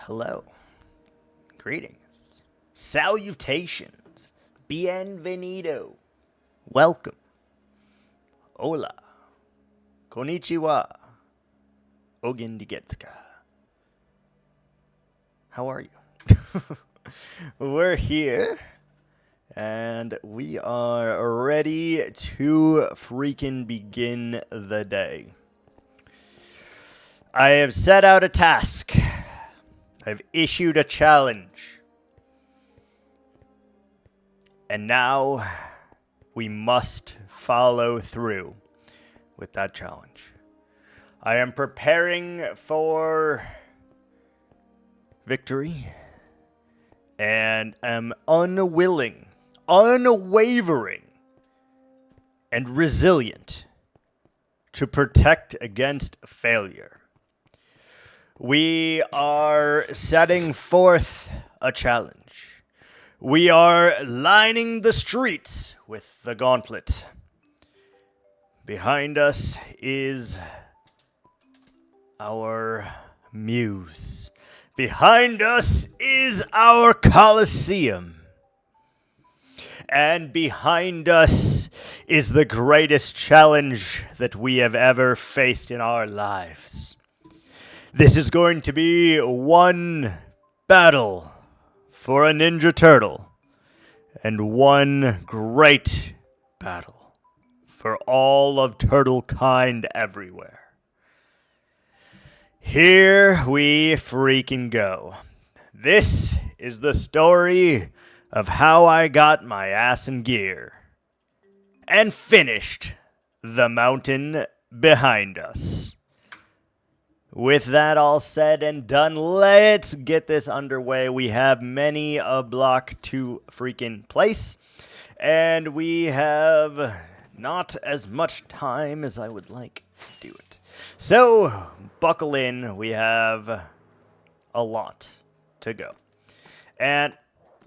Hello. Greetings. Salutations. Bienvenido. Welcome. Hola. Konnichiwa. Ogendigetsuka. How are you? We're here, and we are ready to freaking begin the day. I have set out a task. I've issued a challenge. And now we must follow through with that challenge. I am preparing for victory and am unwilling, unwavering, and resilient to protect against failure. We are setting forth a challenge. We are lining the streets with the gauntlet. Behind us is our muse. Behind us is our Colosseum. And behind us is the greatest challenge that we have ever faced in our lives. This is going to be one battle for a Ninja Turtle and one great battle for all of turtle kind everywhere. Here we freaking go. This is the story of how I got my ass in gear and finished the mountain behind us. With that all said and done, let's get this underway. We have many a block to freaking place, and we have not as much time as I would like to do it. So, buckle in. We have a lot to go. And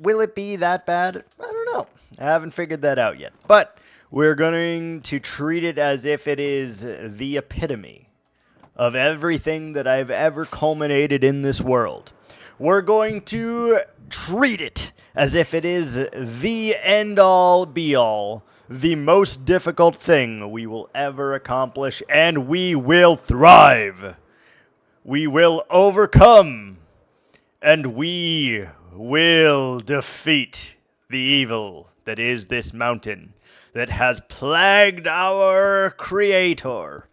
will it be that bad? I don't know. I haven't figured that out yet. But we're going to treat it as if it is the epitome of everything that I've ever culminated in this world. We're going to treat it as if it is the end-all, be-all, the most difficult thing we will ever accomplish, and we will thrive. We will overcome, and we will defeat the evil that is this mountain that has plagued our creator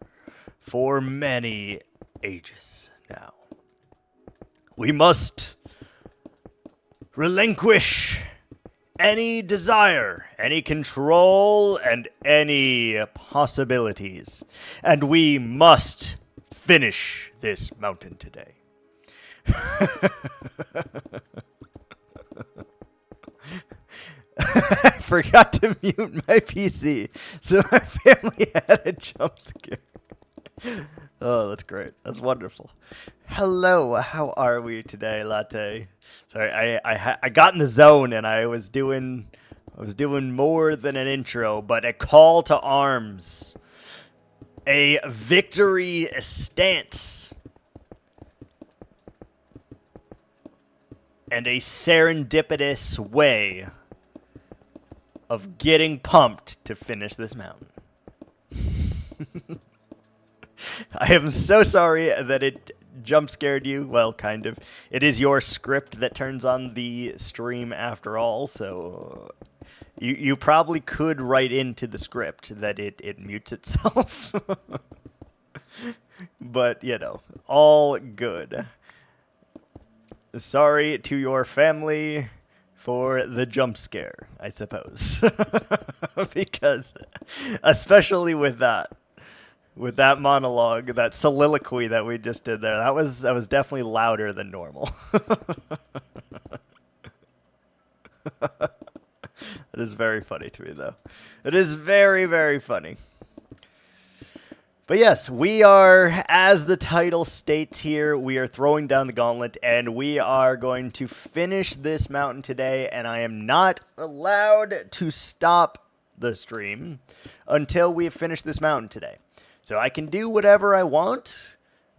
for many ages now. We must relinquish any desire, any control, and any possibilities. And we must finish this mountain today. I forgot to mute my PC, so my family had a jump scare. Oh, that's great. That's wonderful. Hello, how are we today, Latte? Sorry, I got in the zone and I was doing more than an intro, but a call to arms, a victory stance, and a serendipitous way of getting pumped to finish this mountain. I am so sorry that it jump scared you. Well, kind of. It is your script that turns on the stream after all, so you probably could write into the script that it mutes itself. But, you know, all good. Sorry to your family for the jump scare, I suppose. Because, especially with that monologue, that soliloquy that we just did there, that was definitely louder than normal. It is very funny to me, though. It is very, very funny. But yes, we are, as the title states here, we are throwing down the gauntlet, and we are going to finish this mountain today, and I am not allowed to stop the stream until we have finished this mountain today. So I can do whatever I want,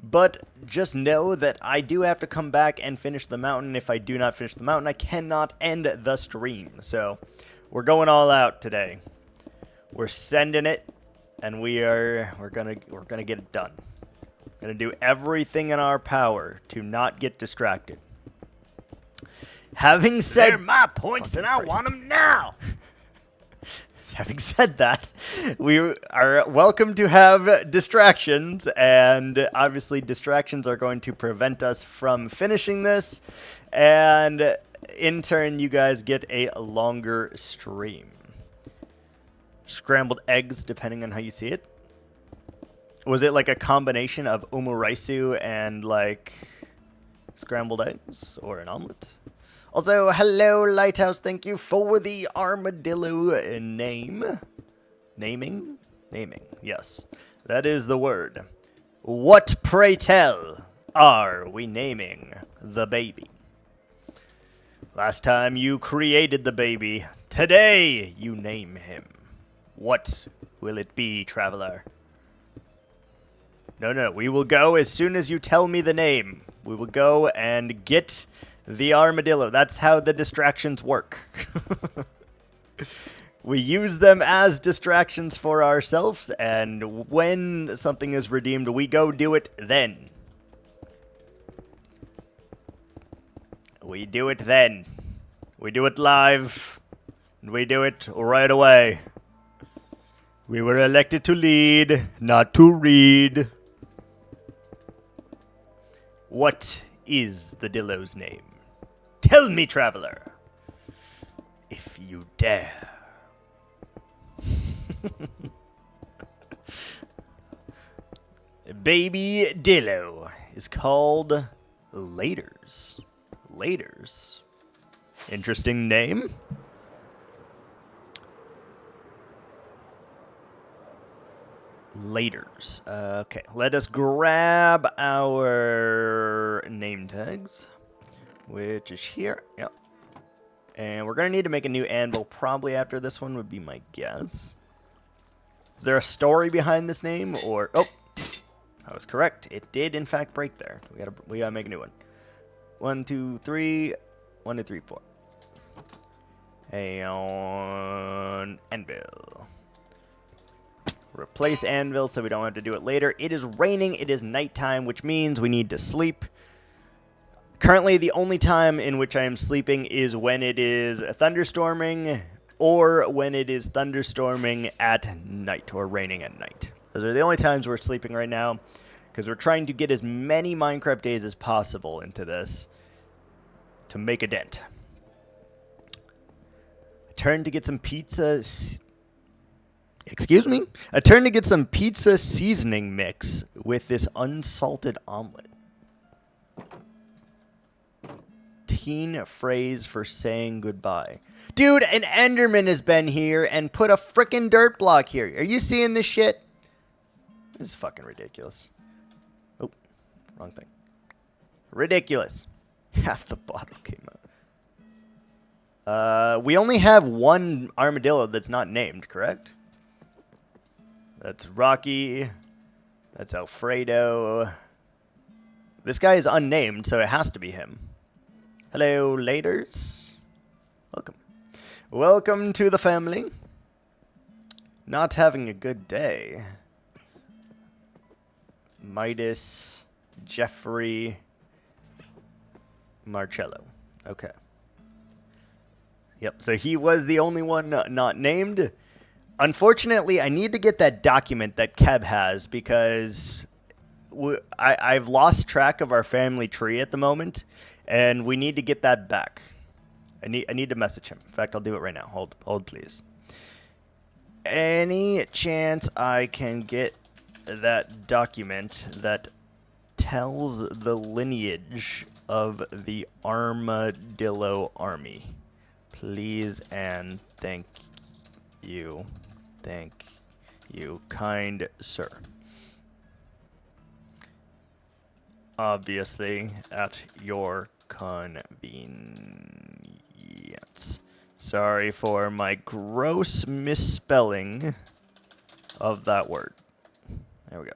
But just know that I do have to come back and finish the mountain. If I do not finish the mountain, I cannot end the stream. So we're going all out today. We're sending it, and we're gonna get it done. Gonna do everything in our power to not get distracted. Having said, They're my points, and I want them now. Having said that, we are welcome to have distractions, and obviously distractions are going to prevent us from finishing this, and in turn, you guys get a longer stream. Scrambled eggs, depending on how you see it. Was it like a combination of omuraisu and like scrambled eggs or an omelet? Also, hello, Lighthouse. Thank you for the armadillo name. Naming? Naming, yes. That is the word. What, pray tell, are we naming the baby? Last time you created the baby. Today you name him. What will it be, traveler? No, we will go as soon as you tell me the name. We will go and get the armadillo. That's how the distractions work. We use them as distractions for ourselves, and when something is redeemed, we go do it then. We do it then. We do it live. And we do it right away. We were elected to lead, not to read. What is the Dillo's name? Tell me, traveler, if you dare. Baby Dillo is called Laters. Laters. Interesting name. Laters. Okay, let us grab our name tags, which is here. Yep. And we're going to need to make a new anvil probably after this one would be my guess. Is there a story behind this name or... Oh, I was correct. It did in fact break there. We gotta make a new one. 1, 2, 3. 1, 2, 3, 4. And anvil. Replace anvil so we don't have to do it later. It is raining. It is nighttime, which means we need to sleep. Currently, the only time in which I am sleeping is when it is thunderstorming or when it is thunderstorming at night or raining at night. Those are the only times we're sleeping right now because we're trying to get as many Minecraft days as possible into this to make a dent. I turned to get some pizza... Excuse me? I turned to get some pizza seasoning mix with this unsalted omelet. Teen phrase for saying goodbye. Dude, an Enderman has been here and put a frickin' dirt block here. Are you seeing this shit? This is fucking ridiculous. Oh, wrong thing. Ridiculous. Half the bottle came out. We only have one armadillo that's not named, correct? That's Rocky. That's Alfredo. This guy is unnamed, so it has to be him. Hello, laters. Welcome. Welcome to the family. Not having a good day. Midas, Jeffrey, Marcello. Okay. Yep, so he was the only one not named. Unfortunately, I need to get that document that Keb has because I've lost track of our family tree at the moment, and we need to get that back. I need to message him. In fact, I'll do it right now. Hold, please. Any chance I can get that document that tells the lineage of the Armadillo Army? Please and thank you. Thank you, kind sir. Obviously, at your convenience. Sorry for my gross misspelling of that word. There we go.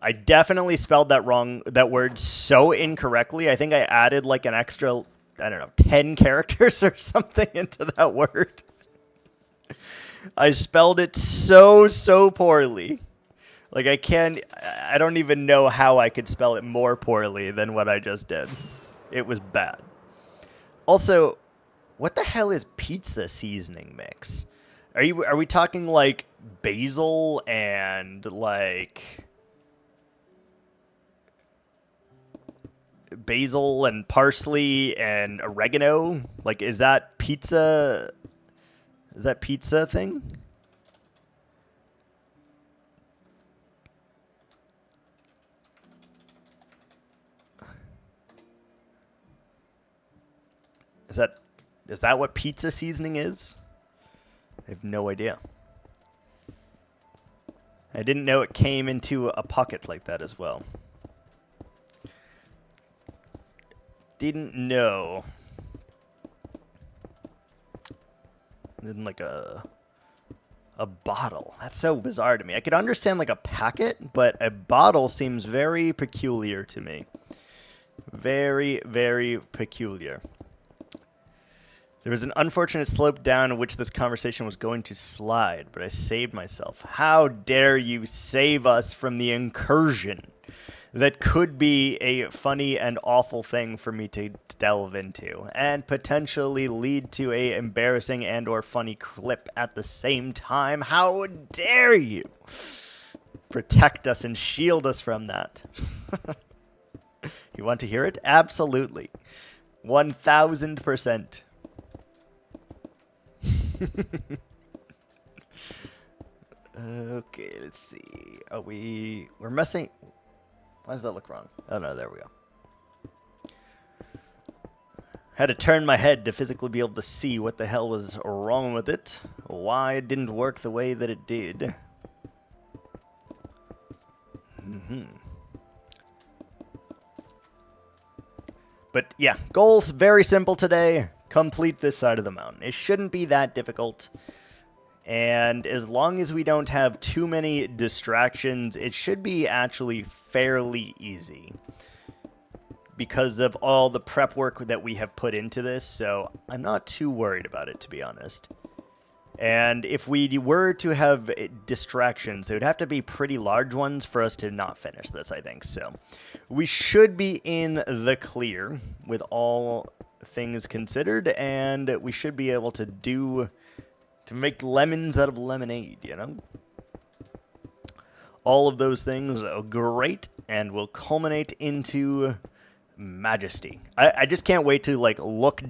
I definitely spelled that wrong, that word so incorrectly. I think I added like an extra, I don't know, 10 characters or something into that word. I spelled it so poorly. Like I don't even know how I could spell it more poorly than what I just did. It was bad. Also, what the hell is pizza seasoning mix? Are we talking like basil and like basil and parsley and oregano? Like, is that pizza? Is that pizza thing? Is that what pizza seasoning is? I have no idea. I didn't know it came into a pocket like that as well. Didn't know. In like a bottle. That's so bizarre to me. I could understand like a packet, but a bottle seems very peculiar to me. Very peculiar. There was an unfortunate slope down which this conversation was going to slide, but I saved myself. How dare you save us from the incursion that could be a funny and awful thing for me to delve into, and potentially lead to a embarrassing and or funny clip at the same time? How dare you protect us and shield us from that? You want to hear it? Absolutely. 1000%. Okay, let's see. We're messing. Why does that look wrong? Oh no, there we go. Had to turn my head to physically be able to see what the hell was wrong with it. Why it didn't work the way that it did. But yeah, goals very simple today. Complete this side of the mountain. It shouldn't be that difficult. And as long as we don't have too many distractions, it should be actually fairly easy because of all the prep work that we have put into this. So I'm not too worried about it, to be honest. And if we were to have distractions, they would have to be pretty large ones for us to not finish this, I think. So we should be in the clear with all things considered, and we should be able to make lemons out of lemonade, you know? All of those things are great and will culminate into majesty. I just can't wait to like look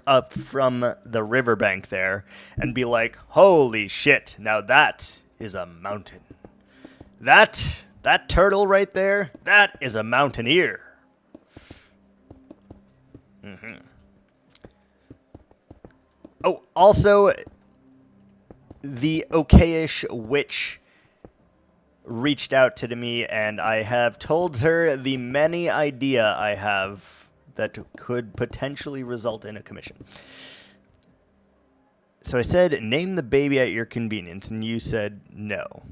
up from the riverbank there and be like, holy shit, now that is a mountain. That turtle right there, that is a mountaineer. Oh, also, the okayish witch reached out to me, and I have told her the many idea I have that could potentially result in a commission. So I said, name the baby at your convenience, and you said no.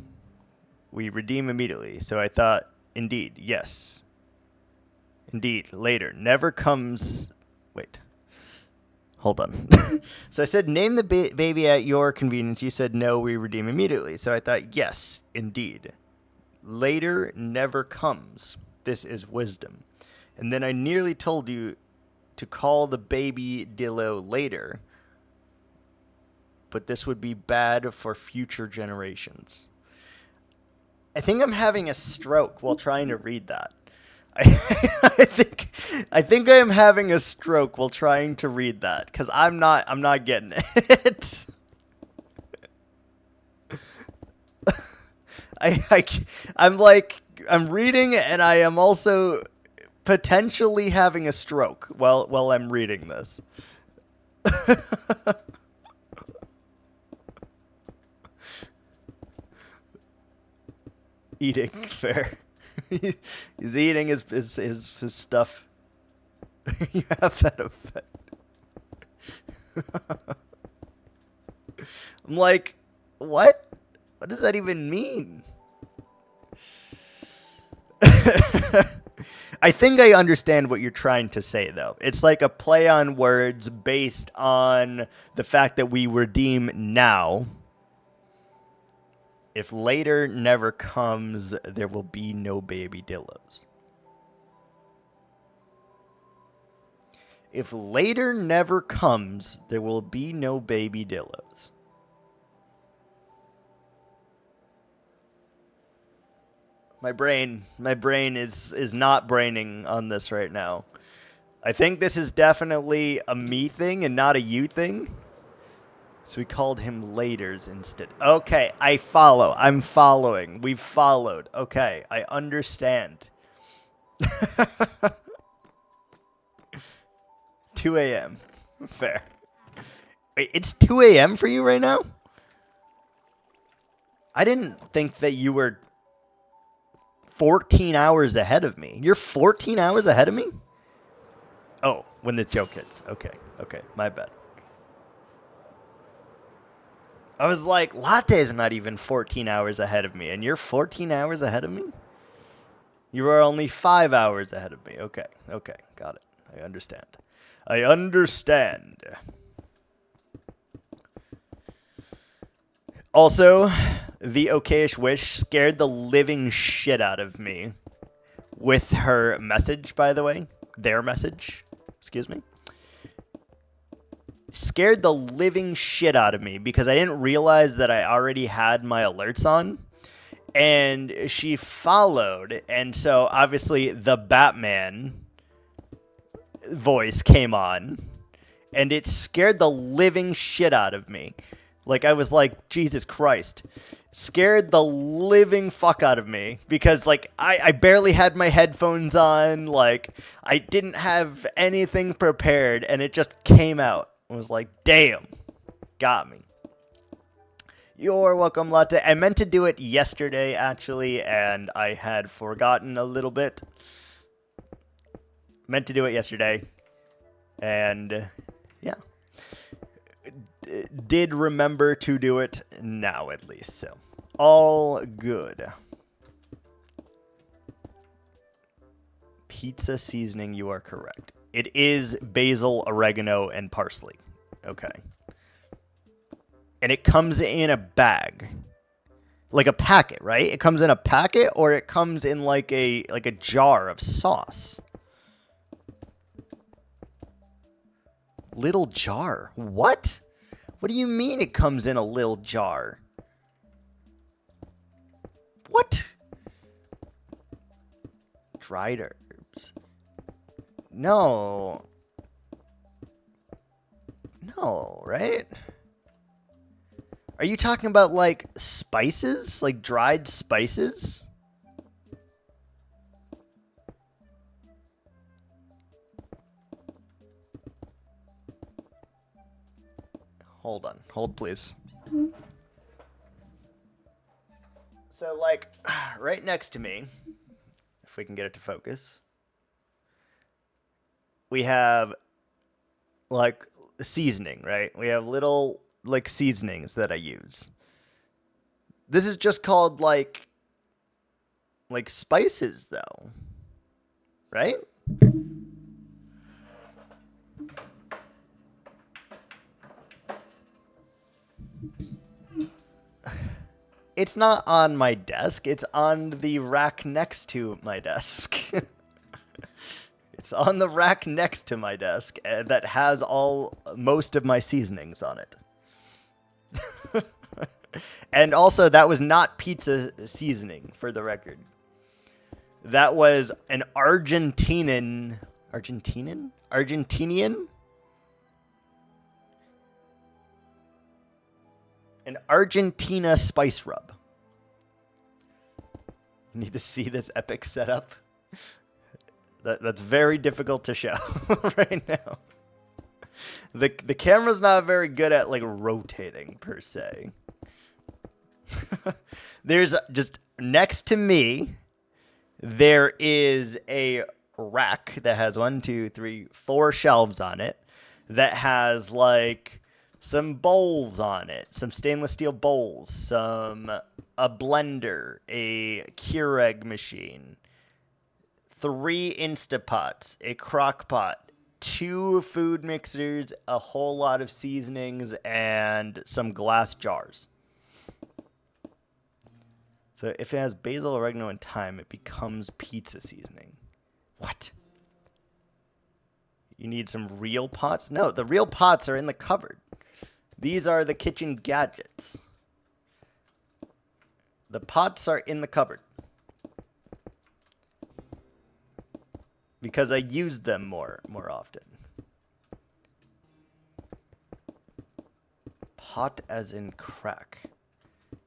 We redeem immediately. So I thought, indeed, yes. Indeed, later. Never comes... Wait. Hold on. So I said, name the baby at your convenience. You said, no, we redeem immediately. So I thought, yes, indeed. Later never comes. This is wisdom. And then I nearly told you to call the baby Dillo later. But this would be bad for future generations. I think I'm having a stroke while trying to read that. I think I am having a stroke while trying to read that because I'm not getting it. I'm reading and I am also potentially having a stroke while I'm reading this. Eating fair. He's eating his stuff. You have that effect. I'm like, what? What does that even mean? I think I understand what you're trying to say, though. It's like a play on words based on the fact that we redeem now. If later never comes, there will be no baby Dillos. If later never comes, there will be no baby Dillos. My brain is not braining on this right now. I think this is definitely a me thing and not a you thing. So we called him Laters instead. Okay, I follow. I'm following. We've followed. Okay, I understand. 2 a.m. Fair. Wait, it's 2 a.m. for you right now? I didn't think that you were 14 hours ahead of me. You're 14 hours ahead of me? Oh, when the joke hits. Okay, my bad. I was like, Latte's not even 14 hours ahead of me, and you're 14 hours ahead of me? You are only 5 hours ahead of me. Okay, got it. I understand. Also, the okayish wish scared the living shit out of me with her message, by the way. Their message. Excuse me. Scared the living shit out of me because I didn't realize that I already had my alerts on. And she followed. And so, obviously, the Batman voice came on. And it scared the living shit out of me. Like, I was like, Jesus Christ. Scared the living fuck out of me. Because, like, I barely had my headphones on. Like, I didn't have anything prepared. And it just came out. I was like, damn. Got me. You're welcome, Latte. I meant to do it yesterday, actually. And I had forgotten a little bit. Meant to do it yesterday. And, yeah. Did remember to do it now, at least. So, all good. Pizza seasoning, you are correct. It is basil, oregano, and parsley. Okay. And it comes in a bag. Like a packet, right? It comes in a packet, or it comes in like a jar of sauce. Little jar. What? What do you mean it comes in a little jar? What? Dried herbs. No. No, right? Are you talking about, like, spices? Like, dried spices? Hold on. Hold, please. So, like, right next to me, if we can get it to focus, we have, like, seasoning, right? We have little, like, seasonings that I use. This is just called, like spices, though. Right? It's not on my desk. It's on the rack next to my desk. It's on the rack next to my desk that has most of my seasonings on it. And also, that was not pizza seasoning, for the record. That was an Argentinian? An Argentina spice rub. You need to see this epic setup. That's very difficult to show right now. The camera's not very good at, like, rotating, per se. There's just, next to me, there is a rack that has 4 shelves on it that has, like, some bowls on it, some stainless steel bowls, a blender, a Keurig machine, 3 Instapots, a crock pot, 2 food mixers, a whole lot of seasonings, and some glass jars. So if it has basil, oregano, and thyme, it becomes pizza seasoning. What? You need some real pots? No, the real pots are in the cupboard. These are the kitchen gadgets. The pots are in the cupboard. Because I use them more often. Pot as in crack.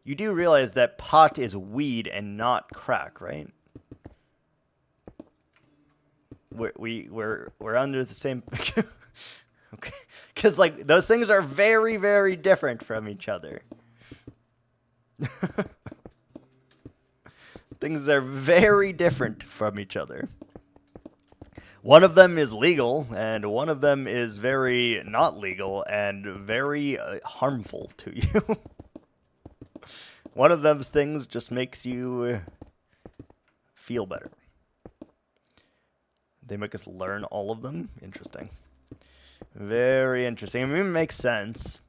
You do realize that pot is weed and not crack, right? We're under the same. Okay, because like those things are very, very different from each other. Things are very different from each other. One of them is legal, and one of them is very not legal and very harmful to you. One of those things just makes you feel better. They make us learn all of them. Interesting. Very interesting. I mean, it makes sense.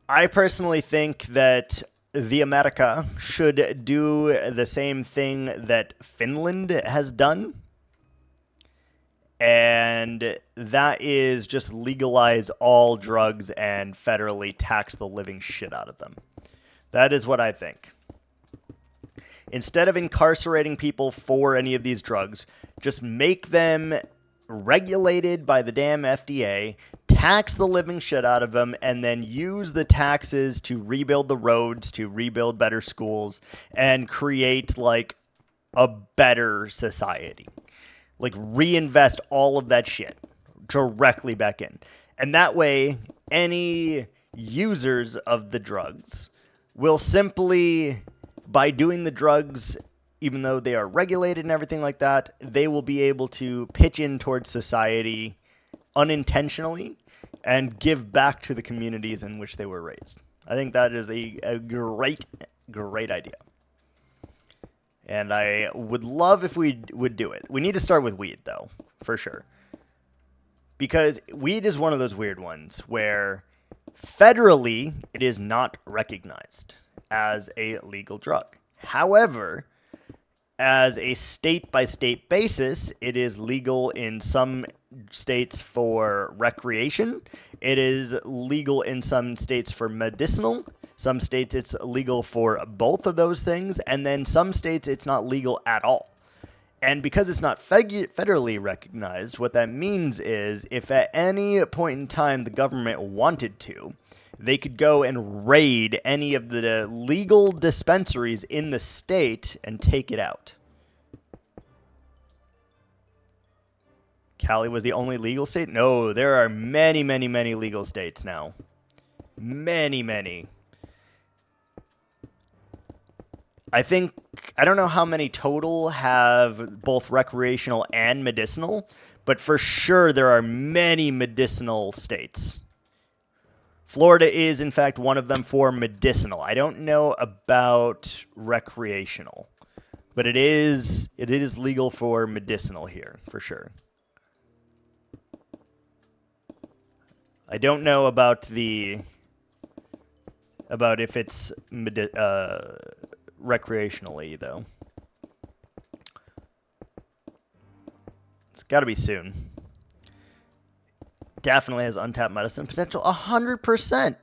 I personally think that the America should do the same thing that Finland has done. And that is just legalize all drugs and federally tax the living shit out of them. That is what I think. Instead of incarcerating people for any of these drugs, just make them regulated by the damn FDA, tax the living shit out of them, and then use the taxes to rebuild the roads, to rebuild better schools, and create, like, a better society. Like, reinvest all of that shit directly back in. And that way, any users of the drugs will simply, by doing the drugs, even though they are regulated and everything like that, they will be able to pitch in towards society unintentionally and give back to the communities in which they were raised. I think that is a great, great idea. And I would love if we would do it. We need to start with weed, though, for sure. Because weed is one of those weird ones where federally it is not recognized as a legal drug. However, as a state-by-state basis, it is legal in some states for recreation. It is legal in some states for medicinal. Some states it's legal for both of those things. And then some states it's not legal at all. And because it's not federally recognized, what that means is if at any point in time the government wanted to, they could go and raid any of the legal dispensaries in the state and take it out. Cali was the only legal state? No, there are many, many, many legal states now. Many, many. I don't know how many total have both recreational and medicinal, but for sure there are many medicinal states. Florida is, in fact, one of them for medicinal. I don't know about recreational, but it is legal for medicinal here, for sure. I don't know about if it's recreationally, though. It's got to be soon. Definitely has untapped medicine potential. 100%.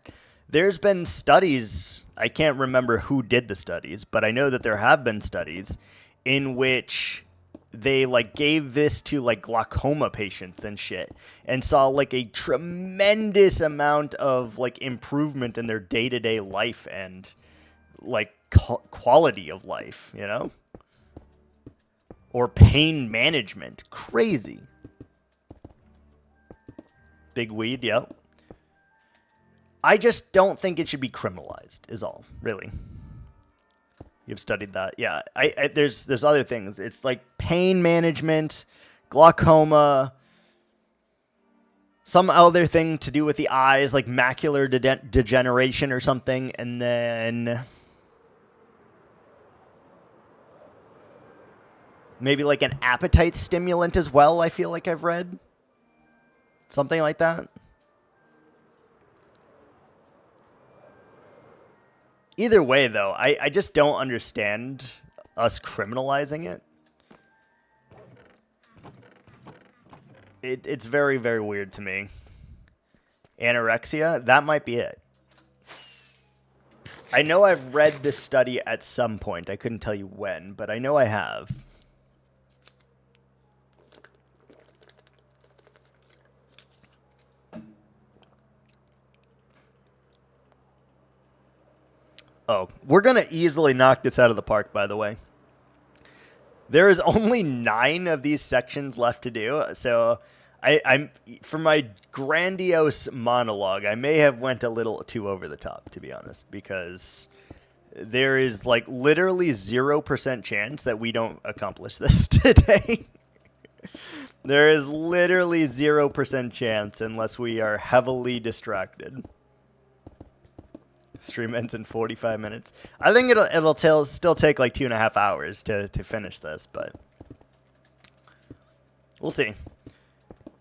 There's been studies. I can't remember who did the studies, but I know that there have been studies in which they like gave this to like glaucoma patients and shit and saw like a tremendous amount of like improvement in their day-to-day life and like quality of life, you know? Or pain management. Crazy. Big weed, yep. I just don't think it should be criminalized, is all, really. You've studied that. Yeah, there's other things. It's like pain management, glaucoma, some other thing to do with the eyes, like macular degeneration or something, and then Maybe like an appetite stimulant as well, I feel like I've read. Something like that. Either way, though, I just don't understand us criminalizing it. It's very, very weird to me. Anorexia, that might be it. I know I've read this study at some point. I couldn't tell you when, but I know I have. Oh, we're going to easily knock this out of the park, by the way. There is only 9 of these sections left to do, so I'm for my grandiose monologue, I may have went a little too over the top, to be honest, because there is like literally 0% chance that we don't accomplish this today. There is literally 0% chance unless we are heavily distracted. Stream ends in 45 minutes. I think it'll still take like 2.5 hours to finish this, but we'll see.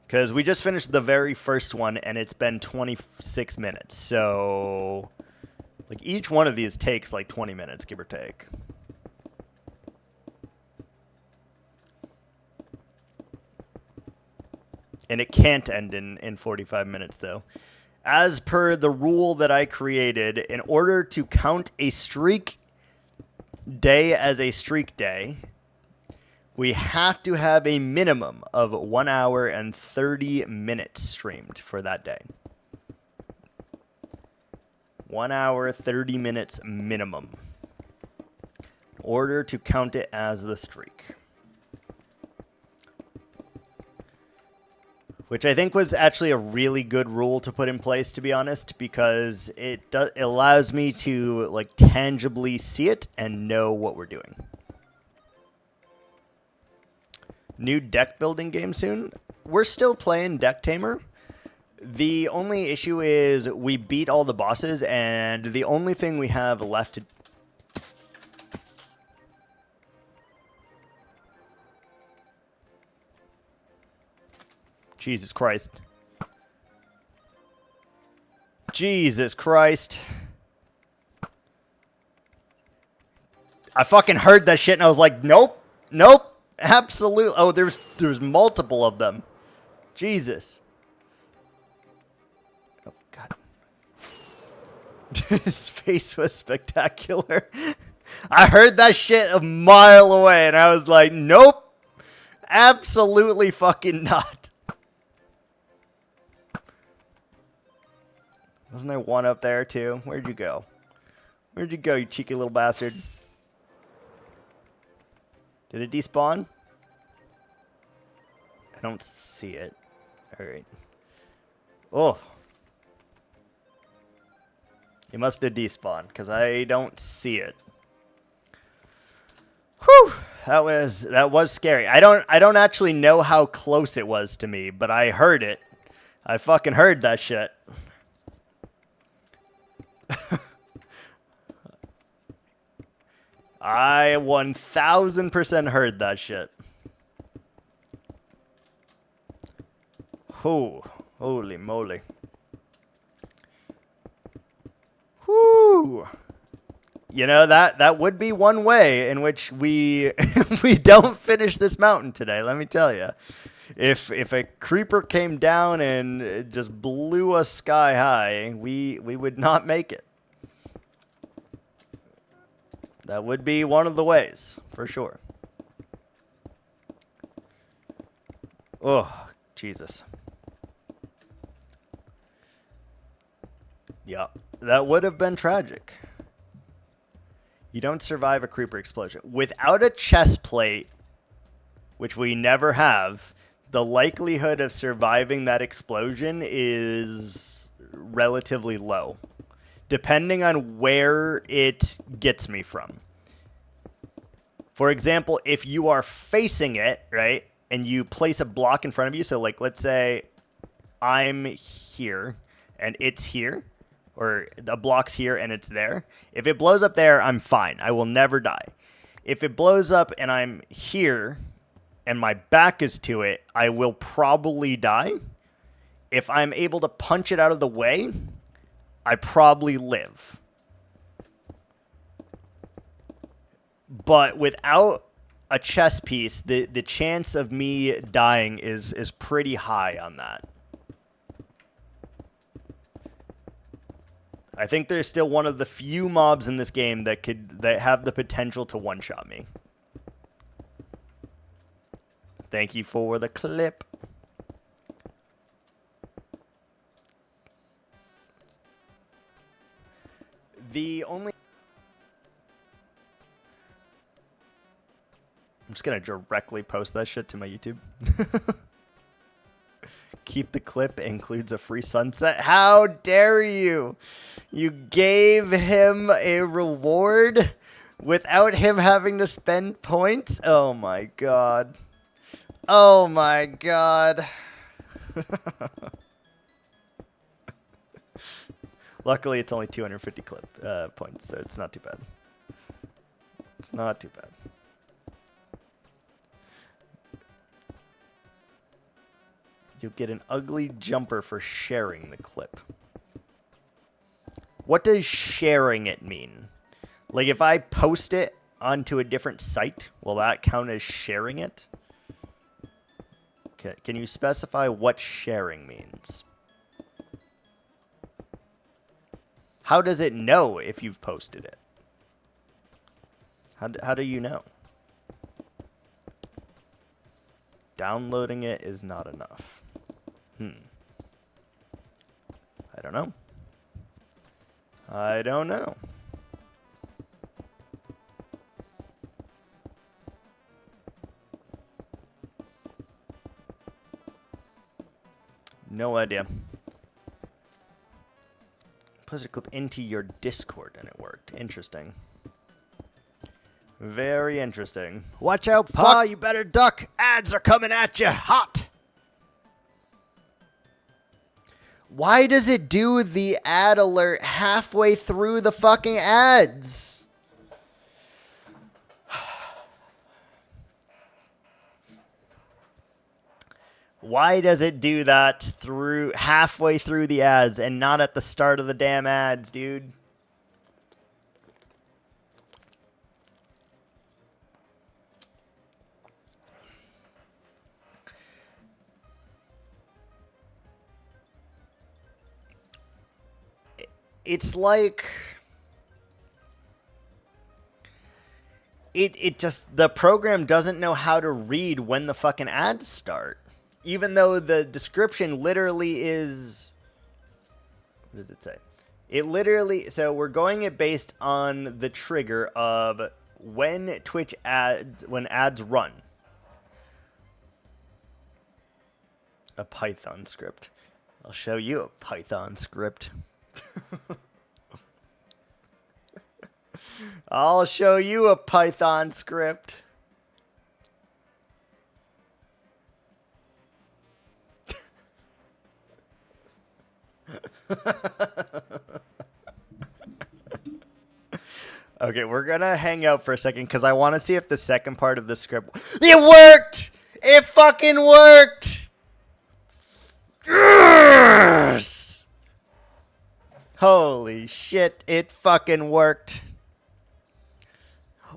Because we just finished the very first one, and it's been 26 minutes. So, like, each one of these takes like 20 minutes, give or take. And it can't end in 45 minutes, though. As per the rule that I created, in order to count a streak day as a streak day, we have to have a minimum of 1 hour and 30 minutes streamed for that day. 1 hour, 30 minutes minimum, in order to count it as the streak. Which I think was actually a really good rule to put in place, to be honest, because it allows me to like tangibly see it and know what we're doing. New deck building game soon. We're still playing Deck Tamer. The only issue is we beat all the bosses, and the only thing we have left to... Jesus Christ. Jesus Christ. I fucking heard that shit and I was like, nope, nope, absolutely. Oh, there's multiple of them. Jesus. Oh, God. His face was spectacular. I heard that shit a mile away and I was like, nope, absolutely fucking not. Wasn't there one up there, too? Where'd you go? Where'd you go, you cheeky little bastard? Did it despawn? I don't see it. All right. Oh. He must have despawned, because I don't see it. Whew! That was scary. I don't actually know how close it was to me, but I heard it. I fucking heard that shit. I 1000% heard that shit. Oh, holy moly. Whoo. You know, that would be one way in which we we don't finish this mountain today, let me tell you. If a creeper came down and it just blew us sky high, we would not make it. That would be one of the ways, for sure. Oh, Jesus. Yeah, that would have been tragic. You don't survive a creeper explosion. Without a chest plate, which we never have, the likelihood of surviving that explosion is relatively low, depending on where it gets me from. For example, if you are facing it, right, and you place a block in front of you, so like let's say I'm here and it's here, or the block's here and it's there. If it blows up there, I'm fine. I will never die. If it blows up and I'm here and my back is to it, I will probably die. If I'm able to punch it out of the way, I probably live. But without a chess piece, the chance of me dying is pretty high on that. I think there's still one of the few mobs in this game that have the potential to one-shot me. Thank you for the clip. I'm just gonna directly post that shit to my YouTube. Keep the clip includes a free sunset. How dare you? You gave him a reward without him having to spend points? Oh my god. Oh my god. Luckily, it's only 250 points, so it's not too bad. It's not too bad. You'll get an ugly jumper for sharing the clip. What does sharing it mean? Like, if I post it onto a different site, will that count as sharing it? Okay, can you specify what sharing means? How does it know if you've posted it? How do you know? Downloading it is not enough. I don't know. I don't know. No idea. Posted a clip into your Discord and it worked. Interesting. Very interesting. Watch out, Pa, you better duck. Ads are coming at you hot. Why does it do the ad alert halfway through the fucking ads? Why does it do that halfway through the ads and not at the start of the damn ads, dude? It's like it just, the program doesn't know how to read when the fucking ads start. Even though the description literally is, what does it say? It literally, so we're going it based on the trigger of when when ads run. A Python script. I'll show you a Python script. I'll show you a Python script. Okay, we're gonna hang out for a second because I want to see if the second part of the script... It worked! It fucking worked! Yes! Holy shit, it fucking worked.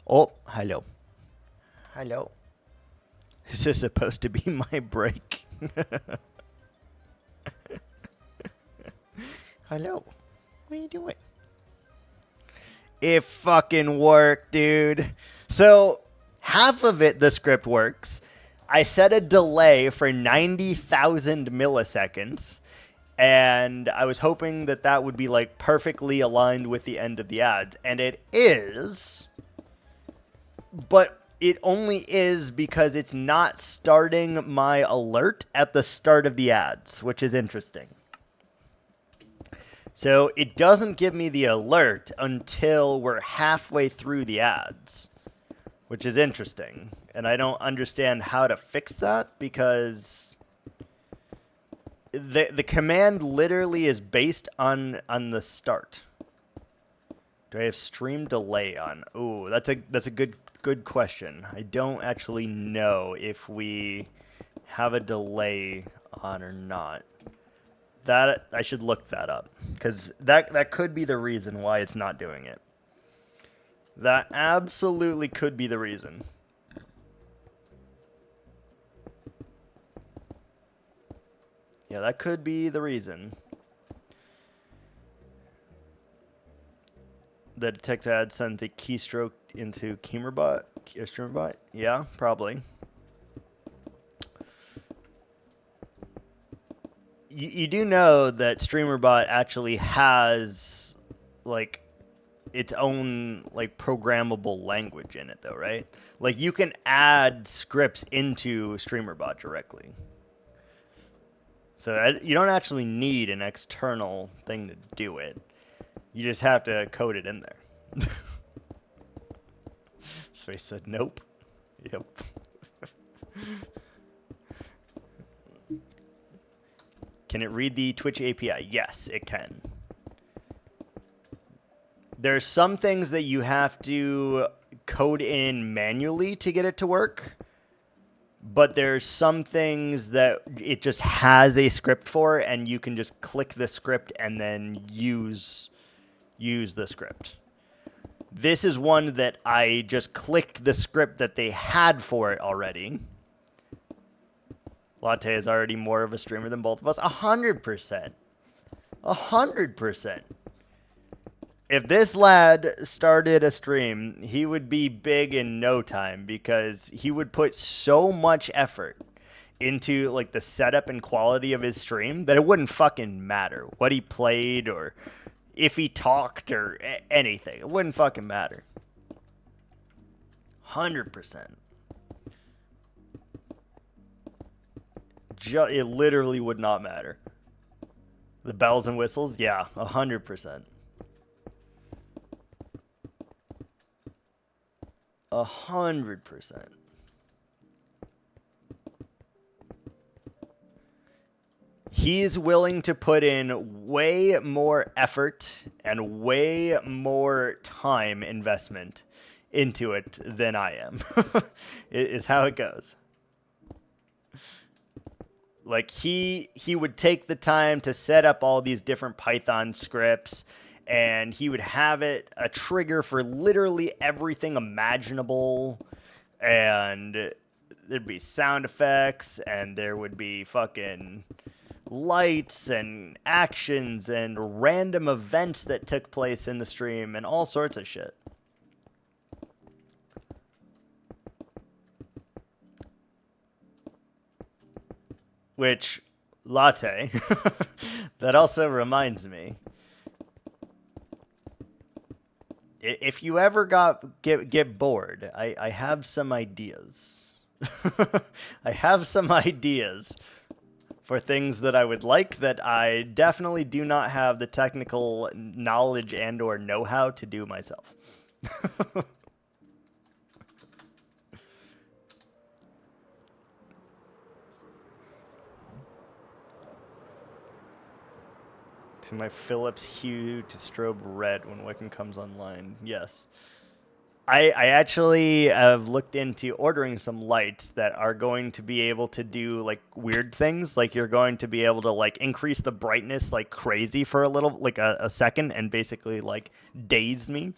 Oh, hello. Hello. This is supposed to be my break. Hello. What are you doing? It fucking worked, dude. So, half of it, the script works. I set a delay for 90,000 milliseconds. And I was hoping that that would be like perfectly aligned with the end of the ads. And it is. But it only is because it's not starting my alert at the start of the ads, which is interesting. So it doesn't give me the alert until we're halfway through the ads, which is interesting. And I don't understand how to fix that because the command literally is based on the start. Do I have stream delay on? Ooh, that's a good good question. I don't actually know if we have a delay on or not. That I should look that up, because that could be the reason why it's not doing it. That absolutely could be the reason. Yeah, that could be the reason. The detects ad sends a keystroke into streamerbot. Yeah, probably. You do know that streamerbot actually has like its own like programmable language in it, though, right? Like you can add scripts into streamerbot directly. So you don't actually need an external thing to do it. You just have to code it in there. Space said nope. Yep. Can it read the Twitch API? Yes, it can. There's some things that you have to code in manually to get it to work. But there's some things that it just has a script for, and you can just click the script and then use the script. This is one that I just clicked the script that they had for it already. Latte is already more of a streamer than both of us. 100%. 100%. If this lad started a stream, he would be big in no time, because he would put so much effort into like the setup and quality of his stream that it wouldn't fucking matter what he played or if he talked or anything. It wouldn't fucking matter. 100%. It literally would not matter. The bells and whistles, yeah, 100%. 100%. He's willing to put in way more effort and way more time investment into it than I am. Is how it goes. Like he would take the time to set up all these different Python scripts, and he would have it a trigger for literally everything imaginable, and there'd be sound effects, and there would be fucking lights and actions and random events that took place in the stream and all sorts of shit. Which, Latte, that also reminds me, if you ever get bored, I have some ideas. I have some ideas for things that I would like that I definitely do not have the technical knowledge and or know-how to do myself. To my Philips Hue to strobe red when Wiccan comes online. Yes. I actually have looked into ordering some lights that are going to be able to do like weird things. Like you're going to be able to like increase the brightness like crazy for a little, like a second, and basically like daze me.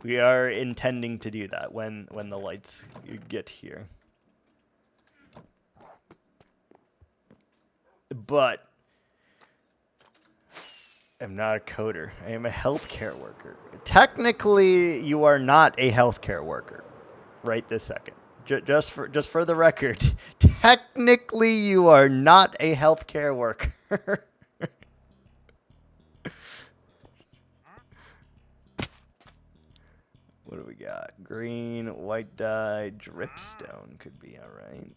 We are intending to do that when the lights get here. But I'm not a coder. I am a healthcare worker. Technically, you are not a healthcare worker right this second. Just for the record, technically you are not a healthcare worker. What do we got? Green, white dye, dripstone could be all right.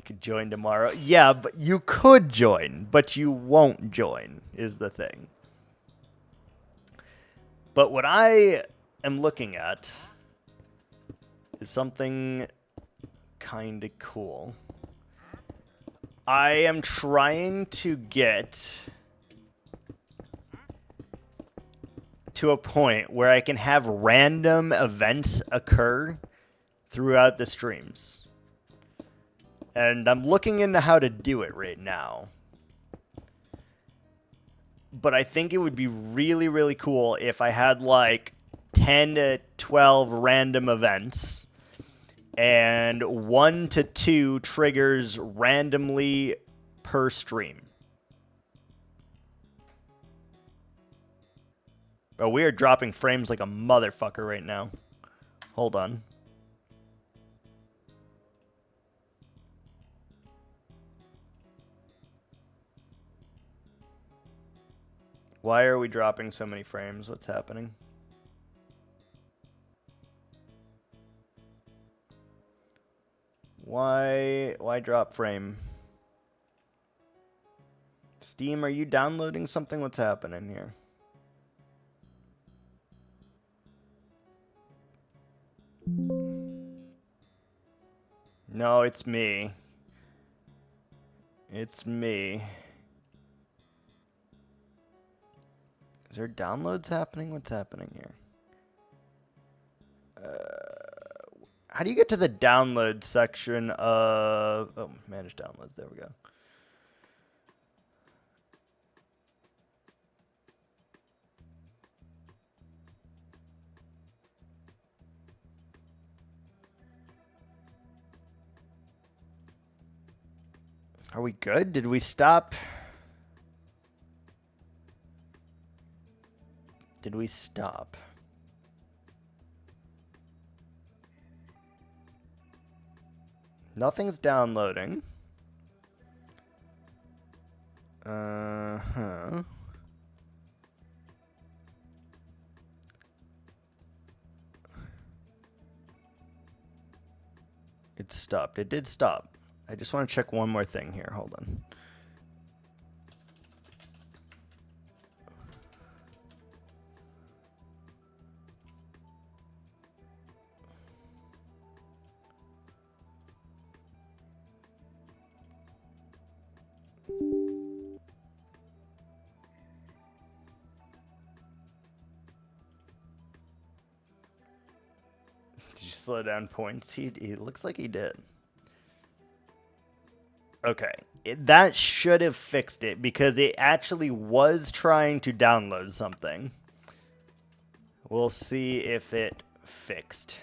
Could join tomorrow. Yeah, but you could join, but you won't join is the thing. But what I am looking at is something kind of cool. I am trying to get to a point where I can have random events occur throughout the streams. And I'm looking into how to do it right now. But I think it would be really, really cool if I had like 10 to 12 random events and 1 to 2 triggers randomly per stream. Oh, we are dropping frames like a motherfucker right now. Hold on. Why are we dropping so many frames? What's happening? Why drop frame? Steam, are you downloading something? What's happening here? No, it's me. It's me. Is there downloads happening? What's happening here? How do you get to the download section of... Oh, manage downloads. There we go. Are we good? Did we stop? Did we stop? Nothing's downloading. Uh-huh. It stopped. It did stop. I just want to check one more thing here. Hold on. Did you slow down points? He looks like he did. Okay, that should have fixed it because it actually was trying to download something. We'll see if it fixed.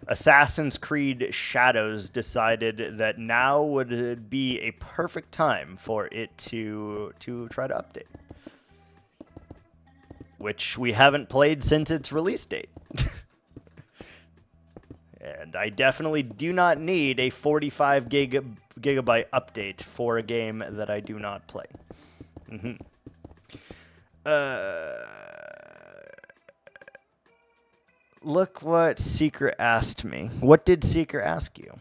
Assassin's Creed Shadows decided that now would be a perfect time for it to try to update. Which we haven't played since its release date. And I definitely do not need a 45 gigabyte update for a game that I do not play. Look what Secret asked me. What did Secret ask you?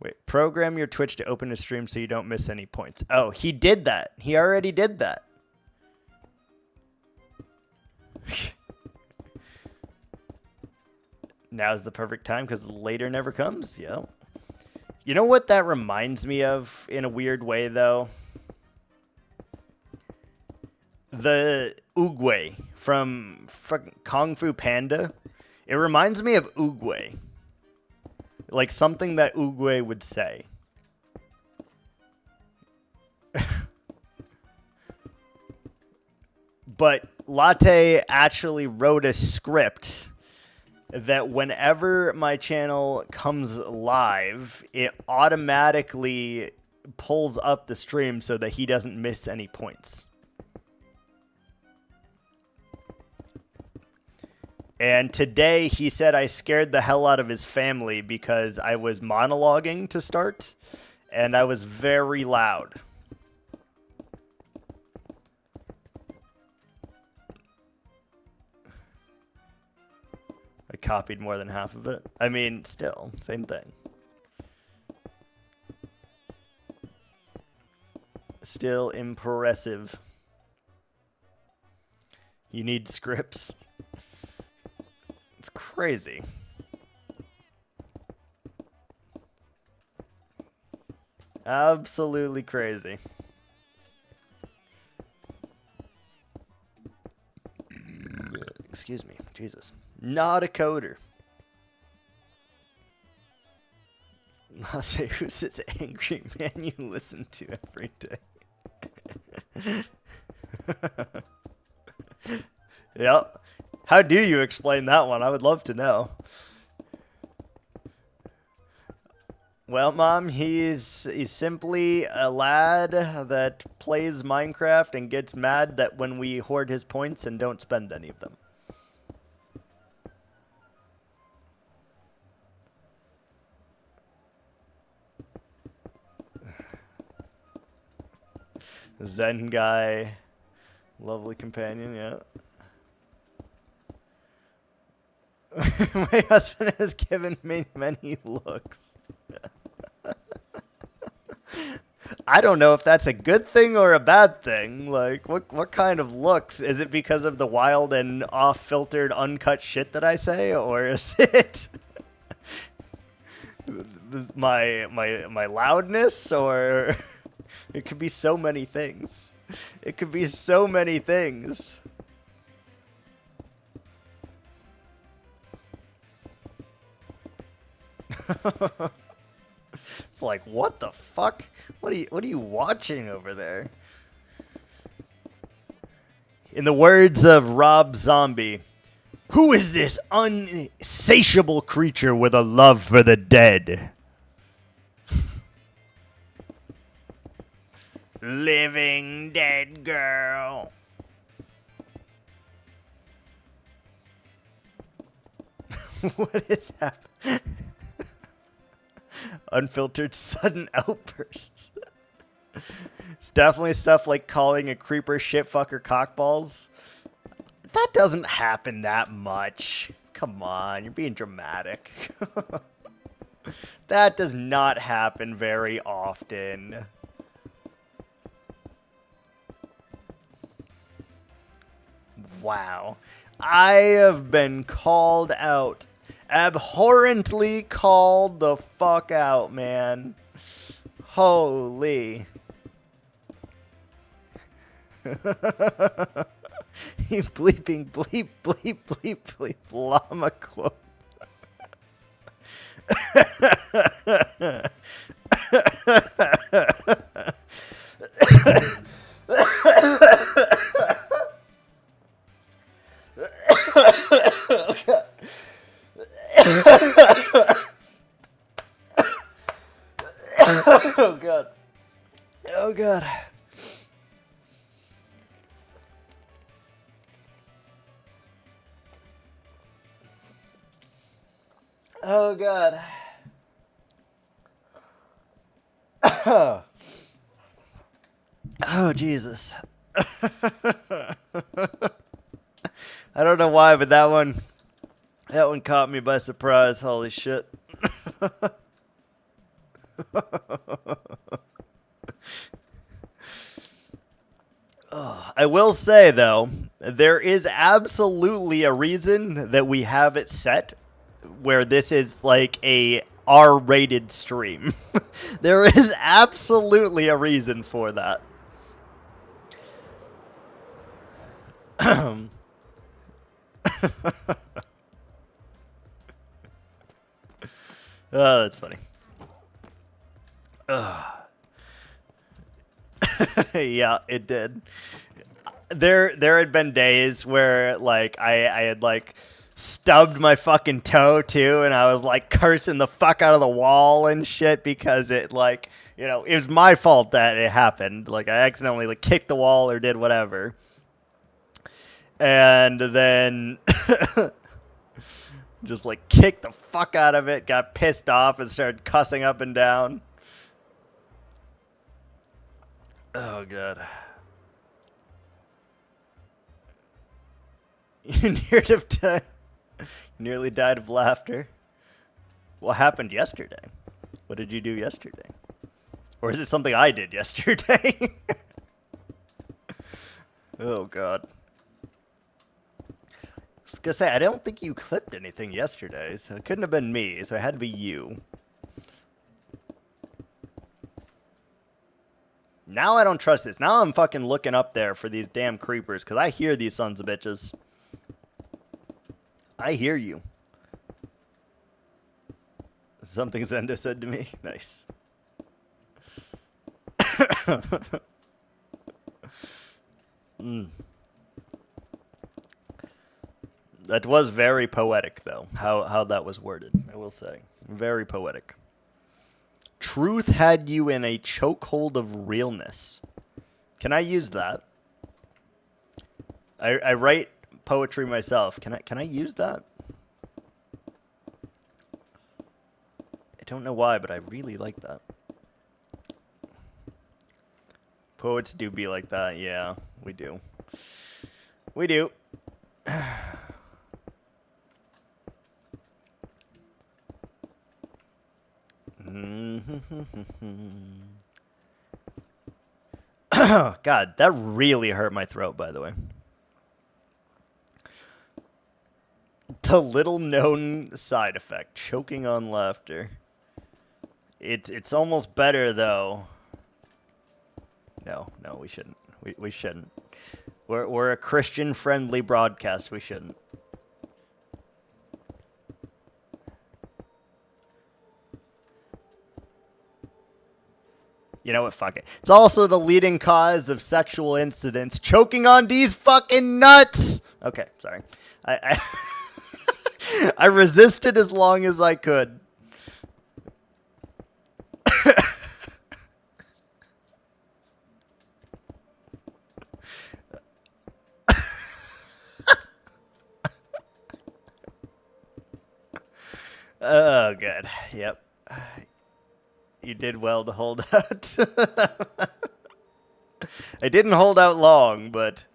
Wait, program your Twitch to open a stream so you don't miss any points. Oh, he did that. He already did that. Now's the perfect time because later never comes. Yeah. You know what that reminds me of in a weird way, though? The Oogway from fucking Kung Fu Panda. It reminds me of Oogway. Like something that Oogway would say. But Latte actually wrote a script that whenever my channel comes live, it automatically pulls up the stream so that he doesn't miss any points. And today he said I scared the hell out of his family because I was monologuing to start, and I was very loud. I copied more than half of it. I mean, still, same thing. Still impressive. You need scripts. It's crazy. crazy. Absolutely crazy. Excuse me. Jesus. Not a coder. I'll say, who's this angry man you listen to every day? Yep. How do you explain that one? I would love to know. Well, Mom, he's simply a lad that plays Minecraft and gets mad that when we hoard his points and don't spend any of them. Zen guy. Lovely companion, yeah. My husband has given me many looks. I don't know if that's a good thing or a bad thing. Like, what kind of looks? Is it because of the wild and off-filtered, uncut shit that I say? Or is it my loudness? Or it could be so many things. It could be so many things. It's like, what the fuck? What are you watching over there? In the words of Rob Zombie, who is this unsatiable creature with a love for the dead? Living dead girl. What is happening? Unfiltered sudden outbursts. It's definitely stuff like calling a creeper shitfucker cockballs. That doesn't happen that much. Come on, you're being dramatic. That does not happen very often. Wow. I have been called out. Abhorrently called the fuck out, man. Holy. You bleeping bleep bleep bleep bleep llama quote. Oh god. Oh god. Oh god. Oh Jesus. I don't know why, but that one caught me by surprise. Holy shit. I will say, though, there is absolutely a reason that we have it set where this is like a R-rated stream. There is absolutely a reason for that. Oh, that's funny. Yeah, it did. There had been days where like I had like stubbed my fucking toe too, and I was like cursing the fuck out of the wall and shit because it like, you know, it was my fault that it happened. Like I accidentally like kicked the wall or did whatever. And then just like kicked the fuck out of it, got pissed off and started cussing up and down. Oh god. You nearly died of laughter. What happened yesterday? What did you do yesterday? Or is it something I did yesterday? Oh god. was gonna say, I don't think you clipped anything yesterday, so it couldn't have been me, so it had to be you. Now I don't trust this. Now I'm fucking looking up there for these damn creepers, because I hear these sons of bitches. I hear you. Something Zenda said to me. Nice. That was very poetic, though, how that was worded, I will say. Very poetic. Truth had you in a chokehold of realness. Can I use that? I write poetry myself. Can I use that? I don't know why, but I really like that. Poets do be like that, yeah, we do. We do. God, that really hurt my throat, by the way. The little known side effect, choking on laughter. It's almost better, though. No, we shouldn't. We shouldn't. We're a Christian-friendly broadcast. We shouldn't. You know what? Fuck it. It's also the leading cause of sexual incidents. Choking on these fucking nuts. Okay, sorry. I I resisted as long as I could. Oh, good. Yep. You did well to hold out. I didn't hold out long, but...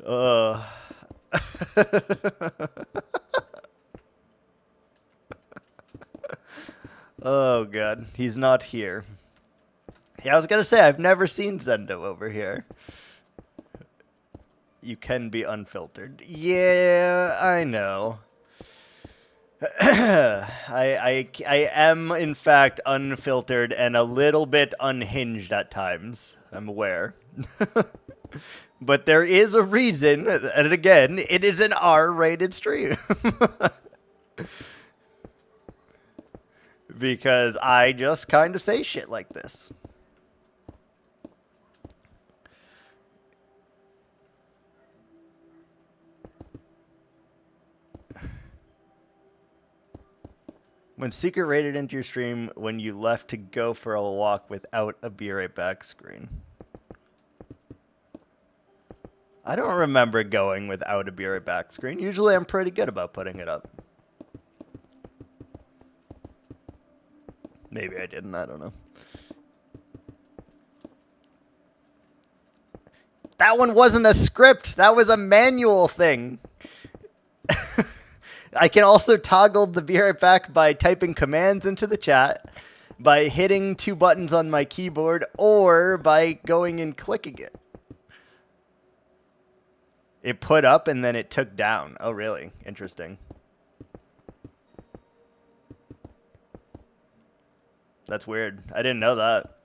Oh, God. He's not here. Yeah, I was going to say, I've never seen Zendo over here. You can be unfiltered. Yeah, I know. I am, in fact, unfiltered and a little bit unhinged at times. I'm aware. But there is a reason, and again, it is an R-rated stream. Because I just kind of say shit like this. When Secret raided into your stream when you left to go for a walk without a be right back screen. I don't remember going without a be right back screen. Usually I'm pretty good about putting it up. Maybe I didn't, I don't know. That one wasn't a script, that was a manual thing. I can also toggle the be right back by typing commands into the chat, by hitting 2 buttons on my keyboard, or by going and clicking it. It put up and then it took down. Oh, really? Interesting. That's weird. I didn't know that.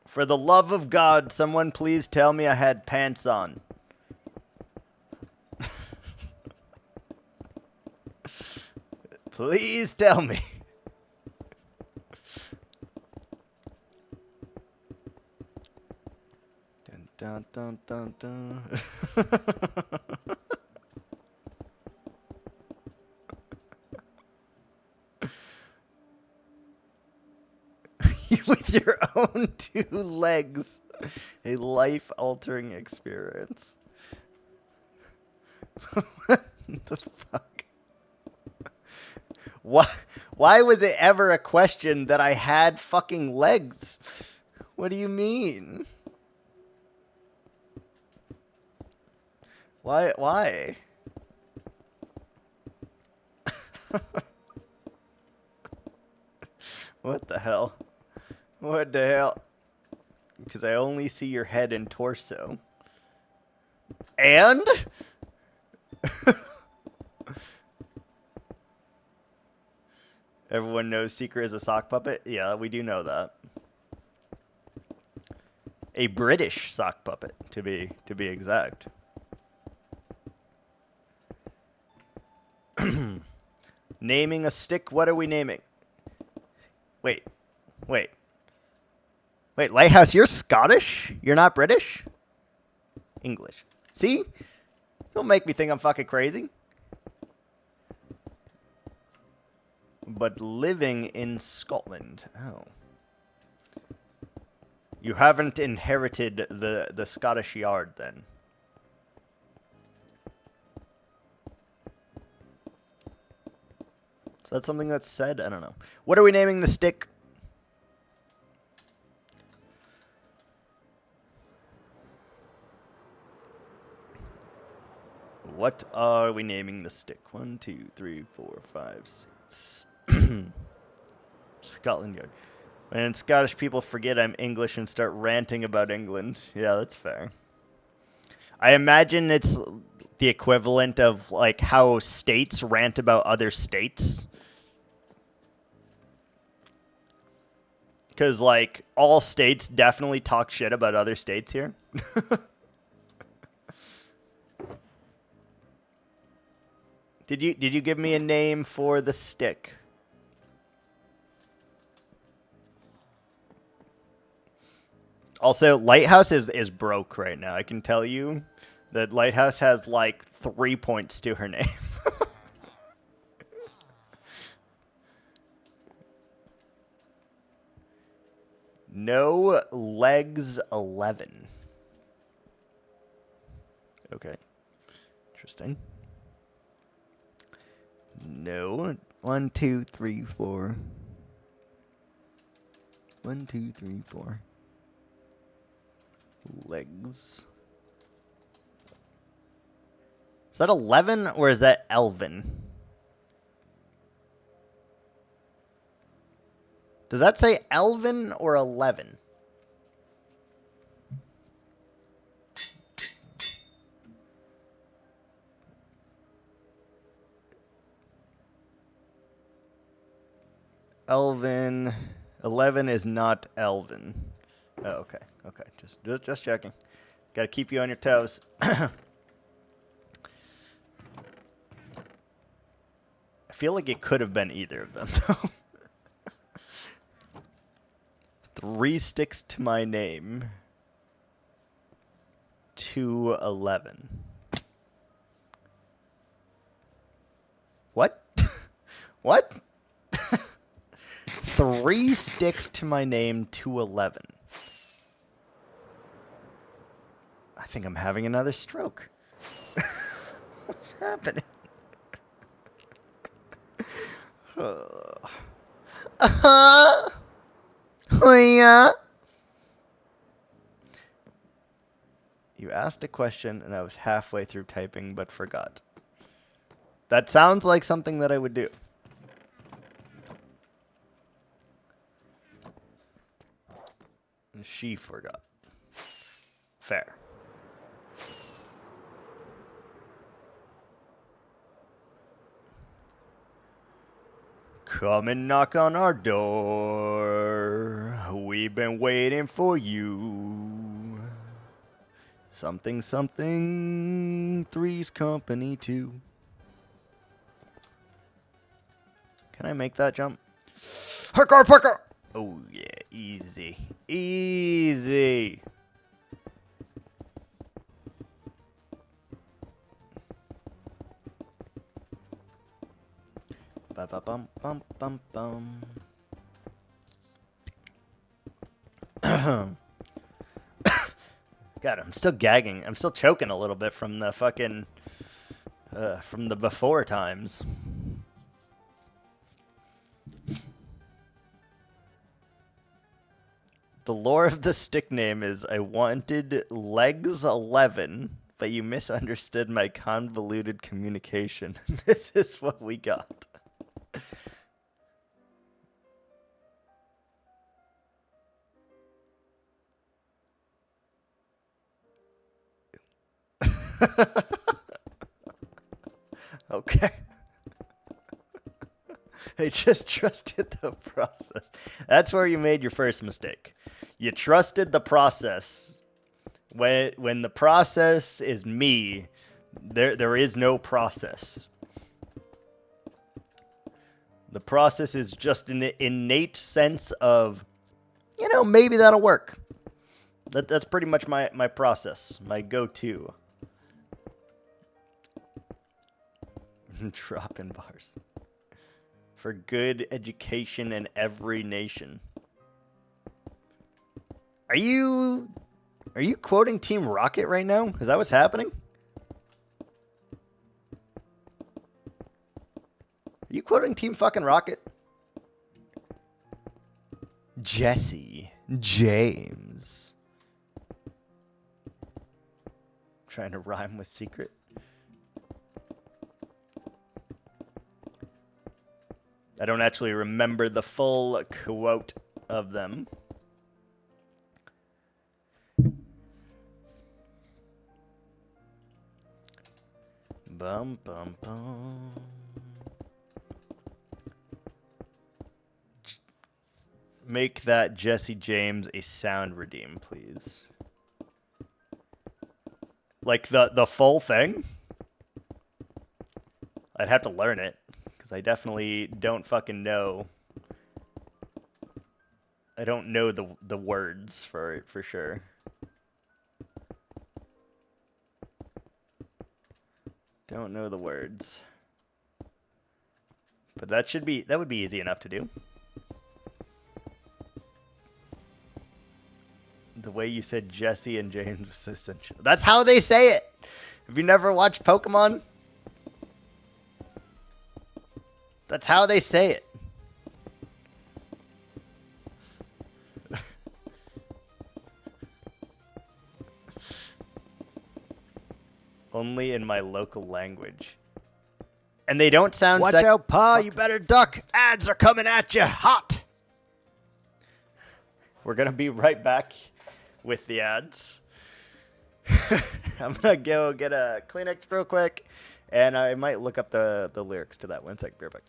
For the love of God, someone please tell me I had pants on. Please tell me. Dun, dun, dun, dun, dun. With your own 2 legs. A life-altering experience. What the fuck? Why was it ever a question that I had fucking legs? What do you mean? Why? What the hell? What the hell? Because I only see your head and torso. And? Everyone knows Seeker is a sock puppet? Yeah, we do know that. A British sock puppet, to be exact. Naming a stick, what are we naming? Wait. Lighthouse, you're Scottish? You're not British? English. See? Don't make me think I'm fucking crazy. But living in Scotland. Oh. You haven't inherited the Scottish yard, then. Is that something that's said? I don't know. What are we naming the stick? What are we naming the stick? 1, 2, 3, 4, 5, 6. Scotland Yard. When Scottish people forget I'm English and start ranting about England. Yeah, that's fair. I imagine it's the equivalent of like how states rant about other states. Because like all states definitely talk shit about other states here. Did you give me a name for the stick? Also, Lighthouse is broke right now. I can tell you that Lighthouse has like 3 points to her name. No legs 11. Okay. Interesting. No. 1, 2, 3, 4. 1, 2, 3, 4. Legs. Is that 11 or is that Elvin? Does that say Elvin or 11? Elvin. 11 is not Elvin. Oh, okay. Okay. Just checking. Gotta keep you on your toes. I feel like it could have been either of them, though. 3 sticks to my name. 2, 11. What? What? 3 sticks to my name, 2, 11. I think I'm having another stroke. What's happening? Oh yeah. You asked a question and I was halfway through typing but forgot. That sounds like something that I would do. And she forgot. Fair. Come and knock on our door. We've been waiting for you. Something, something. Three's company too. Can I make that jump? Parkour, parkour! Oh, yeah. Easy. Easy. Ba-ba-bum, bum, bum, bum. God, I'm still gagging. I'm still choking a little bit from the fucking... from the before times. The lore of the stick name is I wanted legs 11, but you misunderstood my convoluted communication. This is what we got. Okay. I just trusted the process. That's where you made your first mistake. You trusted the process. When the process is me, there is no process. The process is just an innate sense of, you know, maybe that'll work. That's pretty much my process, my go-to. Dropping bars. For good education in every nation. Are you quoting Team Rocket right now? Is that what's happening? Are you quoting Team fucking Rocket? Jesse James. Trying to rhyme with secret. I don't actually remember the full quote of them. Bum, bum, bum. Make that Jesse James a sound redeem, please. Like the full thing? I'd have to learn it. Because I definitely don't fucking know. I don't know the words for it for sure. Don't know the words. But that would be easy enough to do. The way you said Jesse and James was essential. That's how they say it. Have you never watched Pokemon? That's how they say it. Only in my local language. And they don't sound... Watch out, Pa. You better duck. Ads are coming at you hot. We're going to be right back with the ads. I'm going to go get a Kleenex real quick. And I might look up the lyrics to that. 1 sec. Beer back.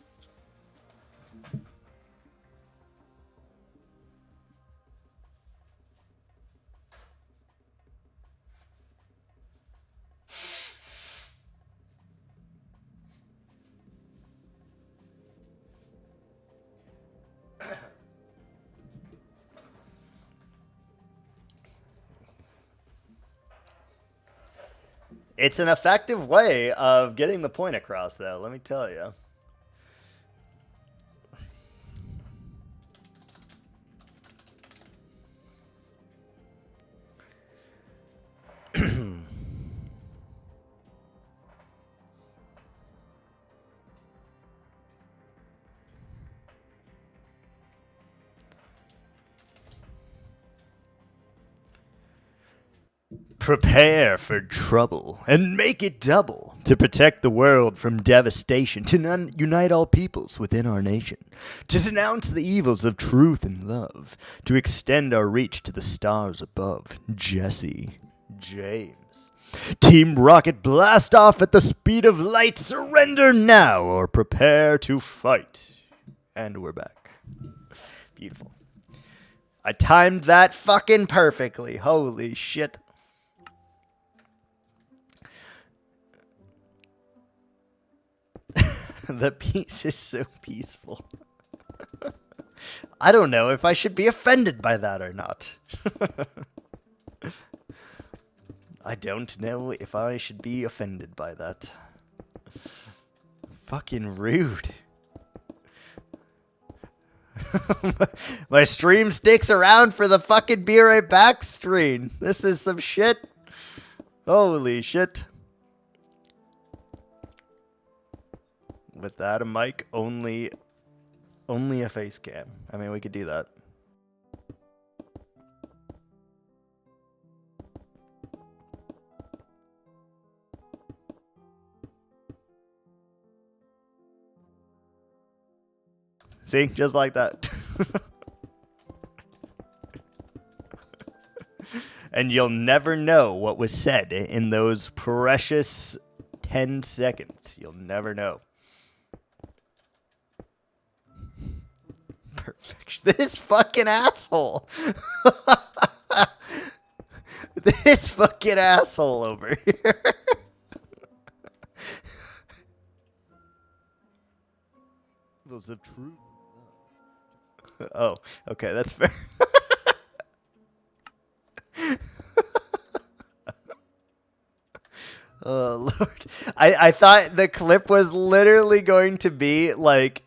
It's an effective way of getting the point across, though, let me tell you. Prepare for trouble and make it double to protect the world from devastation, to unite all peoples within our nation, to denounce the evils of truth and love, to extend our reach to the stars above. Jesse James. Team Rocket, blast off at the speed of light. Surrender now or prepare to fight. And we're back. Beautiful. I timed that fucking perfectly. Holy shit. The peace is so peaceful. I don't know if I should be offended by that or not. I don't know if I should be offended by that. Fucking rude. My stream sticks around for the fucking be right back screen. This is some shit. Holy shit. Without a mic, only a face cam. I mean, we could do that. See? Just like that. And you'll never know what was said in those precious 10 seconds. You'll never know. Perfection. This fucking asshole. This fucking asshole over here. Those are true. Oh, okay, that's fair. Oh, Lord. I thought the clip was literally going to be like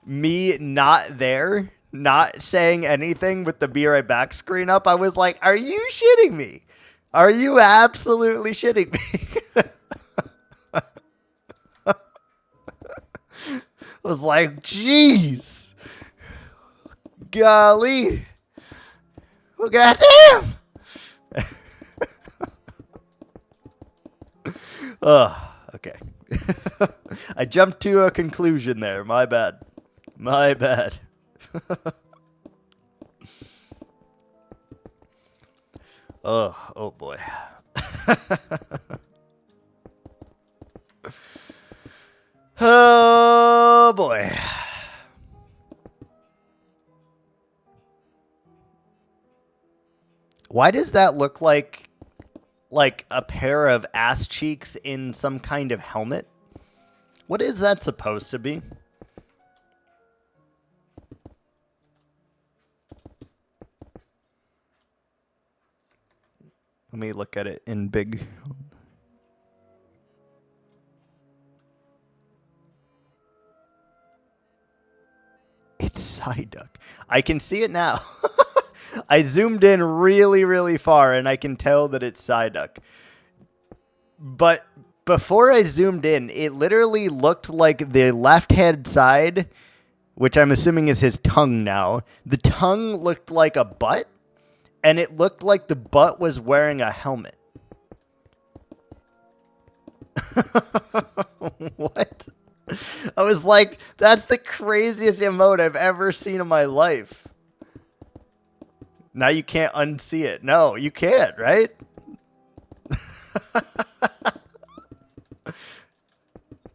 me not there, not saying anything with the be right back screen up. I was like, are you shitting me? Are you absolutely shitting me? I was like, jeez. Golly. Well, goddamn. Oh, okay. I jumped to a conclusion there. My bad. My bad. Oh boy. Oh boy. Why does that look like a pair of ass cheeks in some kind of helmet? What is that supposed to be? Let me look at it in big. It's Psyduck. I can see it now. I zoomed in really, really far, and I can tell that it's Psyduck. But before I zoomed in, it literally looked like the left-hand side, which I'm assuming is his tongue now. The tongue looked like a butt, and it looked like the butt was wearing a helmet. What? I was like, that's the craziest emote I've ever seen in my life. Now you can't unsee it. No, you can't, right?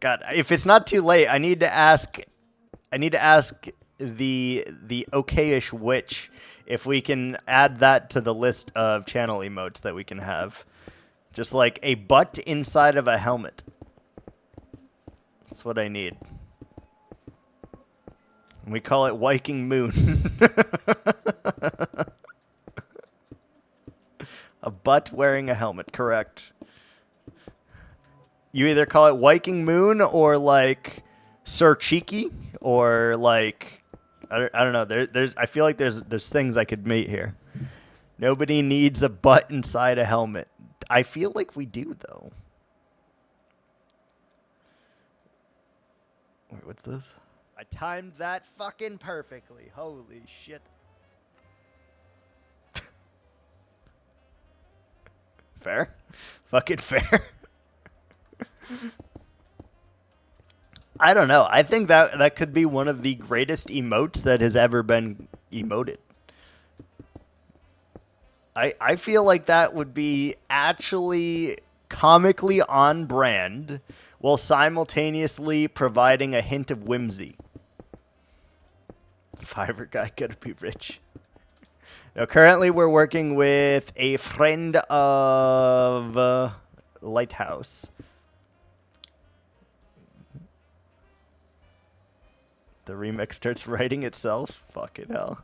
God, if it's not too late, I need to ask the okayish witch if we can add that to the list of channel emotes that we can have. Just like a butt inside of a helmet. That's what I need. And we call it Viking Moon. A butt wearing a helmet, correct. You either call it Viking Moon or like Sir Cheeky or like I don't know. There's I feel like there's things I could mate here. Nobody needs a butt inside a helmet. I feel like we do though. Wait, what's this? I timed that fucking perfectly. Holy shit. Fair. Fucking fair. I don't know. I think that could be one of the greatest emotes that has ever been emoted. I feel like that would be actually comically on brand while simultaneously providing a hint of whimsy. Fiverr guy gotta be rich. Now, currently we're working with a friend of Lighthouse. The remix starts writing itself. Fucking hell.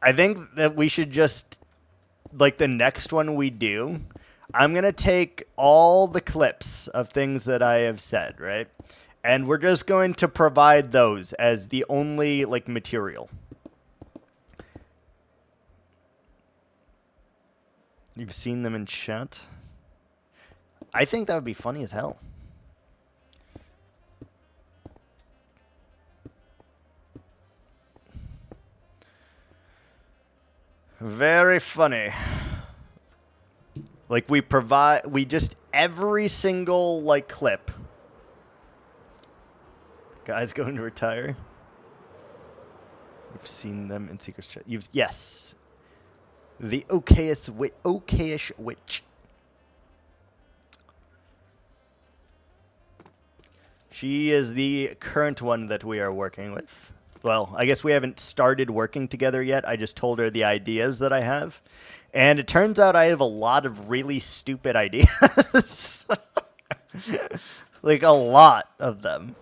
I think that we should just, like the next one we do, I'm going to take all the clips of things that I have said, right? And we're just going to provide those as the only, like, material. You've seen them in chat? I think that would be funny as hell. Very funny. Like we just every single like clip. Guy's going to retire. You've seen them in Secret Chat. Yes. The okayish witch. She is the current one that we are working with. Well, I guess we haven't started working together yet. I just told her the ideas that I have. And it turns out I have a lot of really stupid ideas. Like, a lot of them.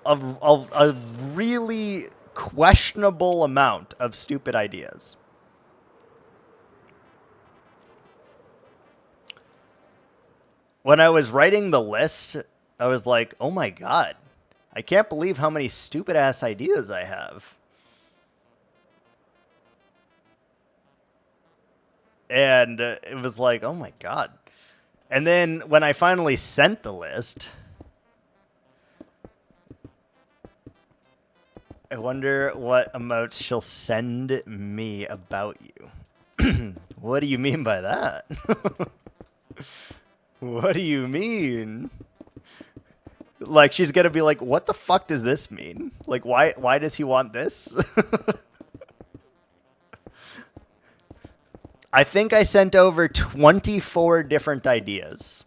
A really questionable amount of stupid ideas. When I was writing the list, I was like, oh my god, I can't believe how many stupid ass ideas I have. And it was like, oh my god. And then when I finally sent the list, I wonder what emotes she'll send me about you. What do you mean by that? What do you mean? Like, she's gonna be like, what the fuck does this mean? Like, why does he want this? I think I sent over 24 different ideas.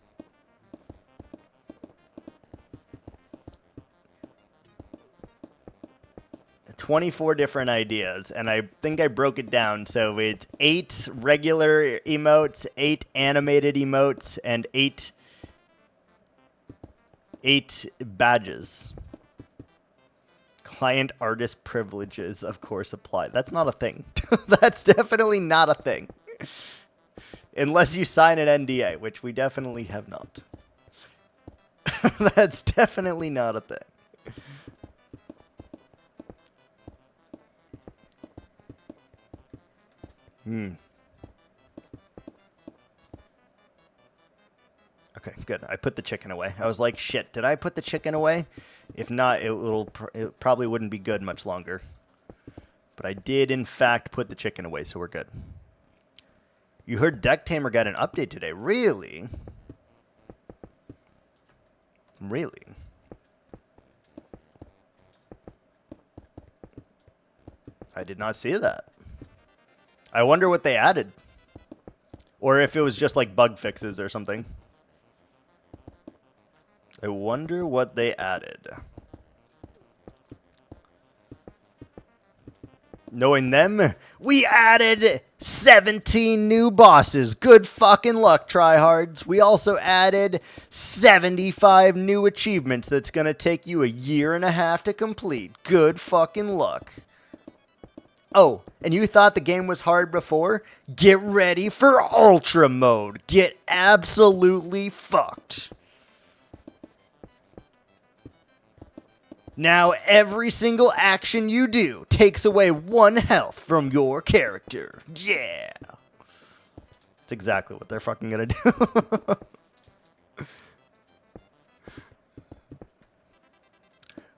Different ideas, and I think I broke it down. So it's 8 regular emotes, 8 animated emotes, and 8 badges. Client artist privileges, of course, apply. That's not a thing. That's definitely not a thing. Unless you sign an NDA, which we definitely have not. That's definitely not a thing. Okay, good. I put the chicken away. I was like, shit, did I put the chicken away? If not, it probably wouldn't be good much longer. But I did, in fact, put the chicken away, so we're good. You heard Deck Tamer got an update today. Really? Really? I did not see that. I wonder what they added. Or if it was just like bug fixes or something. I wonder what they added. Knowing them, we added 17 new bosses. Good fucking luck, tryhards. We also added 75 new achievements that's going to take you a year and a half to complete. Good fucking luck. Oh, and you thought the game was hard before? Get ready for Ultra Mode. Get absolutely fucked. Now every single action you do takes away 1 health from your character. Yeah. That's exactly what they're fucking gonna do.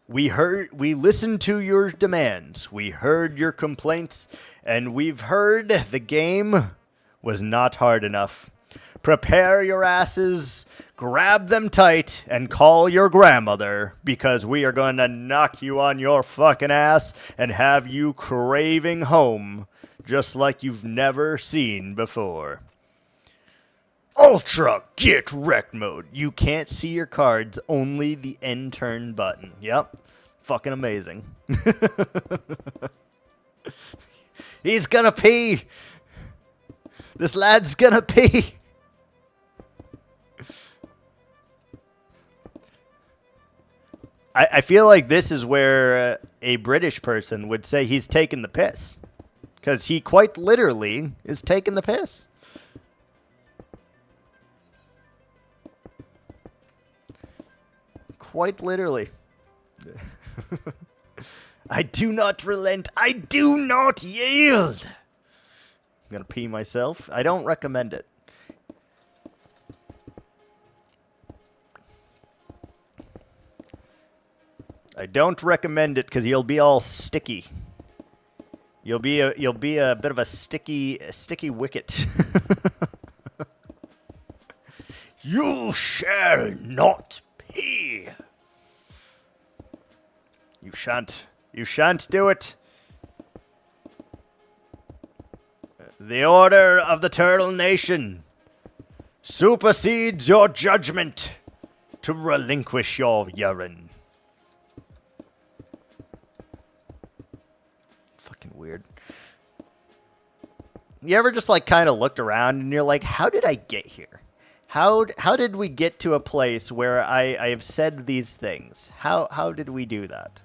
We listened to your demands. We heard your complaints, and we've heard the game was not hard enough. Prepare your asses, grab them tight, and call your grandmother, because we are going to knock you on your fucking ass and have you craving home just like you've never seen before. Ultra Get Wrecked Mode. You can't see your cards, only the end turn button. Yep. Fucking amazing. He's gonna pee. This lad's gonna pee. I feel like this is where a British person would say he's taking the piss. Because he quite literally is taking the piss. Quite literally. I do not relent. I do not yield. I'm going to pee myself. I don't recommend it. I don't recommend it because you'll be all sticky. You'll be a bit of a sticky wicket. You shall not pee. You shan't do it. The order of the Turtle Nation supersedes your judgment to relinquish your urine. Fucking weird. You ever just like kind of looked around and you're like, how did I get here? How did we get to a place where I have said these things? How did we do that?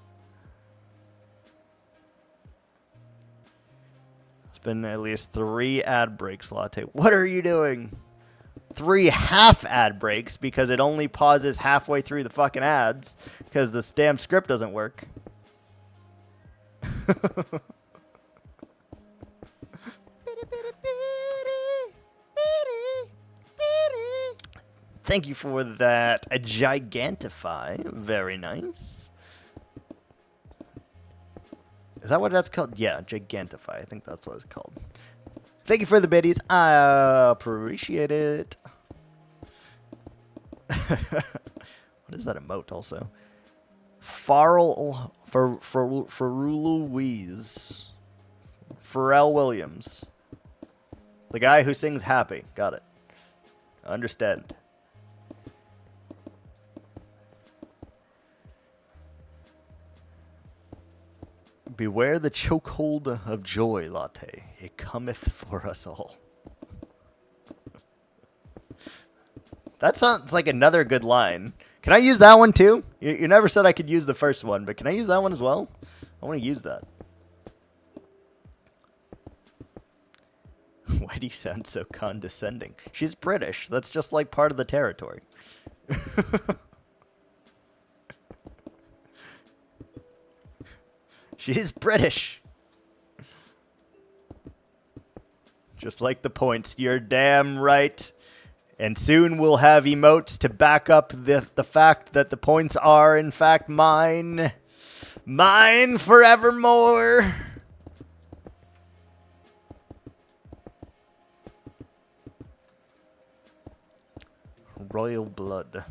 It's been at least 3 ad breaks, Latte. What are you doing? 3 half ad breaks because it only pauses halfway through the fucking ads because this damn script doesn't work. Thank you for that. A gigantify. Very nice. Is that what that's called? Yeah, gigantify. I think that's what it's called. Thank you for the biddies. I appreciate it. What is that emote also? Pharrell Louise. Pharrell Williams. The guy who sings Happy. Got it. Understand. Beware the chokehold of joy, Latte. It cometh for us all. That sounds like another good line. Can I use that one too? You never said I could use the first one, but can I use that one as well? I want to use that. Why do you sound so condescending? She's British. That's just like part of the territory. She's British. Just like the points. You're damn right. And soon we'll have emotes to back up the fact that the points are, in fact, mine. Mine forevermore. Royal blood.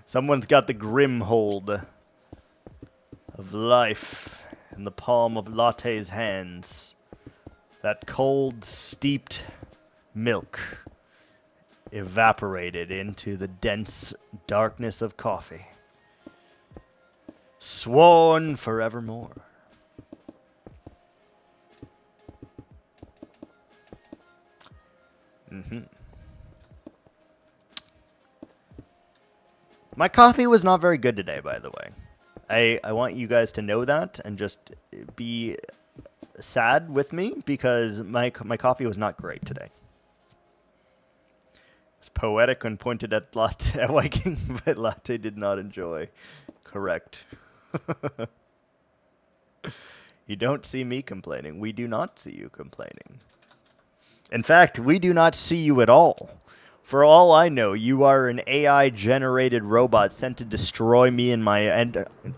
Someone's got the grim hold of life in the palm of Latte's hands. That cold, steeped milk evaporated into the dense darkness of coffee. Sworn forevermore. My coffee was not very good today, by the way. I want you guys to know that and just be sad with me because my coffee was not great today. It's poetic when pointed at Latte, at Viking, but Latte did not enjoy. Correct. You don't see me complaining. We do not see you complaining. In fact, we do not see you at all. For all I know, you are an AI-generated robot sent to destroy me and my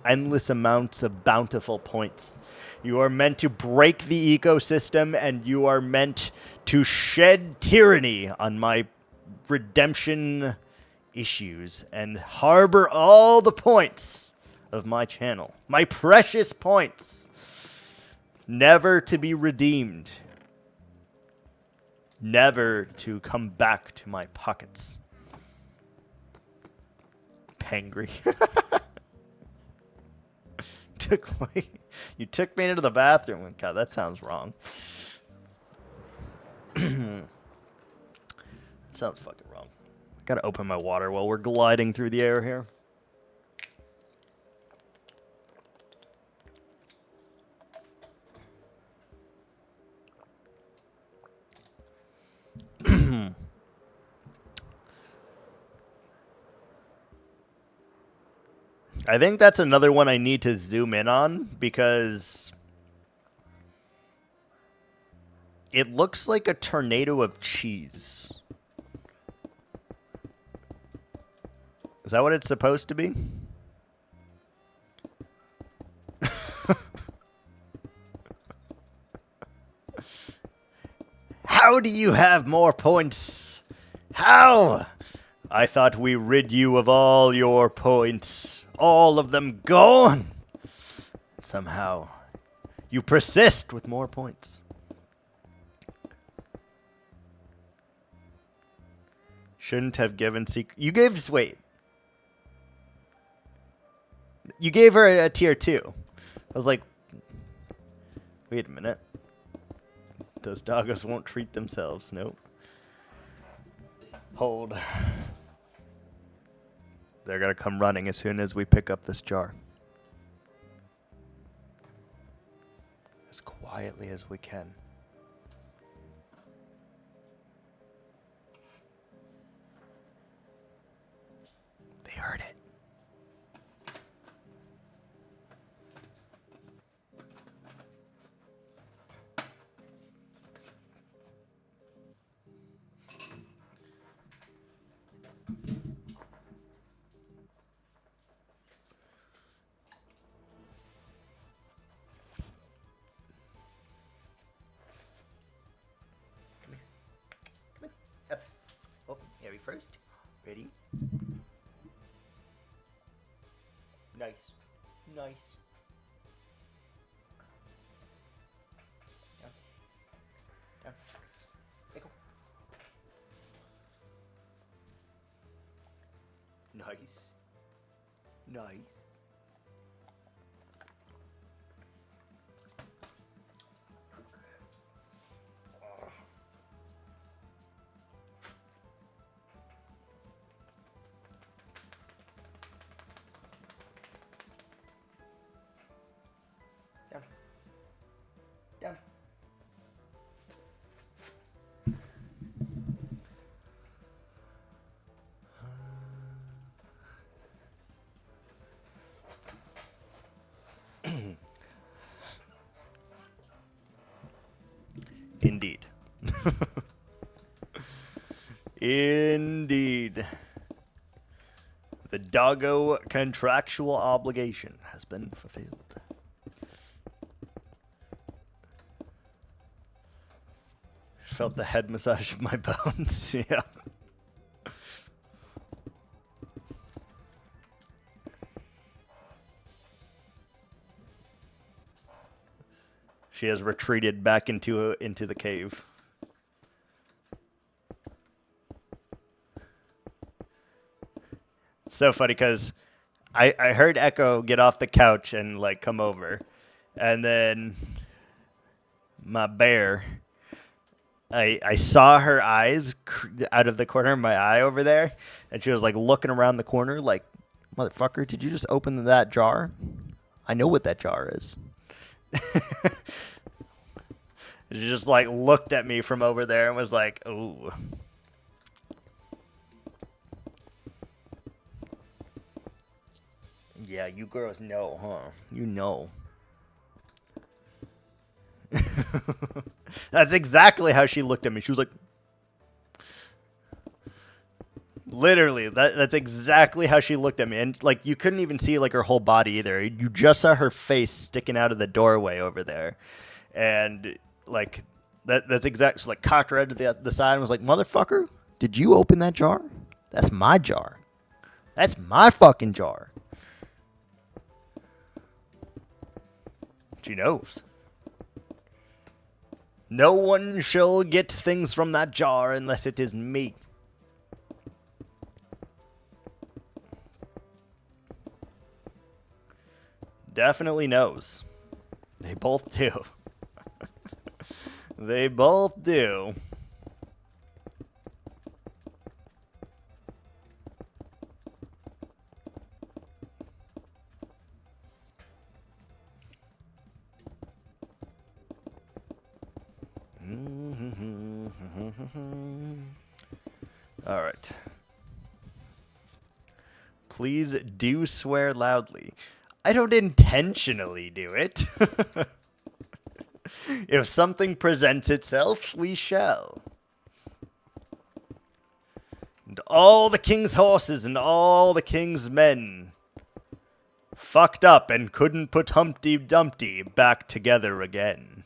endless amounts of bountiful points. You are meant to break the ecosystem, and you are meant to shed tyranny on my redemption issues and harbor all the points of my channel. My precious points. Never to be redeemed. Never to come back to my pockets. Pangry. You took me into the bathroom. God, that sounds wrong. That sounds fucking wrong. I gotta open my water while we're gliding through the air here. I think that's another one I need to zoom in on because it looks like a tornado of cheese. Is that what it's supposed to be? How do you have more points? How? I thought we rid you of all your points. All of them gone. Somehow, You persist with more points. Shouldn't have given secret. You gave. Wait. You gave her a tier 2. I was like, wait a minute. Those doggos won't treat themselves. Nope. Hold. They're going to come running as soon as we pick up this jar. As quietly as we can. They heard it. Harry first. Ready? Nice. Nice. Down. Down. Hey, go. Nice. Nice. Down. Indeed. Indeed. The doggo contractual obligation has been fulfilled. Felt the head massage of my bones. Yeah. She has retreated back into the cave. It's so funny because I heard Echo get off the couch and like come over, and then my bear. I saw her eyes out of the corner of my eye over there, and she was like looking around the corner like, motherfucker, did you just open that jar? I know what that jar is. She just like looked at me from over there and was like, ooh. Yeah, you girls know, huh? You know. That's exactly how she looked at me. She was like, literally, that's exactly how she looked at me. And like, you couldn't even see like her whole body either. You just saw her face sticking out of the doorway over there. And like, that's exactly, she like cocked her head to the side and was like, motherfucker, did you open that jar? That's my jar. That's my fucking jar. She knows. No one shall get things from that jar unless it is me. Definitely knows. They both do. They both do. All right. Please do swear loudly. I don't intentionally do it. If something presents itself, we shall. And all the king's horses and all the king's men fucked up and couldn't put Humpty Dumpty back together again.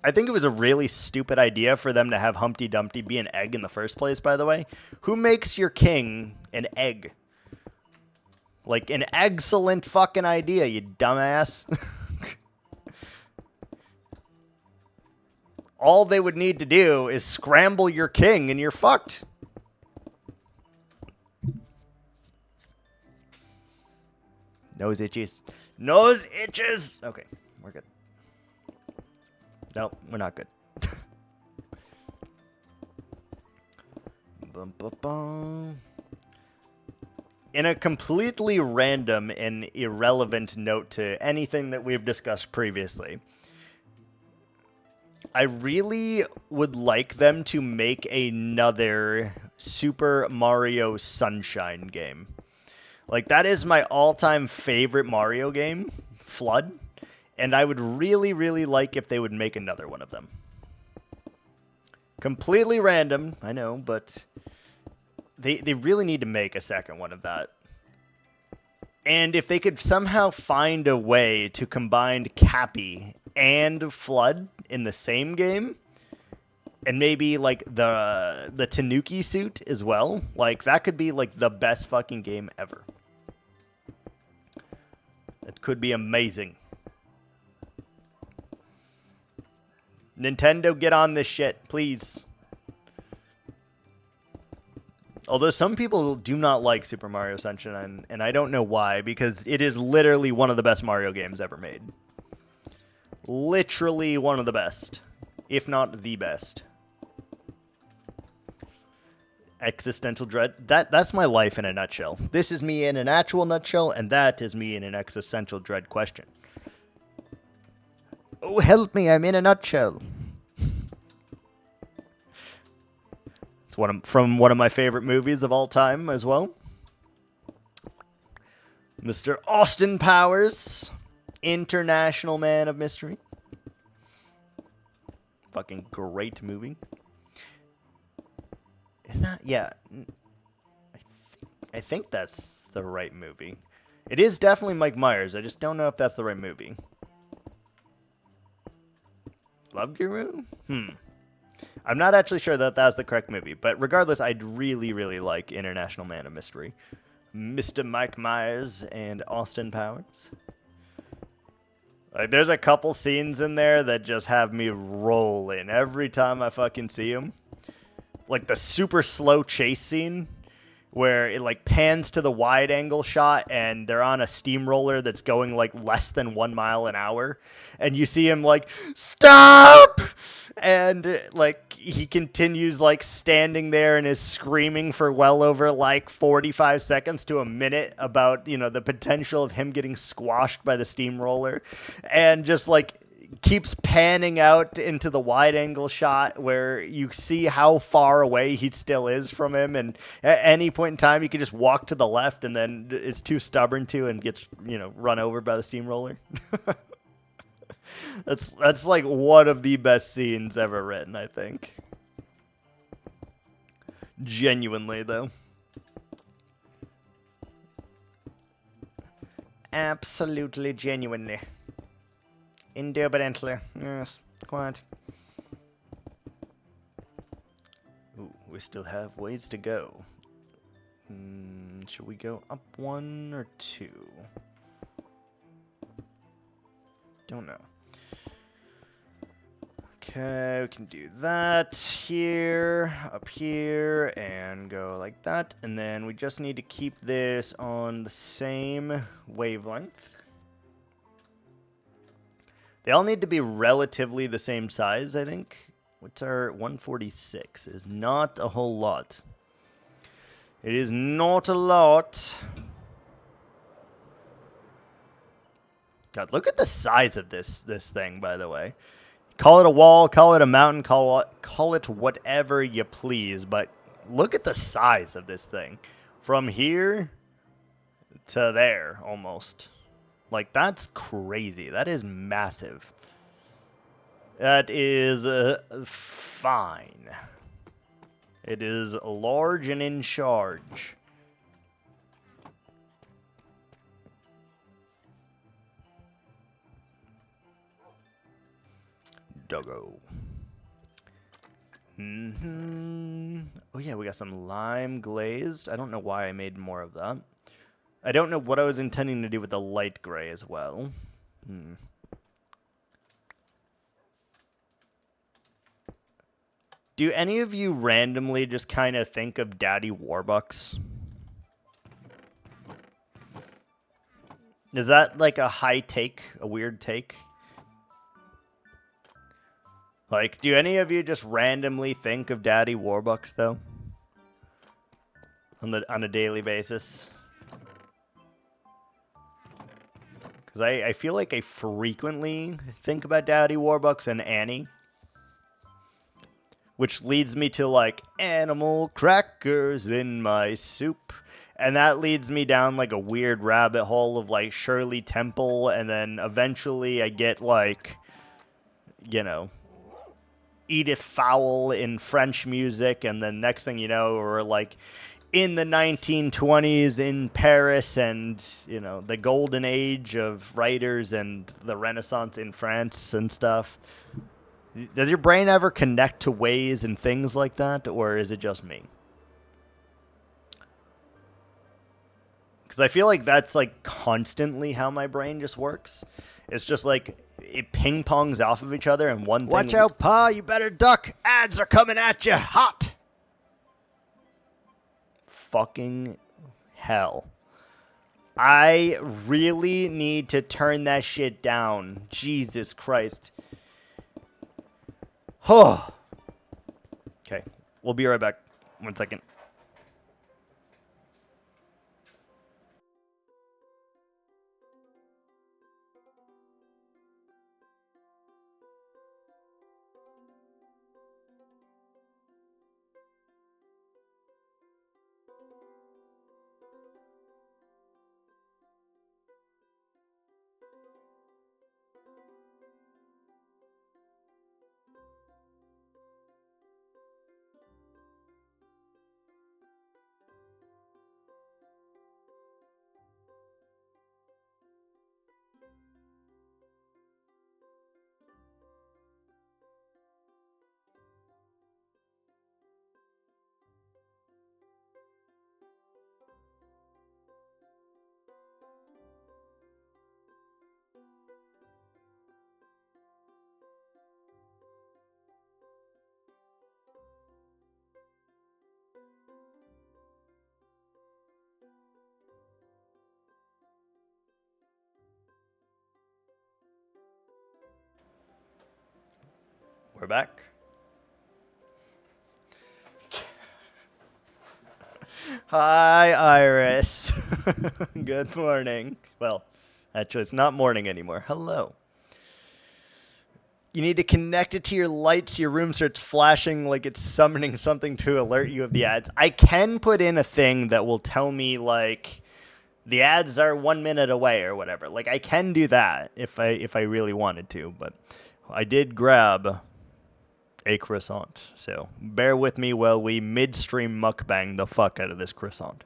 I think it was a really stupid idea for them to have Humpty Dumpty be an egg in the first place, by the way. Who makes your king an egg? Like, an excellent fucking idea, you dumbass. All they would need to do is scramble your king and you're fucked. Nose itches. Nose itches! Okay, we're good. Nope, we're not good. Bum, bum, bum. In a completely random and irrelevant note to anything that we've discussed previously, I really would like them to make another Super Mario Sunshine game. Like, that is my all-time favorite Mario game, Flood, and I would really, really like if they would make another one of them. Completely random, I know, but they really need to make a second one of that. And if they could somehow find a way to combine Cappy and Flood in the same game, and maybe like the Tanuki suit as well, like that could be like the best fucking game ever. It could be amazing. Nintendo, get on this shit, please. Although some people do not like Super Mario Sunshine, and I don't know why, because it is literally one of the best Mario games ever made. Literally one of the best, if not the best. Existential dread. That's my life in a nutshell. This is me in an actual nutshell, and that is me in an existential dread question. Oh, help me, I'm in a nutshell. It's from one of my favorite movies of all time as well. Mr. Austin Powers, International Man of Mystery. Fucking great movie. Is that? Yeah. I think that's the right movie. It is definitely Mike Myers. I just don't know if that's the right movie. Love Guru? I'm not actually sure that that's the correct movie, but regardless, I'd really, really like International Man of Mystery. Mr. Mike Myers and Austin Powers. Like, there's a couple scenes in there that just have me rolling every time I fucking see them. Like the super slow chase scene where it like pans to the wide angle shot and they're on a steamroller that's going like less than 1 mile an hour. And you see him like, stop! And like he continues like standing there and is screaming for well over like 45 seconds to a minute about, you know, the potential of him getting squashed by the steamroller. And just like keeps panning out into the wide angle shot where you see how far away he still is from him, and at any point in time you can just walk to the left and then it's too stubborn to and gets, you know, run over by the steamroller. That's like one of the best scenes ever written, I think. Genuinely though. Absolutely genuinely. Indubitably, yes, quite. Ooh, we still have ways to go. Should we go up 1 or 2? Don't know. Okay, we can do that here, up here, and go like that. And then we just need to keep this on the same wavelength. They all need to be relatively the same size, I think. What's our 146? Is not a whole lot. It is not a lot. God, look at the size of this thing, by the way. Call it a wall, call it a mountain, call it whatever you please, but look at the size of this thing. From here to there, almost. Like, that's crazy. That is massive. That is fine. It is large and in charge. doggo. Oh yeah, we got some lime glazed. I don't know why I made more of that. I don't know what I was intending to do with the light gray as well. Do any of you randomly just kind of think of Daddy Warbucks? Is that like a high take, a weird take? Like, do any of you just randomly think of Daddy Warbucks though? On a daily basis? Because I feel like I frequently think about Daddy Warbucks and Annie. Which leads me to, like, animal crackers in my soup. And that leads me down, like, a weird rabbit hole of, like, Shirley Temple. And then eventually I get, like, you know, Edith Fowl in French music. And then next thing you know, we're, like, in the 1920s in Paris and, you know, the golden age of writers and the Renaissance in France and stuff. Does your brain ever connect to ways and things like that, or is it just me? Because I feel like that's, like, constantly how my brain just works. It's just, like, it ping-pongs off of each other, and one thing... Watch out, Pa. You better duck. Ads are coming at you hot. Fucking hell. I really need to turn that shit down. Jesus Christ. Oh. Okay, we'll be right back. 1 second. We're back. Hi, Iris. Good morning. Well, actually, it's not morning anymore. Hello. You need to connect it to your lights. Your room starts flashing like it's summoning something to alert you of the ads. I can put in a thing that will tell me, like, the ads are 1 minute away or whatever. Like, I can do that if I really wanted to, but I did grab a croissant. So bear with me while we midstream mukbang the fuck out of this croissant.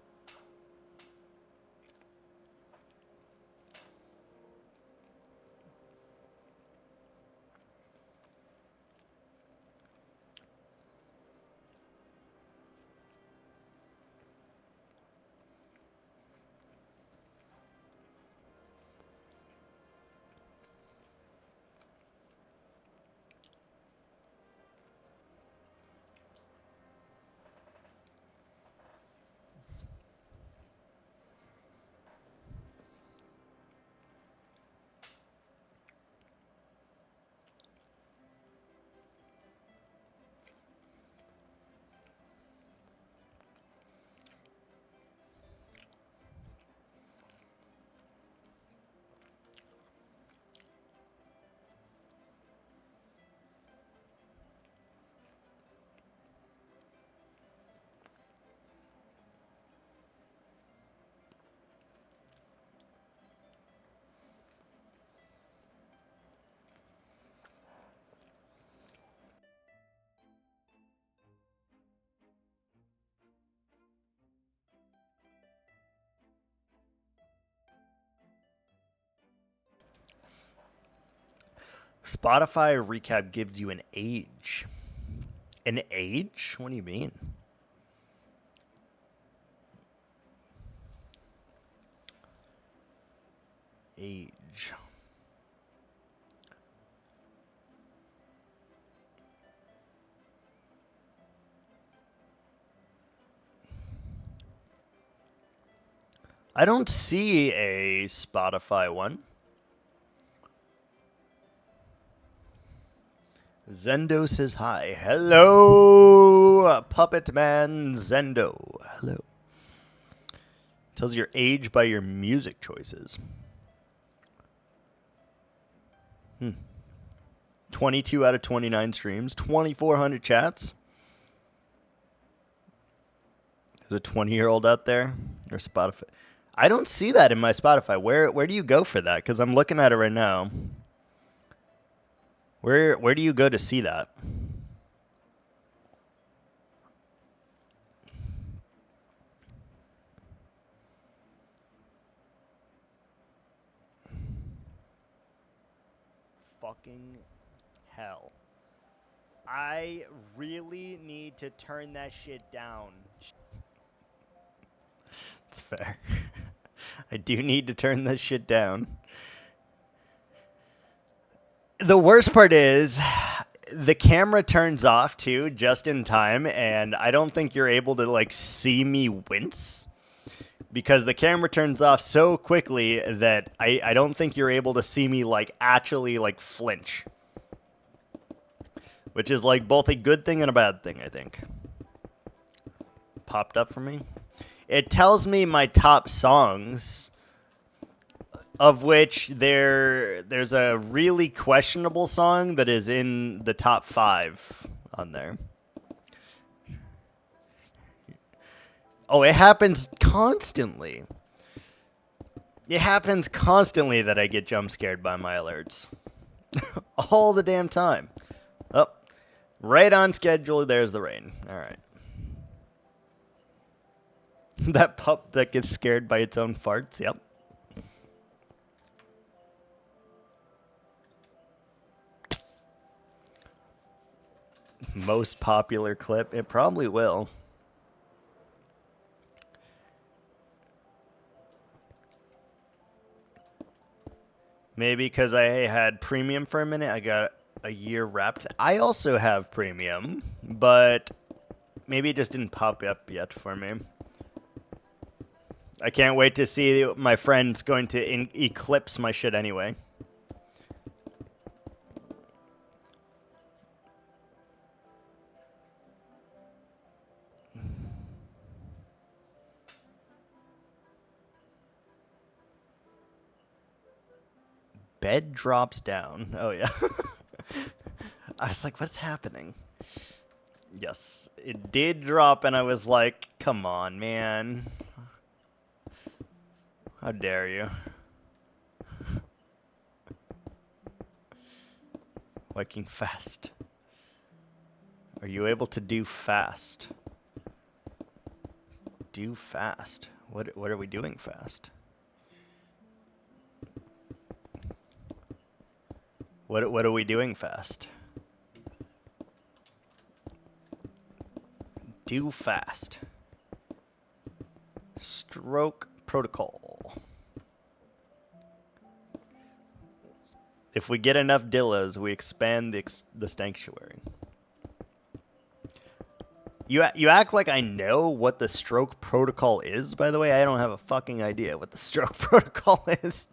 Spotify recap gives you an age. An age? What do you mean? Age. I don't see a Spotify one. Zendo says hi. Hello, Puppet Man Zendo. Hello. Tells your age by your music choices. 22 out of 29 streams. 2,400 chats. There's a 20-year-old out there. Or Spotify. I don't see that in my Spotify. Where do you go for that? Because I'm looking at it right now. Where do you go to see that? Fucking hell. I really need to turn that shit down. It's fair. I do need to turn this shit down. The worst part is the camera turns off too just in time, and I don't think you're able to like see me wince because the camera turns off so quickly that I don't think you're able to see me like actually like flinch, which is like both a good thing and a bad thing, I think. Popped up for me. It tells me my top songs, of which there's a really questionable song that is in the top 5 on there. Oh, it happens constantly. It happens constantly that I get jump scared by my alerts. All the damn time. Oh, right on schedule, there's the rain. All right. That pup that gets scared by its own farts, yep. Most popular clip, it probably will. Maybe because I had premium for a minute, I got a year wrapped. I also have premium, but maybe it just didn't pop up yet for me. I can't wait to see my friends going to eclipse my shit anyway. Bed drops down. Oh, yeah. I was like, what's happening? Yes, it did drop, and I was like, come on, man. How dare you? Viking fast. Are you able to do fast? Do fast. What are we doing fast? What are we doing fast? Do fast. Stroke protocol. If we get enough dillos, we expand the sanctuary. You act like I know what the stroke protocol is, by the way. I don't have a fucking idea what the stroke protocol is.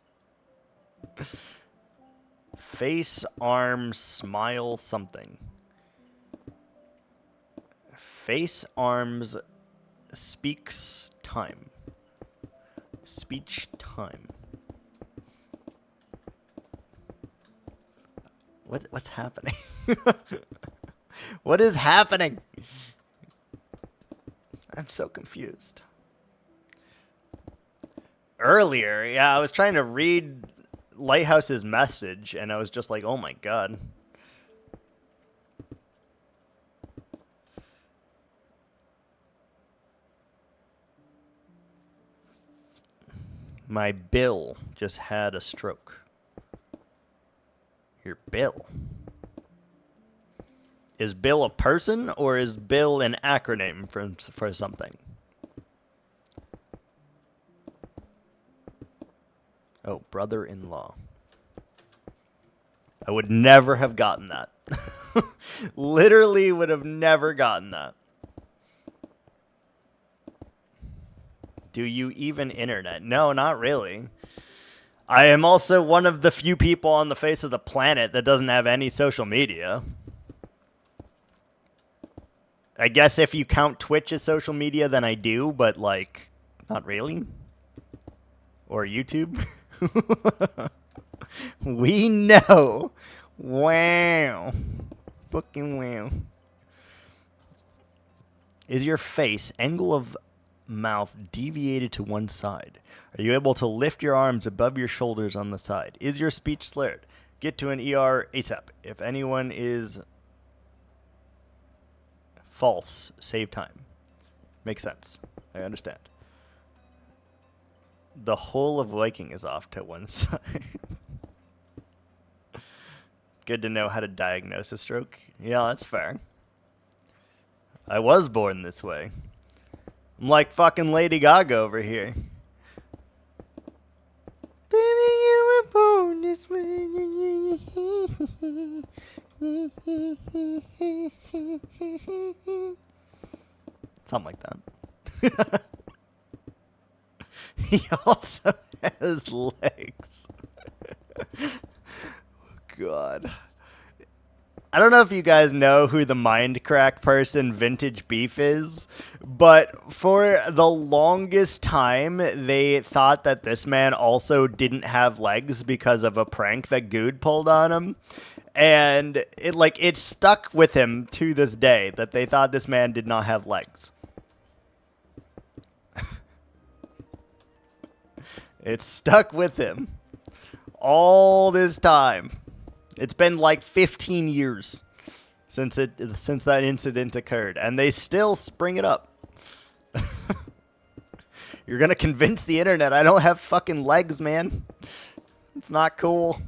Face, arm, smile, something. Face, arms, speaks, time. Speech, time. What's happening? What is happening? I'm so confused. Earlier, yeah, I was trying to read Lighthouse's message, and I was just like, oh my god. My Bill just had a stroke. Your Bill. Is Bill a person, or is Bill an acronym for something? Oh, brother-in-law. I would never have gotten that. Literally would have never gotten that. Do you even internet? No, not really. I am also one of the few people on the face of the planet that doesn't have any social media. I guess if you count Twitch as social media, then I do, but, like, not really. Or YouTube. We know. Wow. Fucking wow. Is your face, angle of mouth, deviated to one side? Are you able to lift your arms above your shoulders on the side? Is your speech slurred? Get to an ER ASAP. If anyone is false, save time. Makes sense. I understand. The whole of Viking is off to one side. Good to know how to diagnose a stroke. Yeah, that's fair. I was born this way. I'm like fucking Lady Gaga over here. Baby, you were born this way. Something like that. He also has legs. God. I don't know if you guys know who the Mindcrack person Vintage Beef is, but for the longest time, they thought that this man also didn't have legs because of a prank that Good pulled on him. And it stuck with him to this day that they thought this man did not have legs. It stuck with him all this time. It's been like 15 years since that incident occurred, and they still spring it up. You're gonna convince the internet I don't have fucking legs, man. It's not cool.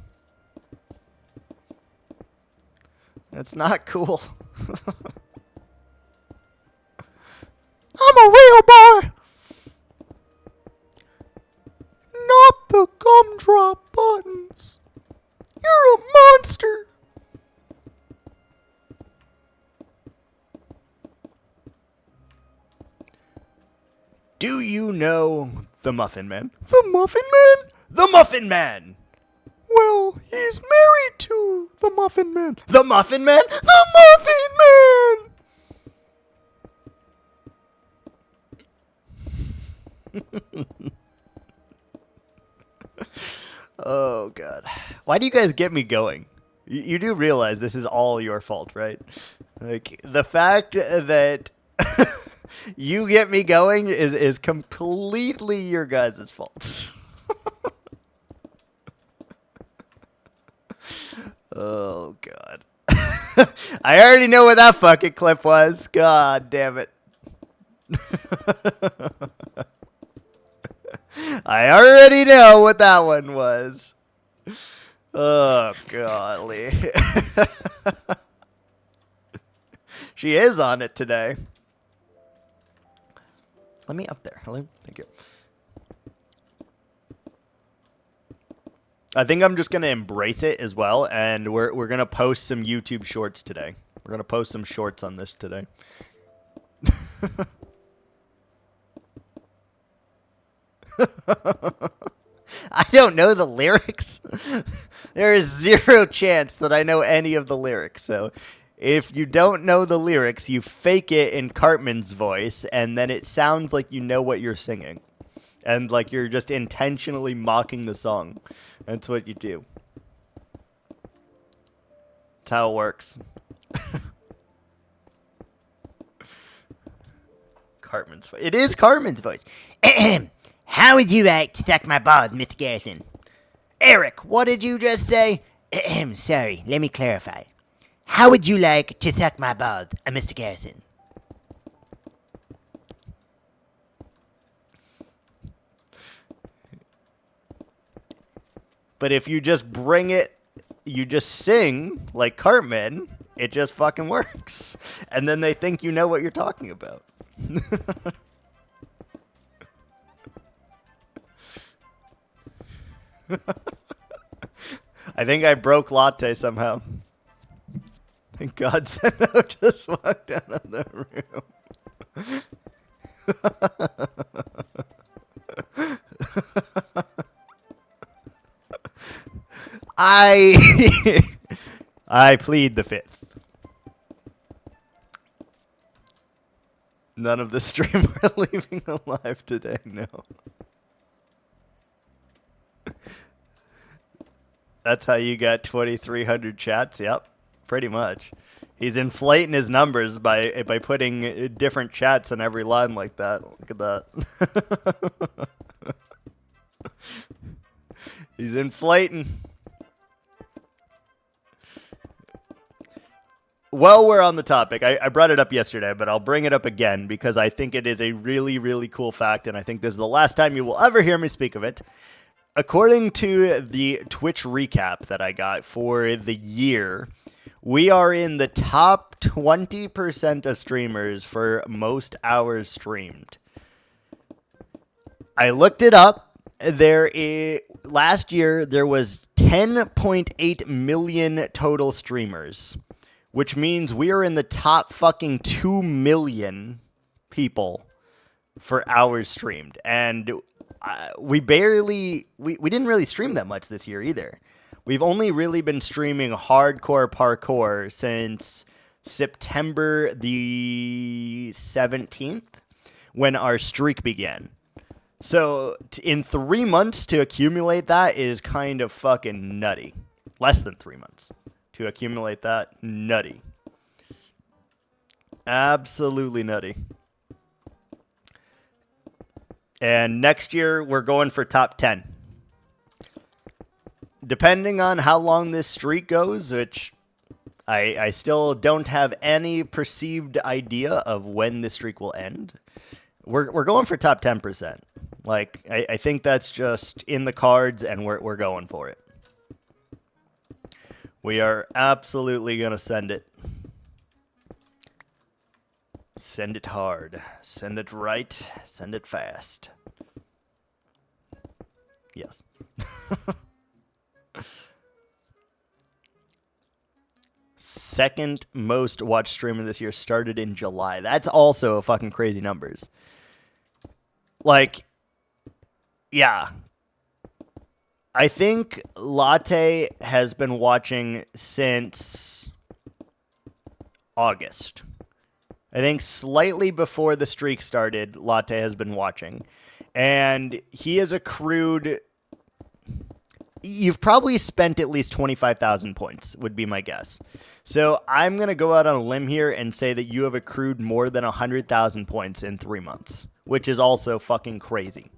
It's not cool. I'm a real boy. Not the gumdrop buttons. You're a monster. Do you know the Muffin Man? The Muffin Man? The Muffin Man! Well, he's married to the Muffin Man. The Muffin Man? The Muffin Man! Oh, God. Why do you guys get me going? You do realize this is all your fault, right? Like, the fact that you get me going is completely your guys' fault. Oh, God. I already know what that fucking clip was. God damn it. I already know what that one was. Oh, golly. She is on it today. Let me up there. Hello? Thank you. I think I'm just going to embrace it as well, and we're going to post some YouTube shorts today. We're going to post some shorts on this today. I don't know the lyrics. There is zero chance that I know any of the lyrics. So if you don't know the lyrics, you fake it in Cartman's voice, and then it sounds like you know what you're singing. And like you're just intentionally mocking the song. That's what you do. That's how it works. Cartman's voice. It is Cartman's voice. How would you like to suck my balls, Mr. Garrison? Eric, what did you just say? Sorry, let me clarify. How would you like to suck my balls, Mr. Garrison? But if you just bring it, you just sing like Cartman, it just fucking works. And then they think you know what you're talking about. I think I broke Latte somehow. Thank God Zeno just walked out of the room. I plead the fifth. None of the stream are leaving alive today, no. That's how you got 2,300 chats? Yep, pretty much. He's inflating his numbers by putting different chats in every line like that. Look at that. He's inflating. Well, we're on the topic. I brought it up yesterday, but I'll bring it up again because I think it is a really, really cool fact, and I think this is the last time you will ever hear me speak of it. According to the Twitch recap that I got for the year, we are in the top 20% of streamers for most hours streamed. I looked it up. Last year, there was 10.8 million total streamers, which means we are in the top fucking 2 million people for hours streamed. And we didn't really stream that much this year either. We've only really been streaming hardcore parkour since September the 17th, when our streak began. So in 3 months to accumulate that is kind of fucking nutty. Less than 3 months to accumulate that, nutty. Absolutely nutty. And next year, we're going for top 10. Depending on how long this streak goes, which I still don't have any perceived idea of when this streak will end, we're going for top 10%. Like, I think that's just in the cards, and we're going for it. We are absolutely going to send it. Send it hard. Send it right. Send it fast. Yes. Second most watched streamer this year started in July. That's also fucking crazy numbers. Like, yeah. I think Latte has been watching since August. I think slightly before the streak started, Latte has been watching. And he has accrued... You've probably spent at least 25,000 points, would be my guess. So I'm going to go out on a limb here and say that you have accrued more than 100,000 points in 3 months, which is also fucking crazy.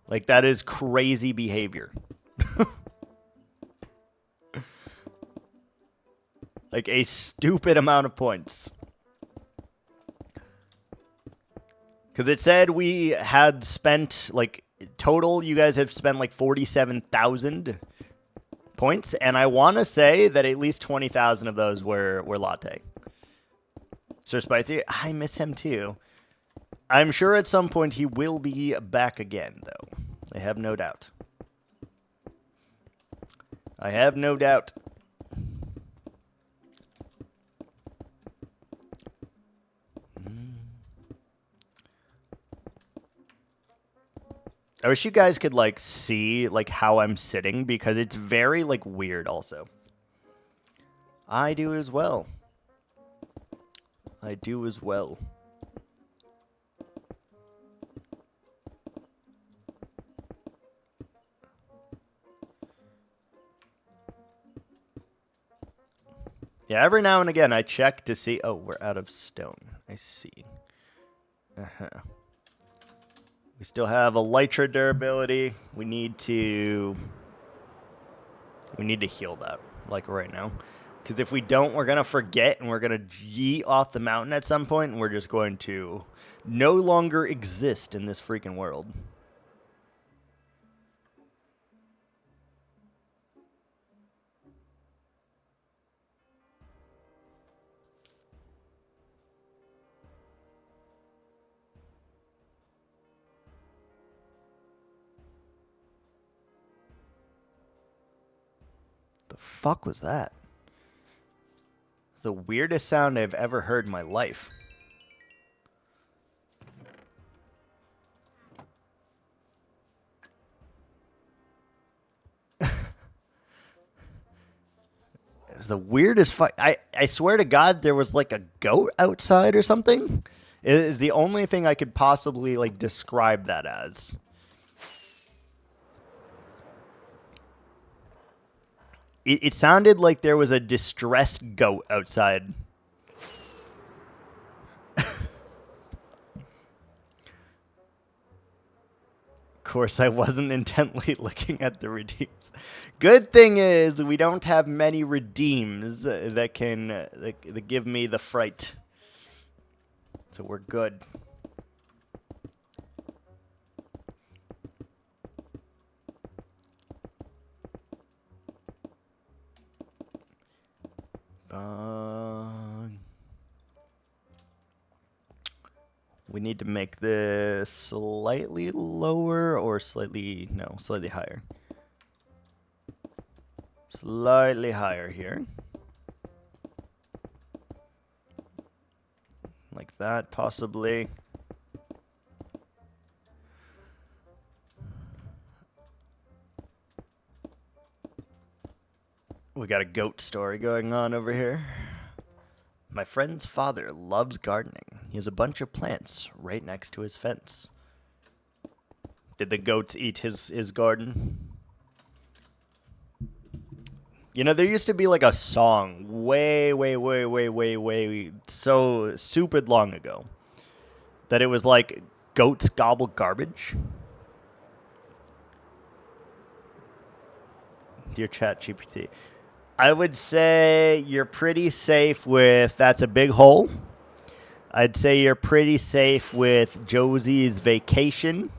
Like, that is crazy behavior. Like, a stupid amount of points. Because it said we had spent, like, total, you guys have spent like 47,000 points, and I want to say that at least 20,000 of those were Latte. Sir Spicy, I miss him too. I'm sure at some point he will be back again, though. I have no doubt. I have no doubt. I wish you guys could, like, see, like, how I'm sitting, because it's very, like, weird also. I do as well. I do as well. Yeah, every now and again I check to see... Oh, we're out of stone. I see. Uh-huh. We still have elytra durability. We need to heal that, like right now. Because if we don't, we're going to forget, and we're going to yeet off the mountain at some point, and we're just going to no longer exist in this freaking world. fuck was that? It's the weirdest sound I've ever heard in my life. It was the weirdest fuck. I swear to God, there was like a goat outside or something. It is the only thing I could possibly like describe that as. It sounded like there was a distressed goat outside. Of course, I wasn't intently looking at the redeems. Good thing is, we don't have many redeems that can that give me the fright. So we're good. We need to make this slightly lower or slightly higher. Slightly higher here. Like that, possibly. We got a goat story going on over here. My friend's father loves gardening. He has a bunch of plants right next to his fence. Did the goats eat his garden? You know, there used to be like a song way so stupid long ago that it was like goats gobble garbage. Dear ChatGPT. I would say you're pretty safe with That's a Big Hole. I'd say you're pretty safe with Josie's Vacation.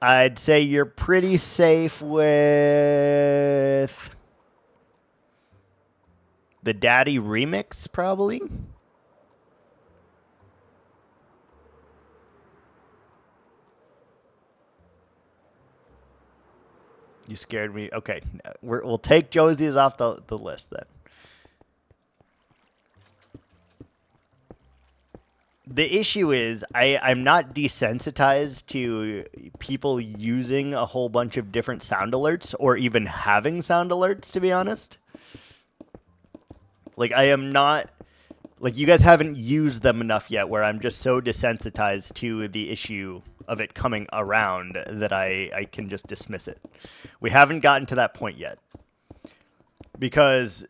I'd say you're pretty safe with the Daddy Remix, probably. You scared me. Okay, we'll take Josie's off the list then. The issue is I'm not desensitized to people using a whole bunch of different sound alerts or even having sound alerts, to be honest. Like, I am not... Like, you guys haven't used them enough yet where I'm just so desensitized to the issue of it coming around that I can just dismiss it. We haven't gotten to that point yet. Because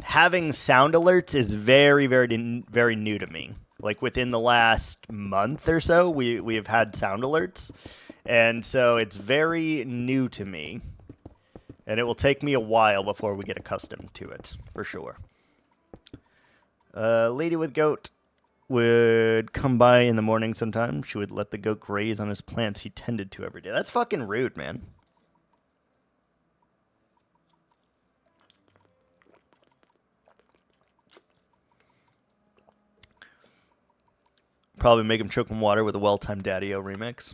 having sound alerts is very new to me. Like, within the last month or so, we have had sound alerts. And so it's very new to me. And it will take me a while before we get accustomed to it, for sure. Lady with goat would come by in the morning sometime. She would let the goat graze on his plants he tended to every day. That's fucking rude, man. Probably make him choke in water with a well-timed Daddy-O remix.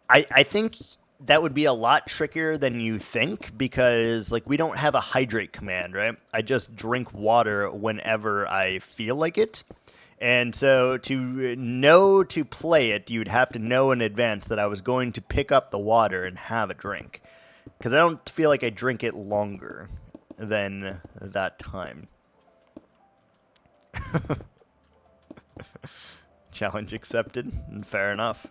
I think that would be a lot trickier than you think because, like, we don't have a hydrate command, right? I just drink water whenever I feel like it. And so to know to play it, you'd have to know in advance that I was going to pick up the water and have a drink. Because I don't feel like I drink it longer than that time. Challenge accepted. Fair enough.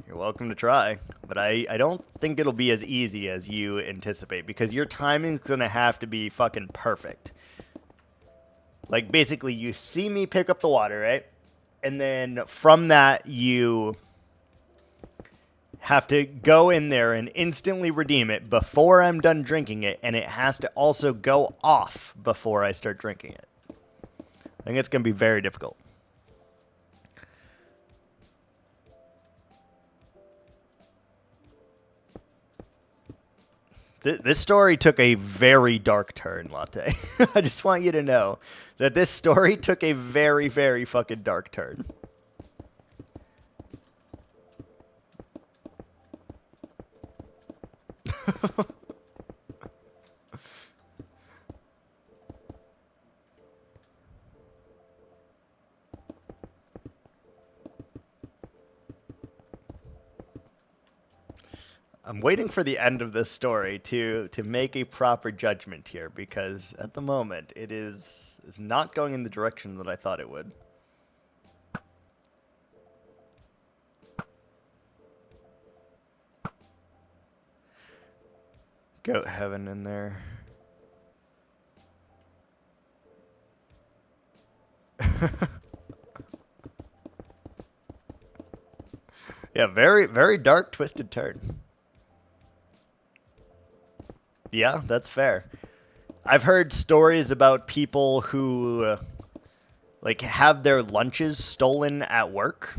You're welcome to try, but I don't think it'll be as easy as you anticipate because your timing's going to have to be fucking perfect. Like, basically, you see me pick up the water, right? And then from that, you have to go in there and instantly redeem it before I'm done drinking it, and it has to also go off before I start drinking it. I think it's going to be very difficult. This story took a very dark turn, Latte. I just want you to know that this story took a very fucking dark turn. I'm waiting for the end of this story to make a proper judgment here, because at the moment it is not going in the direction that I thought it would. Goat heaven in there. Yeah, very, very dark, twisted turn. Yeah, that's fair. I've heard stories about people who, like, have their lunches stolen at work.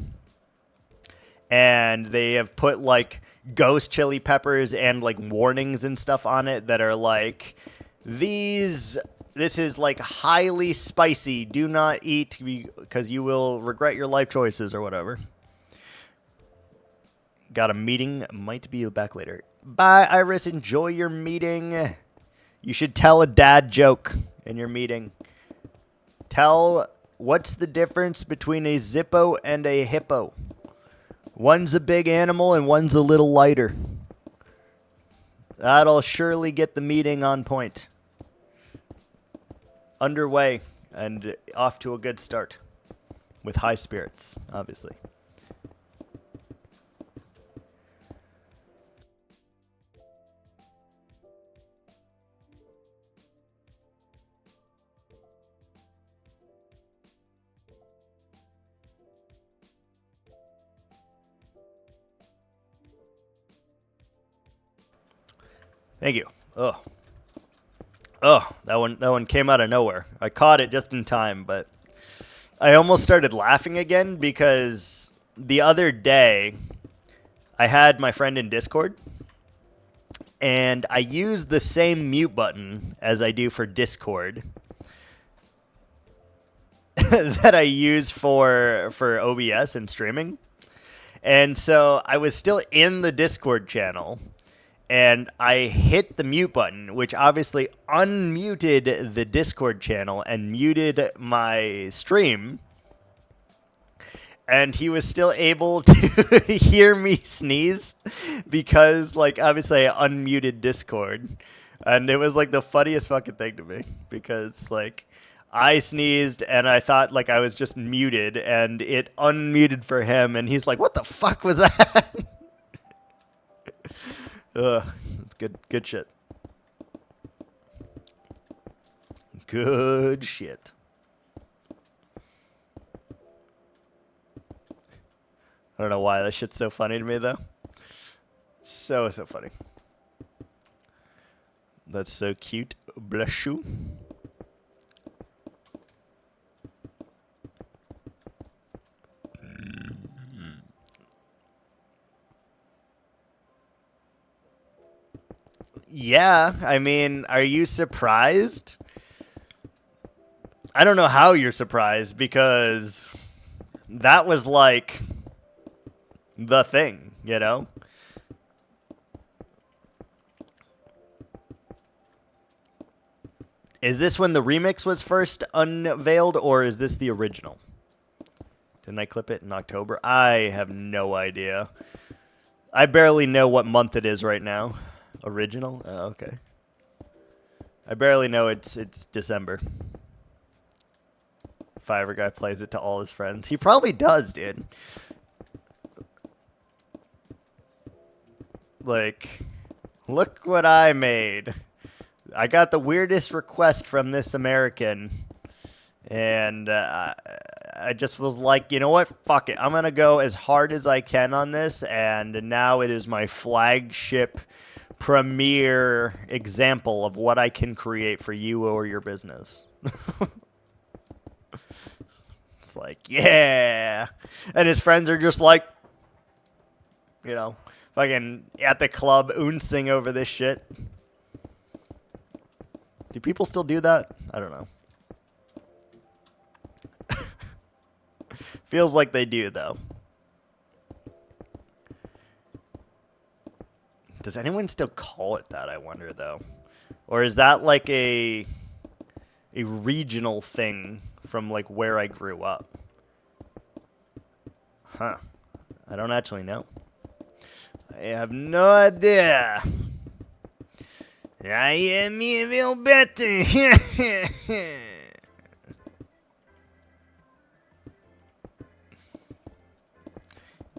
And they have put, like, ghost chili peppers and, like, warnings and stuff on it that are like, this is, like, highly spicy. Do not eat because you will regret your life choices or whatever. Got a meeting. Might be back later. Bye, Iris. Enjoy your meeting. You should tell a dad joke in your meeting. Tell what's the difference between a Zippo and a hippo. One's a big animal and one's a little lighter. That'll surely get the meeting on point. Underway and off to a good start. With high spirits, obviously. Thank you. Oh, that one came out of nowhere. I caught it just in time, but I almost started laughing again because the other day I had my friend in Discord and I used the same mute button as I do for Discord that I use for OBS and streaming. And so I was still in the Discord channel and I hit the mute button, which obviously unmuted the Discord channel and muted my stream. And he was still able to hear me sneeze because, like, obviously I unmuted Discord. And it was, like, the funniest fucking thing to me because, like, I sneezed and I thought, like, I was just muted and it unmuted for him. And he's like, what the fuck was that? Ugh, it's good shit. Good shit. I don't know why that shit's so funny to me, though. So funny. That's so cute. Bless you. Yeah, I mean, are you surprised? I don't know how you're surprised because that was like the thing, you know? Is this when the remix was first unveiled or is this the original? Didn't I clip it in October? I have no idea. I barely know what month it is right now. Original? Oh, okay. I barely know it's December. Fiverr guy plays it to all his friends. He probably does, dude. Like, look what I made. I got the weirdest request from this American. And I just was like, you know what? Fuck it. I'm going to go as hard as I can on this. And now it is my flagship premier example of what I can create for you or your business. It's like, yeah. And his friends are just like, you know, fucking at the club ouncing over this shit. Do people still do that? I don't know. Feels like they do, though. Does anyone still call it that, I wonder, though? Or is that like a regional thing from, like, where I grew up? Huh. I don't actually know. I have no idea. I am evil better.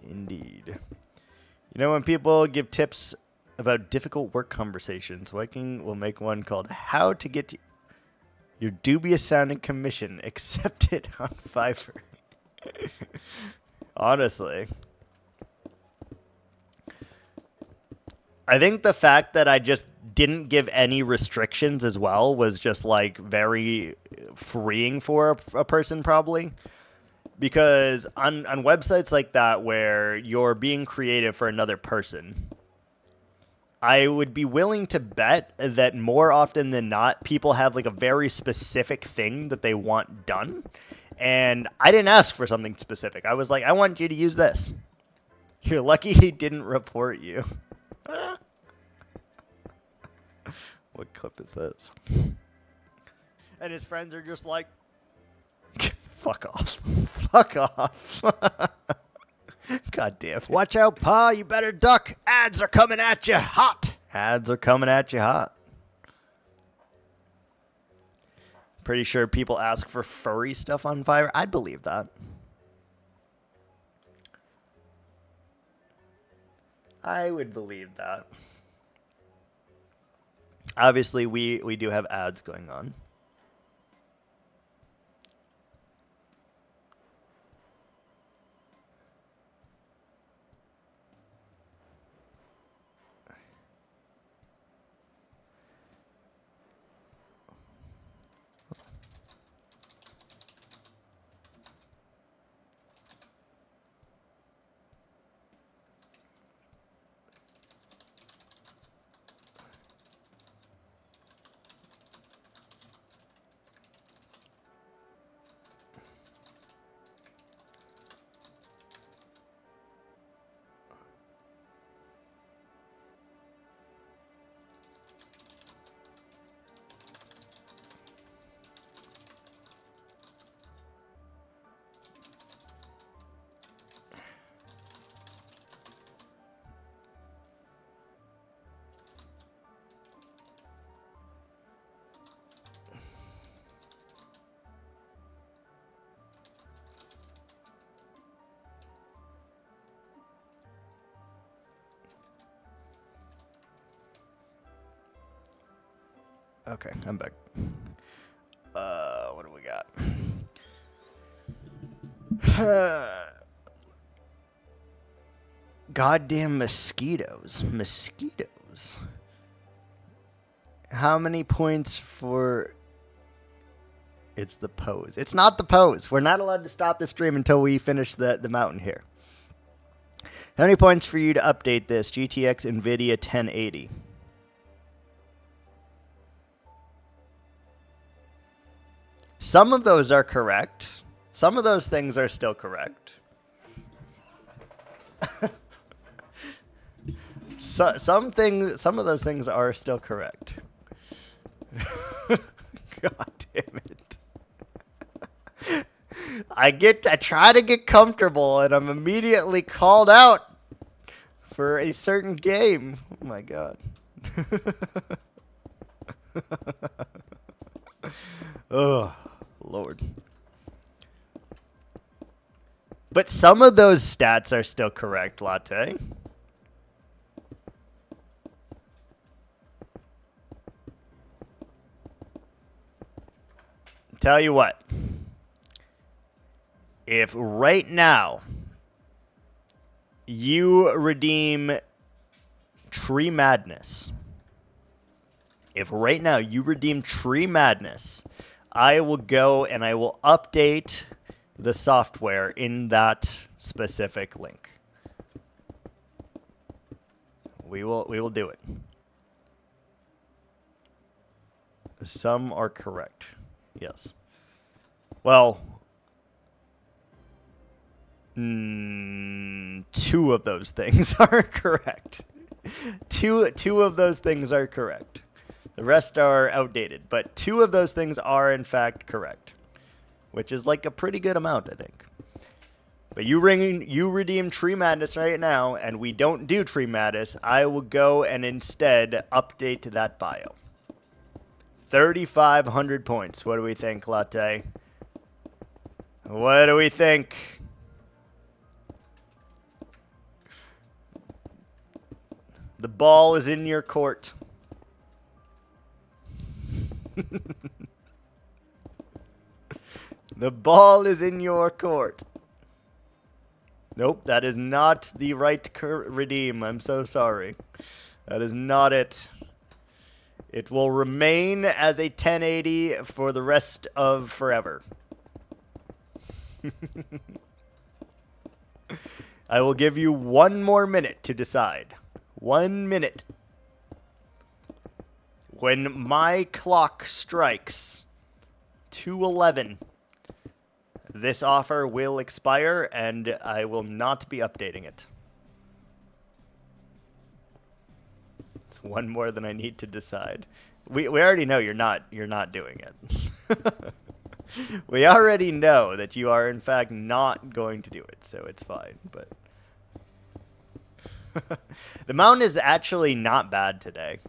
Indeed. You know, when people give tips about difficult work conversations, Viking will make one called How to Get Your Dubious Sounding Commission Accepted on Fiverr. Honestly. I think the fact that I just didn't give any restrictions as well was just like very freeing for a person probably. Because on websites like that where you're being creative for another person, I would be willing to bet that more often than not, people have like a very specific thing that they want done. And I didn't ask for something specific. I was like, I want you to use this. You're lucky he didn't report you. What clip is this? And his friends are just like, fuck off. Fuck off. God damn it. Watch out, Pa. You better duck. Ads are coming at you hot. Ads are coming at you hot. Pretty sure people ask for furry stuff on Fiverr. I'd believe that. I would believe that. Obviously, we do have ads going on. Okay, I'm back. What do we got? Goddamn mosquitoes. Mosquitoes. How many points for... It's the pose. It's not the pose. We're not allowed to stop the stream until we finish the mountain here. How many points for you to update this? GTX NVIDIA 1080. Some of those are correct. Some of those things are still correct. Some of those things are still correct. God damn it. I try to get comfortable and I'm immediately called out for a certain game. Oh my god. Oh, Lord. But some of those stats are still correct, Latte. Tell you what. If right now you redeem Tree Madness, I will go and I will update the software in that specific link. We will do it. Some are correct. Yes. Well, 2 of those things are correct. Two of those things are correct. The rest are outdated, but 2 of those things are in fact correct, which is like a pretty good amount, I think. But you redeem Tree Madness right now, and we don't do Tree Madness. I will go and instead update that bio. 3,500 points. What do we think, Latte? What do we think? The ball is in your court. The ball is in your court. Nope, that is not the right redeem. I'm so sorry. That is not it. It will remain as a 1080 for the rest of forever. I will give you 1 more minute to decide. 1 minute. When my clock strikes 2:11, this offer will expire, and I will not be updating it. It's 1 more than I need to decide. We already know you're not doing it. We already know that you are in fact not going to do it, so it's fine. But the mountain is actually not bad today.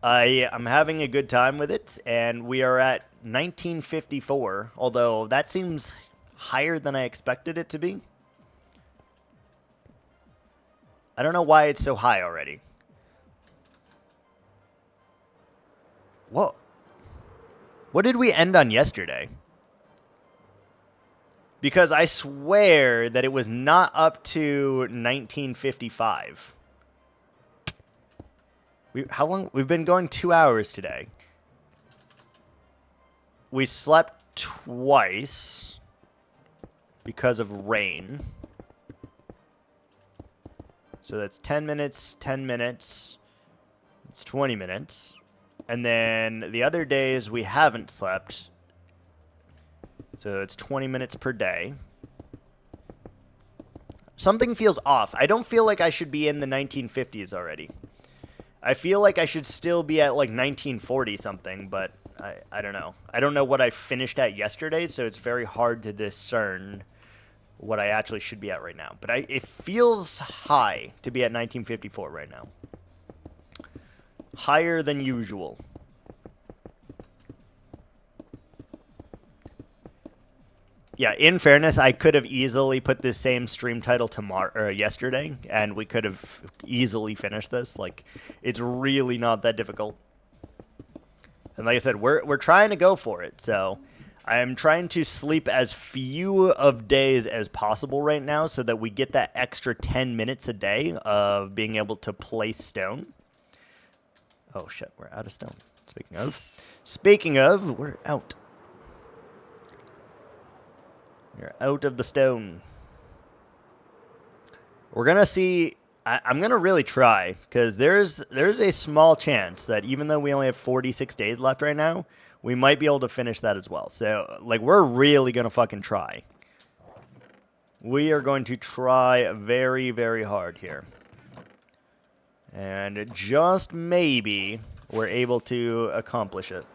I'm having a good time with it, and we are at 1954, although that seems higher than I expected it to be. I don't know why it's so high already. Whoa. What did we end on yesterday? Because I swear that it was not up to 1955. How long? We've been going 2 hours today. We slept twice because of rain. So that's 10 minutes, 10 minutes. It's 20 minutes. And then the other days we haven't slept. So it's 20 minutes per day. Something feels off. I don't feel like I should be in the 1950s already. I feel like I should still be at like 1940 something, but I don't know. I don't know what I finished at yesterday, so it's very hard to discern what I actually should be at right now. But it feels high to be at 1954 right now. Higher than usual. Yeah, in fairness, I could have easily put this same stream title yesterday, and we could have easily finished this. Like, it's really not that difficult. And like I said, we're trying to go for it. So I'm trying to sleep as few of days as possible right now so that we get that extra 10 minutes a day of being able to place stone. Oh, shit, we're out of stone. Speaking of, we're out. You're out of the stone. We're going to see. I'm going to really try, because there's a small chance that even though we only have 46 days left right now, we might be able to finish that as well. So, like, we're really going to fucking try. We are going to try very, very hard here. And just maybe we're able to accomplish it.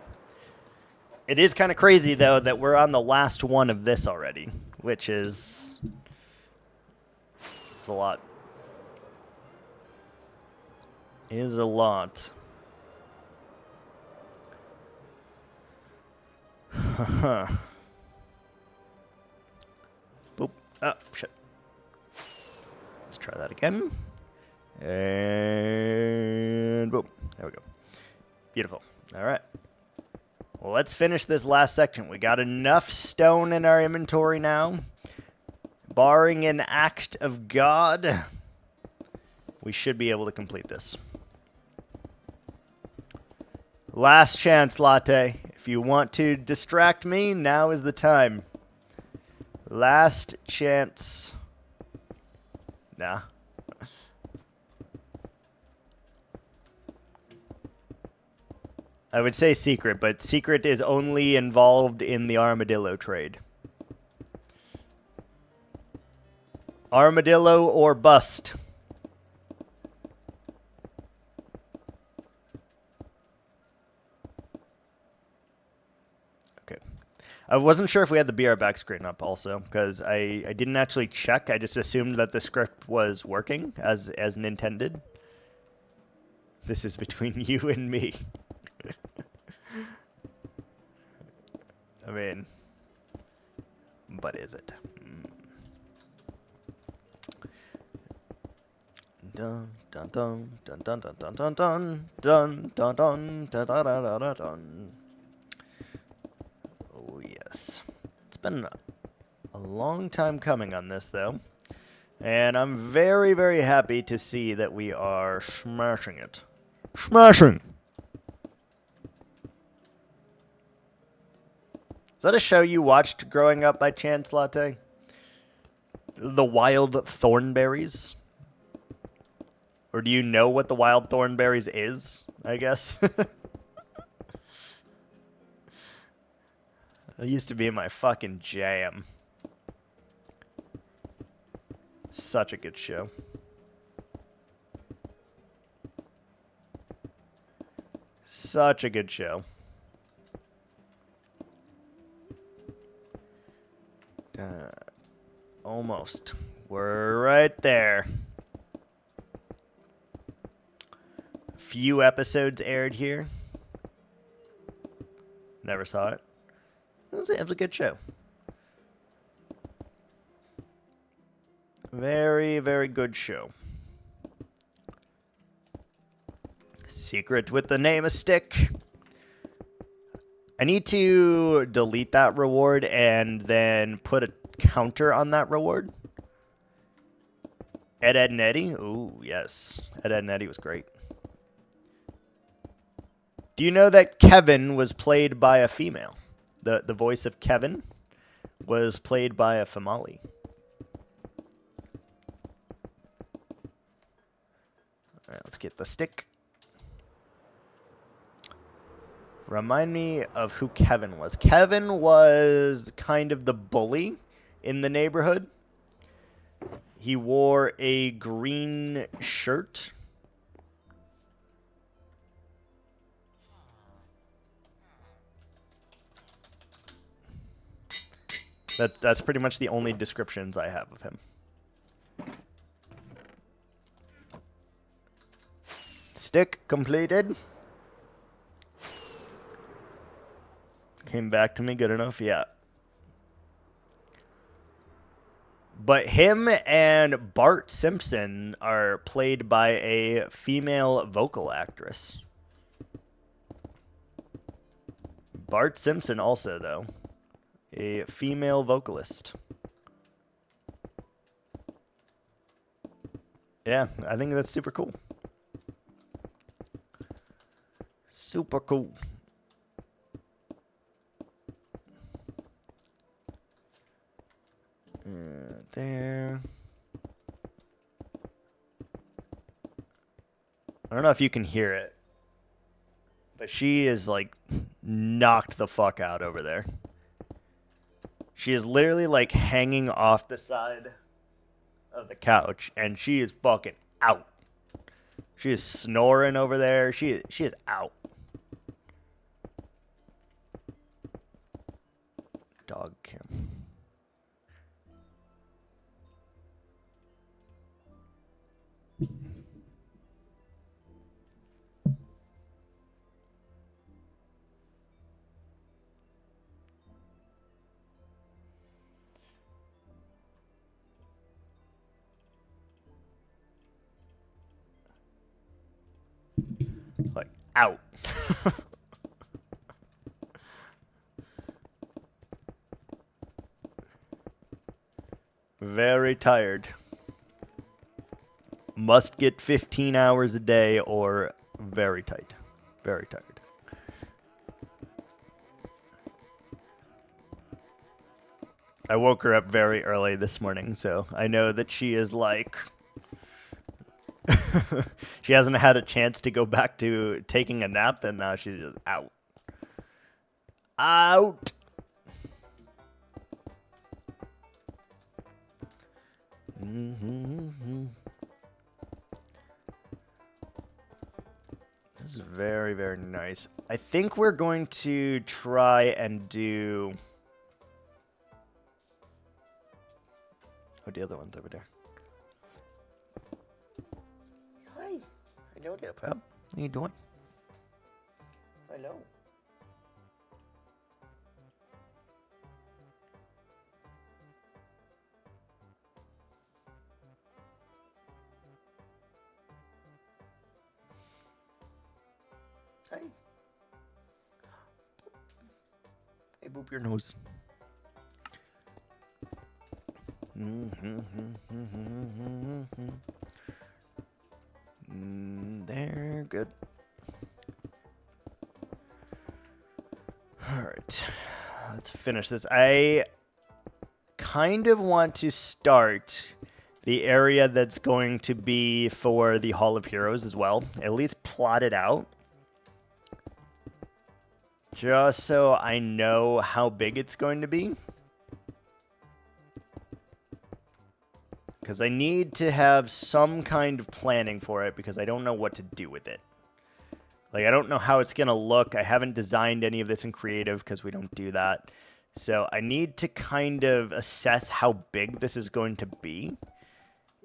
It is kind of crazy, though, that we're on the last one of this already, which is... it's a lot. It is a lot. Boop. Oh, shit. Let's try that again. And boom. There we go. Beautiful. All right. Well, let's finish this last section. We got enough stone in our inventory now. Barring an act of God, we should be able to complete this. Last chance, Latte. If you want to distract me, now is the time. Last chance. Nah. I would say secret, but secret is only involved in the armadillo trade. Armadillo or bust. Okay, I wasn't sure if we had the BR back screen up also, because I didn't actually check. I just assumed that the script was working as intended. This is between you and me. I mean, but is it? Dun dun dun dun dun dun dun dun dun dun dun dun dun dun dun dun dun. Oh yes, it's been a long time coming on this though, and I'm very very happy to see that we are smashing it. Smashing. Is that a show you watched growing up by chance, Latte? The Wild Thornberries? Or do you know what the Wild Thornberries is, I guess? That used to be my fucking jam. Such a good show. Such a good show. Almost. We're right there. Few episodes aired here. Never saw it. It was a good show. Very, very good show. Secret with the name a stick. I need to delete that reward and then put a counter on that reward. Ed, and Eddie? Ooh, yes. Ed, and Eddie was great. Do you know that Kevin was played by a female? The voice of Kevin was played by a female. All right, let's get the stick. Remind me of who Kevin was. Kevin was kind of the bully in the neighborhood. He wore a green shirt. That's pretty much the only descriptions I have of him. Stick completed. Came back to me good enough, yeah. But him and Bart Simpson are played by a female vocal actress. Bart Simpson also, though. A female vocalist. Yeah, I think that's super cool. Super cool. There. I don't know if you can hear it, but she is like knocked the fuck out over there. She is literally like hanging off the side of the couch, and she is fucking out. She is snoring over there. She is out. Dog cam. Like, out. Very tired. Must get 15 hours a day or very tight. Very tired. I woke her up very early this morning, so I know that she is like... she hasn't had a chance to go back to taking a nap, and now she's just out. Out! This is very, very nice. I think we're going to try and do... Oh, the other one's over there. Hi. Hello there, pup. What are you doing? Hello. Hi. Hey, boop your nose. There, good. All right, let's finish this. I kind of want to start the area that's going to be for the Hall of Heroes as well. At least plot it out. Just so I know how big it's going to be. Because I need to have some kind of planning for it because I don't know what to do with it. Like, I don't know how it's going to look. I haven't designed any of this in creative because we don't do that. So I need to kind of assess how big this is going to be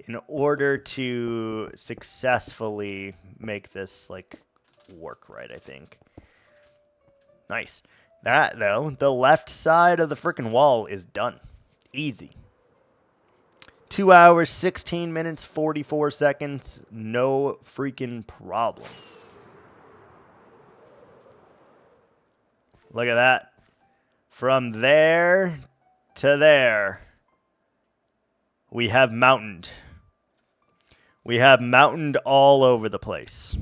in order to successfully make this, like, work right, I think. Nice. That, though, the left side of the freaking wall is done. Easy. 2 hours, 16 minutes, 44 seconds. No freaking problem. Look at that. From there to there, we have mountained. We have mountained all over the place.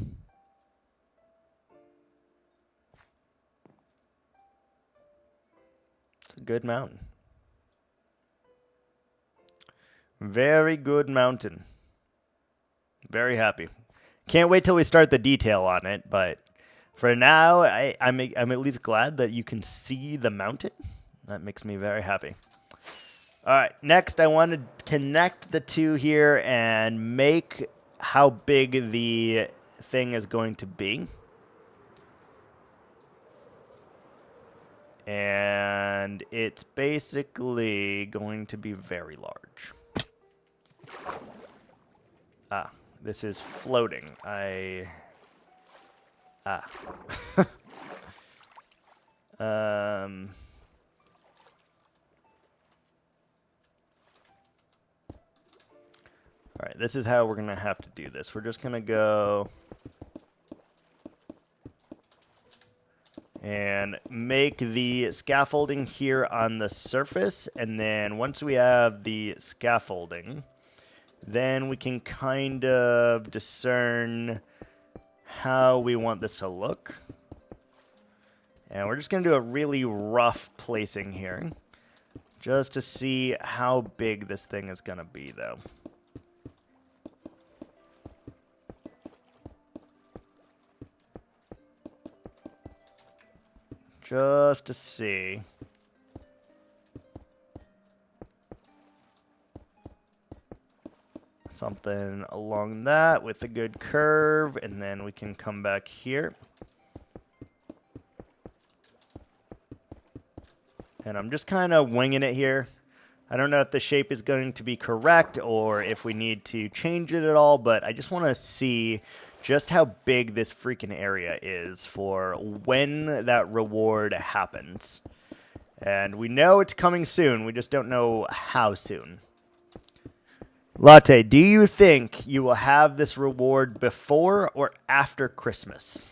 It's a good mountain. Very good mountain. Very happy. Can't wait till we start the detail on it, but for now, I'm at least glad that you can see the mountain. That makes me very happy. All right, next I want to connect the two here and make how big the thing is going to be. And it's basically going to be very large. Ah, this is floating. All right, this is how we're going to have to do this. We're just going to go and make the scaffolding here on the surface. And then once we have the scaffolding, then we can kind of discern how we want this to look. And we're just going to do a really rough placing here, just to see how big this thing is going to be, though. Just to see. Something along that with a good curve, and then we can come back here. And I'm just kind of winging it here. I don't know if the shape is going to be correct or if we need to change it at all, but I just want to see just how big this freaking area is for when that reward happens. And we know it's coming soon, we just don't know how soon. Latte, do you think you will have this reward before or after Christmas?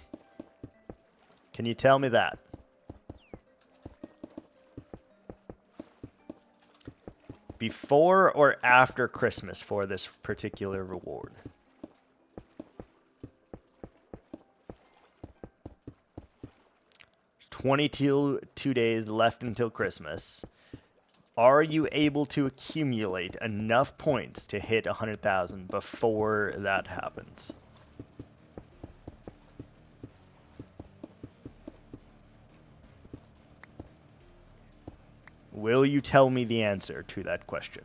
Can you tell me that? Before or after Christmas for this particular reward? 22 days left until Christmas. Are you able to accumulate enough points to hit 100,000 before that happens? Will you tell me the answer to that question?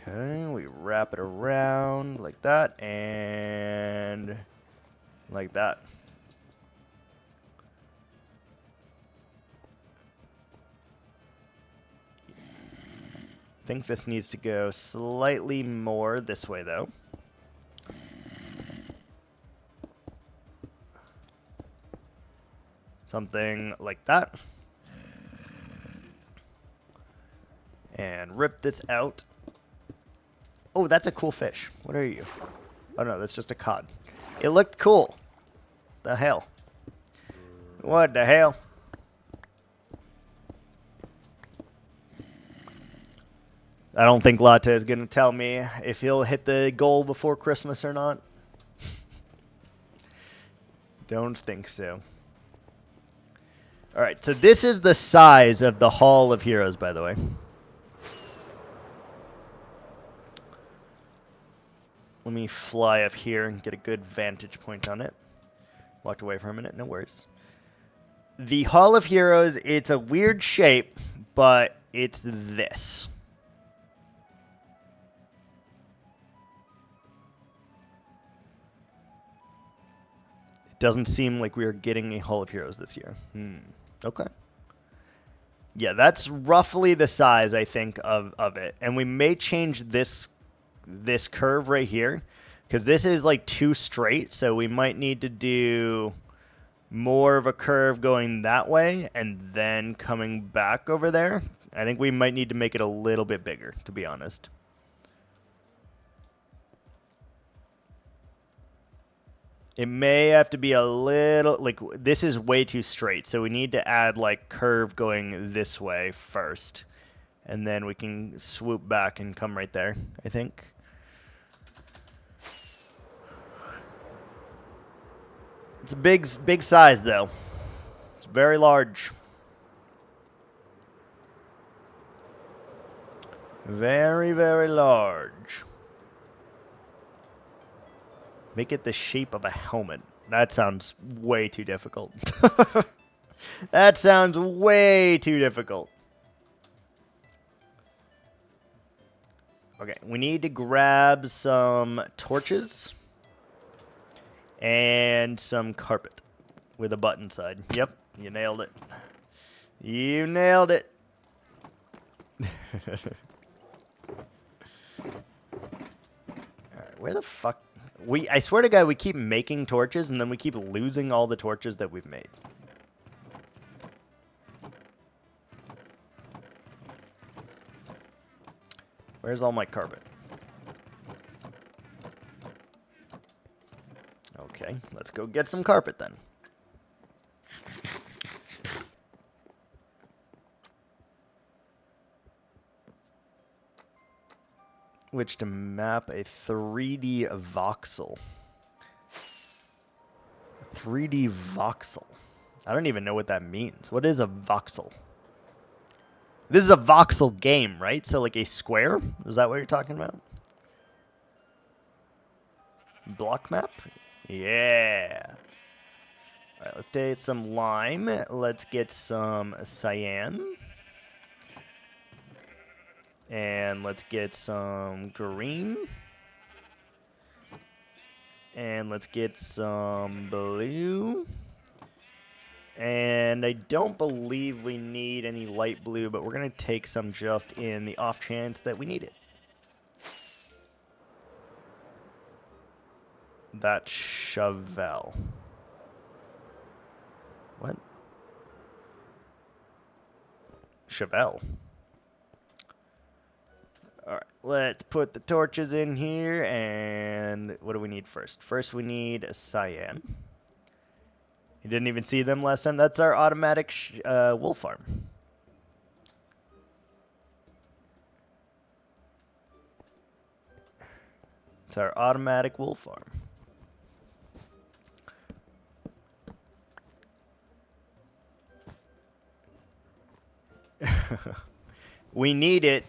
Okay, we wrap it around like that and like that. I think this needs to go slightly more this way though. Something like that. And rip this out. Oh, that's a cool fish. What are you? Oh no, that's just a cod. It looked cool. The hell? What the hell? I don't think Latte is going to tell me if he'll hit the goal before Christmas or not. Don't think so. Alright, so this is the size of the Hall of Heroes, by the way. Let me fly up here and get a good vantage point on it. Walked away for a minute, no worries. The Hall of Heroes, it's a weird shape, but it's this. It doesn't seem like we are getting a Hall of Heroes this year. Okay. Yeah, that's roughly the size, I think, of it. And we may change this curve right here, because this is like too straight, so we might need to do more of a curve going that way and then coming back over there. I think we might need to make it a little bit bigger, to be honest. It may have to be a little, like, this is way too straight, so we need to add like curve going this way first, and then we can swoop back and come right there, I think. It's a big size, though. It's very large. Very, very large. Make it the shape of a helmet. That sounds way too difficult. That sounds way too difficult. Okay, we need to grab some torches. And some carpet with a button side. Yep, you nailed it. You nailed it. Alright, where the fuck? I swear to God, we keep making torches and then we keep losing all the torches that we've made. Where's all my carpet? Okay, let's go get some carpet then. Which to map a 3D voxel. 3D voxel. I don't even know what that means. What is a voxel? This is a voxel game, right? So like a square? Is that what you're talking about? Block map? Yeah. All right, let's take some lime. Let's get some cyan. And let's get some green. And let's get some blue. And I don't believe we need any light blue, but we're going to take some just in the off chance that we need it. That shovel. What? Shovel. Alright, let's put the torches in here, and what do we need first? First we need a cyan. You didn't even see them last time? That's our automatic wool farm. It's our automatic wool farm. We need it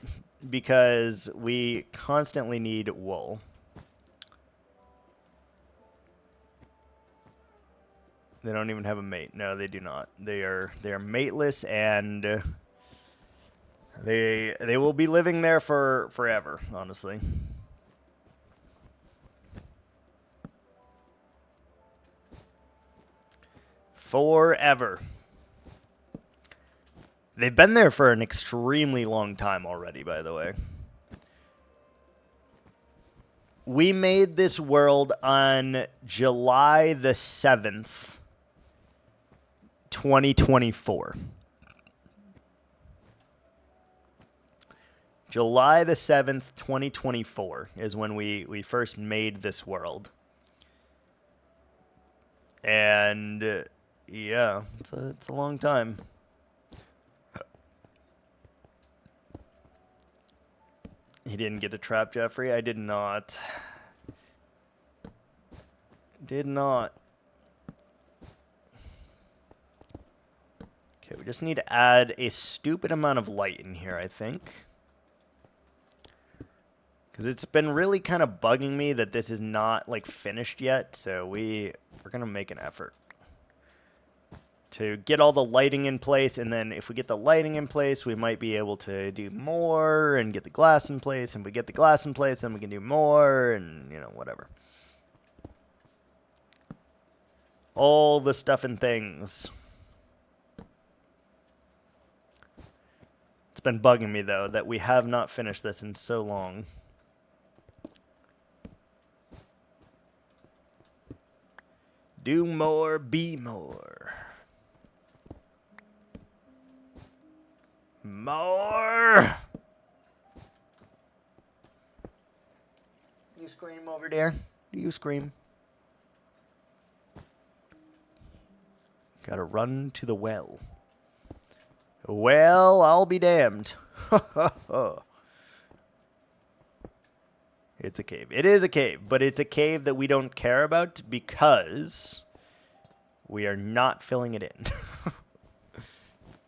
because we constantly need wool. They don't even have a mate. No, they do not. They are mateless, and They will be living there for forever, honestly. Forever. They've been there for an extremely long time already, by the way. We made this world on July the 7th, 2024. July the 7th, 2024 is when we first made this world. And yeah, it's a long time. He didn't get a trap, Jeffrey? I did not. Did not. Okay, we just need to add a stupid amount of light in here, I think. Because it's been really kind of bugging me that this is not, like, finished yet. So we're going to make an effort to get all the lighting in place, and then if we get the lighting in place, we might be able to do more and get the glass in place, and if we get the glass in place, then we can do more, and, you know, whatever. All the stuff and things. It's been bugging me, though, that we have not finished this in so long. Do more, be more. More! You scream over there? Do you scream? Gotta run to the well. Well, I'll be damned. It's a cave. It is a cave, but it's a cave that we don't care about because we are not filling it in.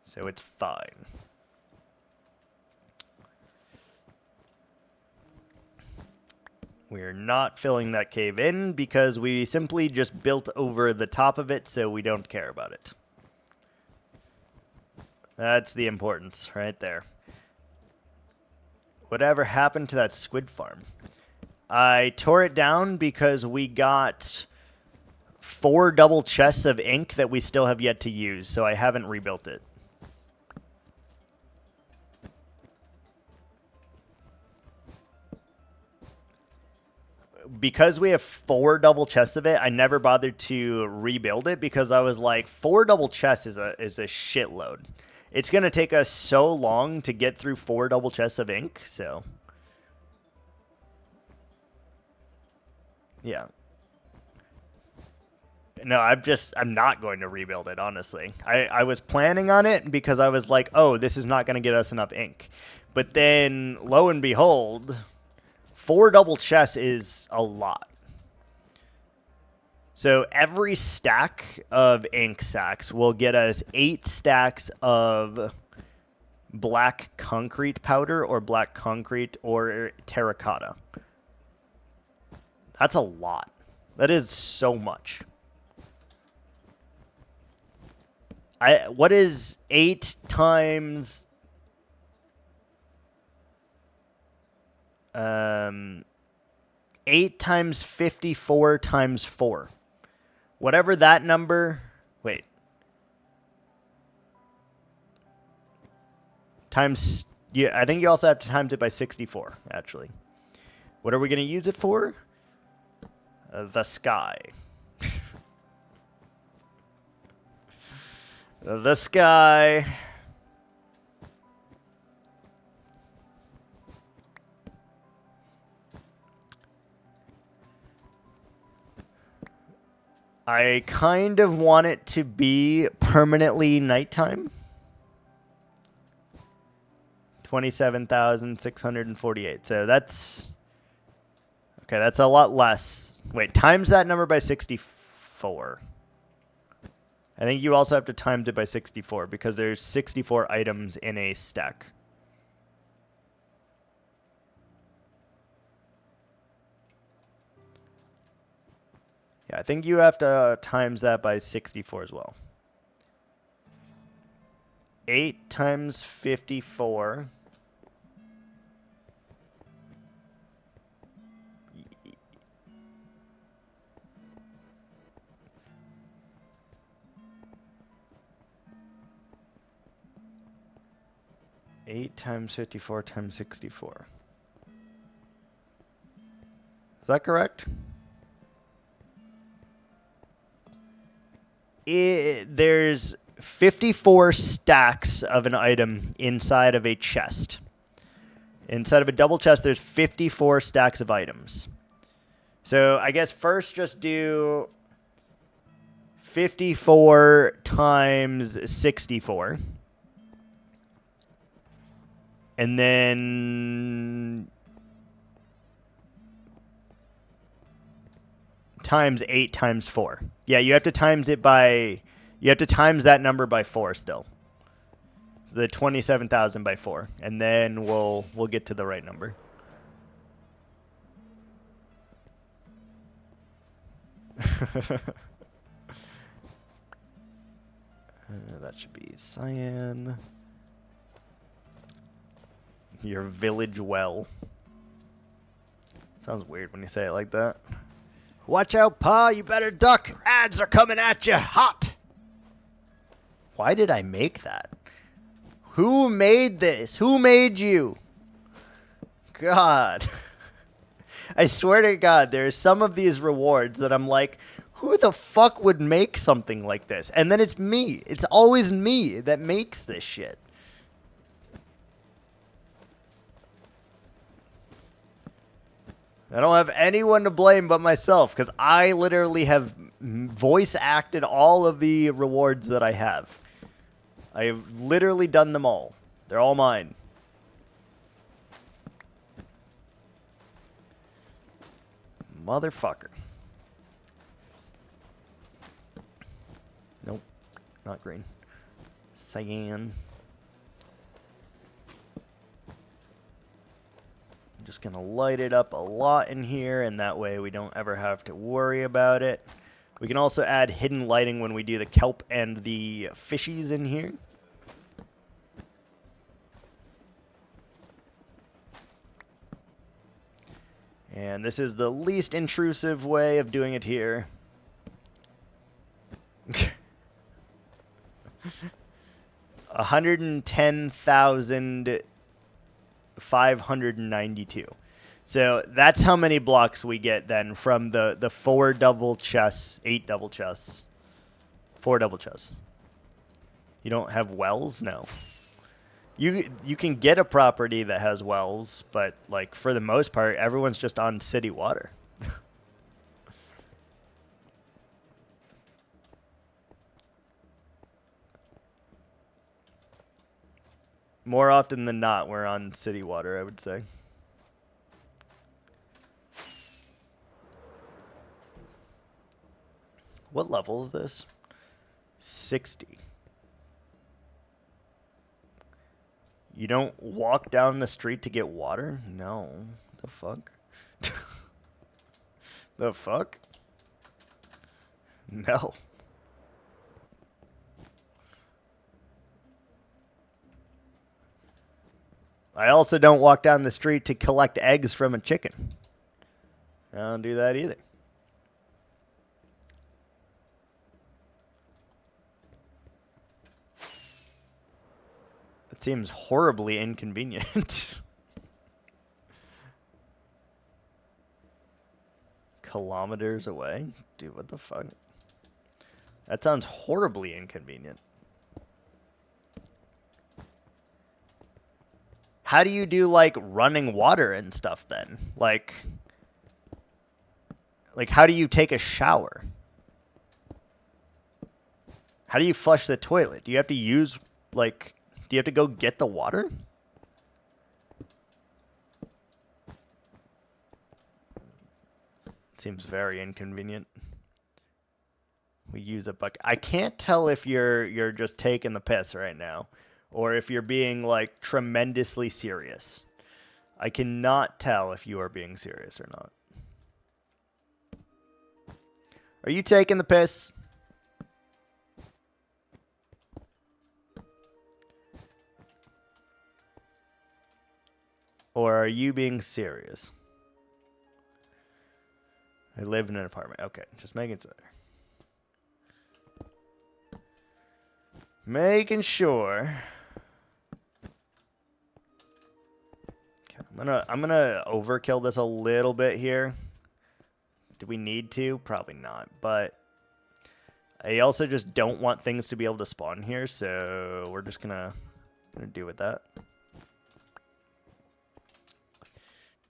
So it's fine. We're not filling that cave in because we simply just built over the top of it, so we don't care about it. That's the importance right there. Whatever happened to that squid farm? I tore it down because we got 4 double chests of ink that we still have yet to use, so I haven't rebuilt it. Because we have 4 double chests of it, I never bothered to rebuild it because I was like, 4 double chests is a shitload. It's going to take us so long to get through 4 double chests of ink, so yeah. No, I'm not going to rebuild it, honestly. I was planning on it because I was like, oh, this is not going to get us enough ink. But then, lo and behold, 4 double chests is a lot. So every stack of ink sacks will get us 8 stacks of black concrete powder or black concrete or terracotta. That's a lot. That is so much. What is 8 times 8 times 54 times 4. Whatever that number, wait. Times, yeah, I think you also have to times it by 64, actually. What are we going to use it for? The sky. The sky. I kind of want it to be permanently nighttime. 27,648. So that's okay, that's a lot less. Wait, times that number by 64. I think you also have to times it by 64 because there's 64 items in a stack. Yeah, I think you have to times that by 64 as well. 8 times 54 8 times 54 times 64. Is that correct? There's 54 stacks of an item inside of a chest. Inside of a double chest, there's 54 stacks of items. So I guess first just do 54 times 64. And then times 8 times 4. Yeah, you have to times it by... You have to times that number by 4 still. The 27,000 by 4. And then we'll get to the right number. That should be cyan. Your village well. Sounds weird when you say it like that. Watch out, Pa. You better duck. Ads are coming at you hot. Why did I make that? Who made this? Who made you? God. I swear to God, there's some of these rewards that I'm like, who the fuck would make something like this? And then it's me. It's always me that makes this shit. I don't have anyone to blame but myself, because I literally have voice acted all of the rewards that I have. I have literally done them all. They're all mine. Motherfucker. Nope. Not green. Cyan. I'm just going to light it up a lot in here, and that way we don't ever have to worry about it. We can also add hidden lighting when we do the kelp and the fishies in here. And this is the least intrusive way of doing it here. 110,592. So that's how many blocks we get then from the 4 double chests, 8 double chests, 4 double chests. You don't have wells? No. You can get a property that has wells, but like for the most part, everyone's just on city water. More often than not, we're on city water, I would say. What level is this? 60. You don't walk down the street to get water? No. The fuck? The fuck? No. I also don't walk down the street to collect eggs from a chicken. I don't do that either. It seems horribly inconvenient. Kilometers away? Dude, what the fuck? That sounds horribly inconvenient. How do you do, like, running water and stuff then? Like, how do you take a shower? How do you flush the toilet? Do you have to use, like... Do you have to go get the water? Seems very inconvenient. We use a bucket. I can't tell if you're just taking the piss right now, or if you're being like tremendously serious. I cannot tell if you are being serious or not. Are you taking the piss? Or are you being serious? I live in an apartment. Okay, just making it there. Making sure. I'm gonna overkill this a little bit here. Do we need to? Probably not, but I also just don't want things to be able to spawn here, so we're just gonna do with that.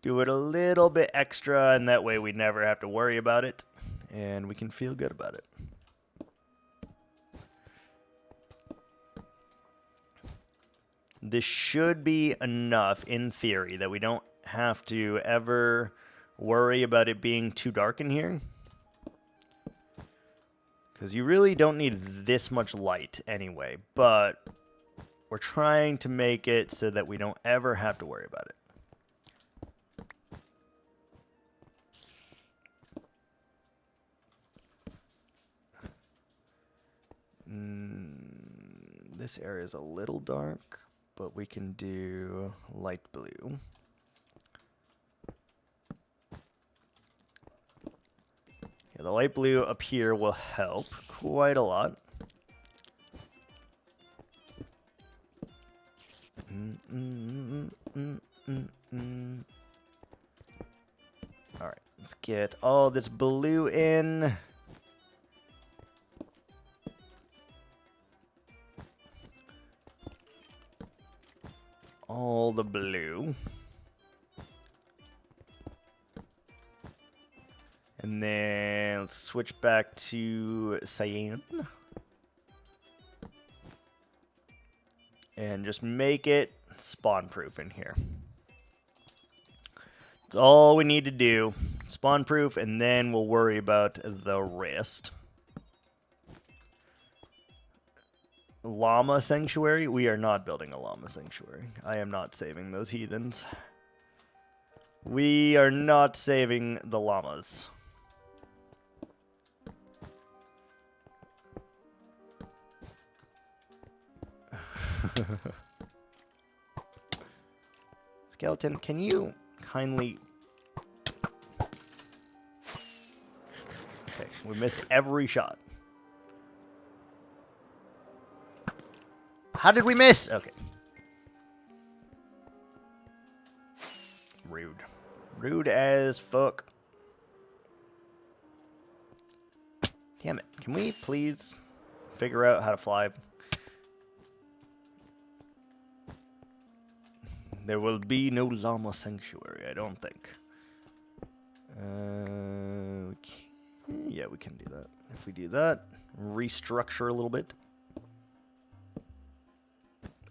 Do it a little bit extra, and that way we never have to worry about it, and we can feel good about it. This should be enough, in theory, that we don't have to ever worry about it being too dark in here. Because you really don't need this much light anyway, but we're trying to make it so that we don't ever have to worry about it. This area is a little dark, but we can do light blue. Yeah, the light blue up here will help quite a lot. Alright, let's get all this blue in. All the blue. And then let's switch back to cyan. And just make it spawn proof in here. That's all we need to do. Spawn proof, and then we'll worry about the rest. Llama sanctuary? We are not building a llama sanctuary. I am not saving those heathens. We are not saving the llamas. Skeleton, can you kindly... Okay, we missed every shot. How did we miss? Okay. Rude. Rude as fuck. Damn it. Can we please figure out how to fly? There will be no llama sanctuary, I don't think. Yeah, we can do that. If we do that, restructure a little bit.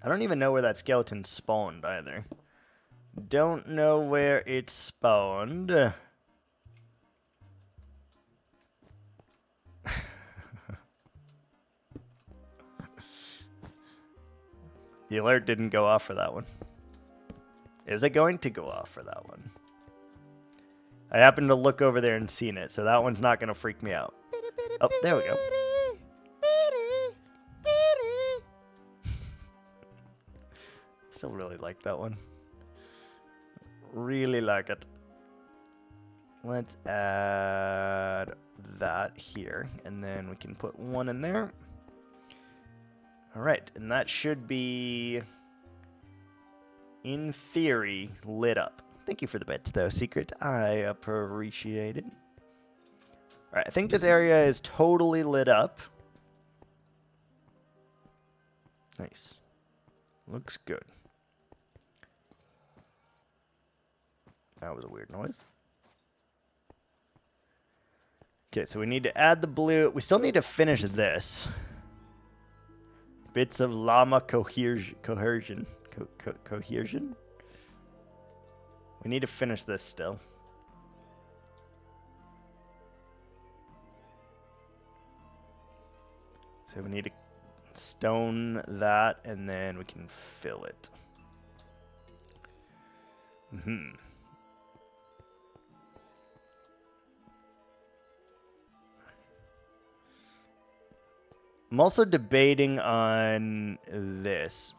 I don't even know where that skeleton spawned either. Don't know where it spawned. The alert didn't go off for that one. Is it going to go off for that one? I happened to look over there and seen it, so that one's not going to freak me out. Oh, there we go. Still really like that one. Really like it. Let's add that here, and then we can put one in there. All right, and that should be, in theory, lit up. Thank you for the bits, though, Secret. I appreciate it. All right, I think this area is totally lit up. Nice. Looks good. That was a weird noise. Okay, so we need to add the blue. We still need to finish this. Bits of llama cohesion. Cohesion? We need to finish this still. So we need to stone that, and then we can fill it. I'm also debating on this.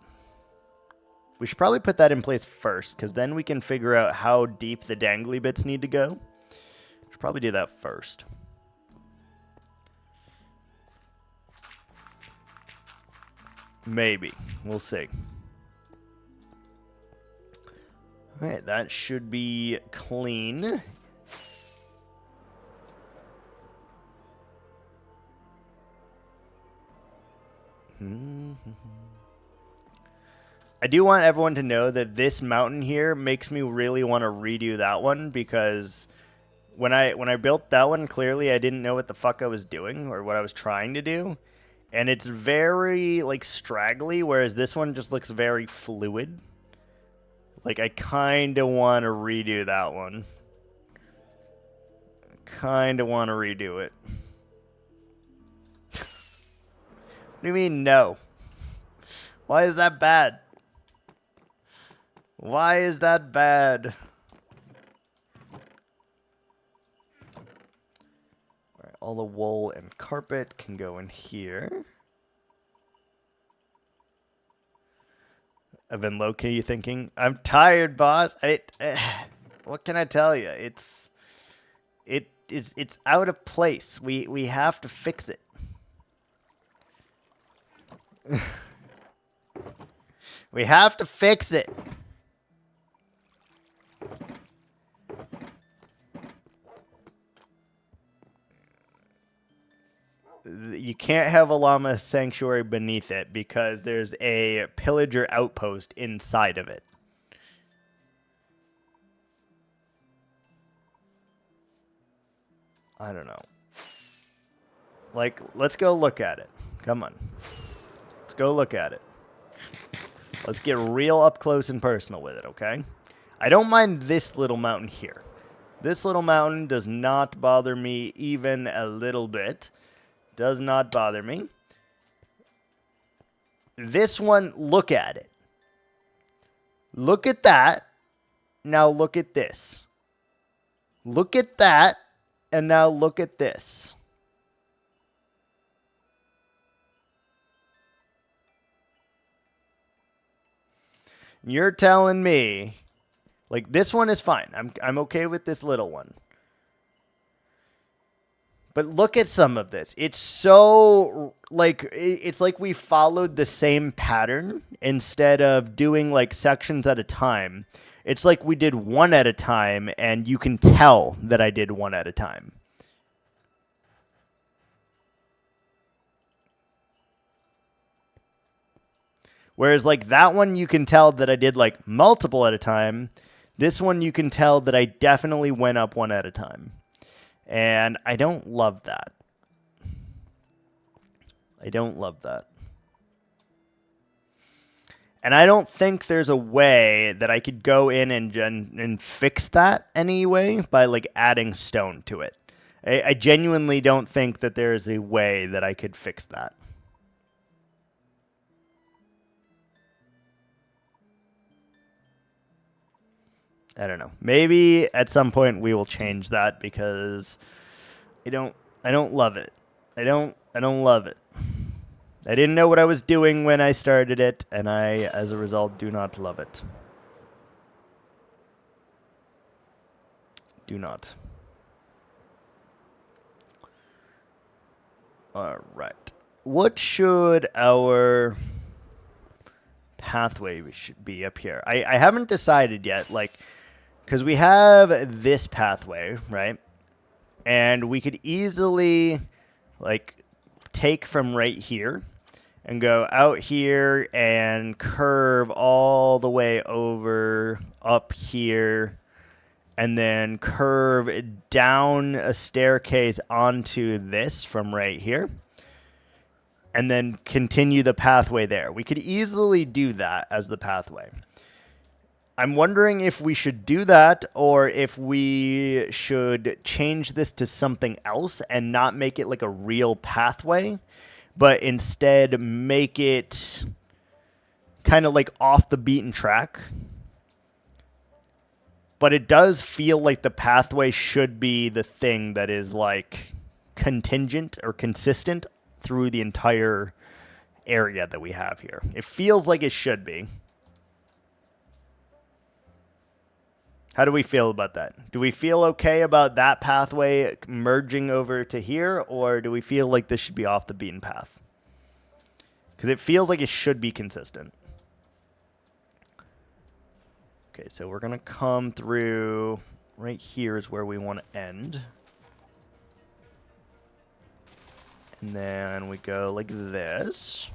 We should probably put that in place first, because then we can figure out how deep the dangly bits need to go. Should probably do that first. Maybe. We'll see. Alright, that should be clean. I do want everyone to know that this mountain here makes me really want to redo that one, because when I built that one, clearly I didn't know what the fuck I was doing or what I was trying to do. And it's very, like, straggly, whereas this one just looks very fluid. Like, I kind of want to redo that one. Kind of want to redo it. What do you mean, no? Why is that bad? Why is that bad? Alright, all the wool and carpet can go in here. I've been low-key thinking, I'm tired, boss. What can I tell you? It's out of place. We have to fix it. We have to fix it. You can't have a llama sanctuary beneath it because there's a pillager outpost inside of it. I don't know. Like, let's go look at it. Come on. Let's go look at it. Let's get real up close and personal with it, okay? I don't mind this little mountain here. This little mountain does not bother me even a little bit. Does not bother me. This one, look at it. Look at that. Now look at this. Look at that. And now look at this. You're telling me, like, this one is fine. I'm okay with this little one. But look at some of this. It's so, like, it's like we followed the same pattern instead of doing, like, sections at a time. It's like we did one at a time, and you can tell that I did one at a time. Whereas, like, that one, you can tell that I did, like, multiple at a time. This one, you can tell that I definitely went up one at a time. And I don't love that. I don't love that. And I don't think there's a way that I could go in and fix that anyway by, like, adding stone to it. I genuinely don't think that there is a way that I could fix that. I don't know. Maybe at some point we will change that because I don't love it. I don't love it. I didn't know what I was doing when I started it, and I, as a result, do not love it. Do not. All right. What should our pathway should be up here? I haven't decided yet, like, because we have this pathway, right? And we could easily, like, take from right here and go out here and curve all the way over up here and then curve down a staircase onto this from right here and then continue the pathway there. We could easily do that as the pathway. I'm wondering if we should do that or if we should change this to something else and not make it like a real pathway, but instead make it kind of like off the beaten track. But it does feel like the pathway should be the thing that is like contingent or consistent through the entire area that we have here. It feels like it should be. How do we feel about that? Do we feel okay about that pathway merging over to here, or do we feel like this should be off the beaten path? Because it feels like it should be consistent. Okay, so we're going to come through. Right here is where we want to end. And then we go like this.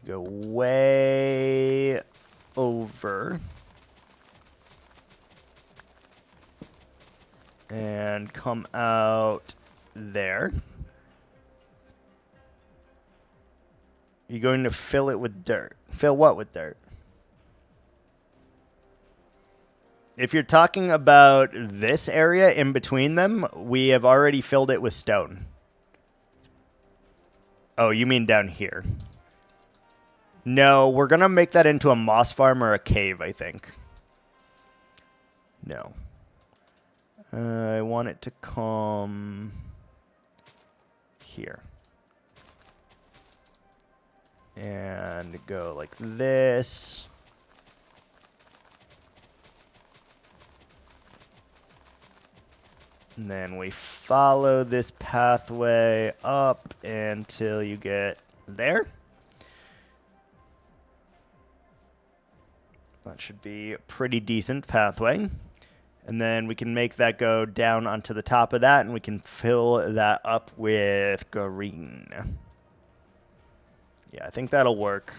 Go way over. And come out there. You're going to fill it with dirt. Fill what with dirt? If you're talking about this area in between them, we have already filled it with stone. Oh, you mean down here? No, we're going to make that into a moss farm or a cave, I think. No. I want it to come here. And go like this. And then we follow this pathway up until you get there. That should be a pretty decent pathway. And then we can make that go down onto the top of that, and we can fill that up with green. Yeah, I think that'll work.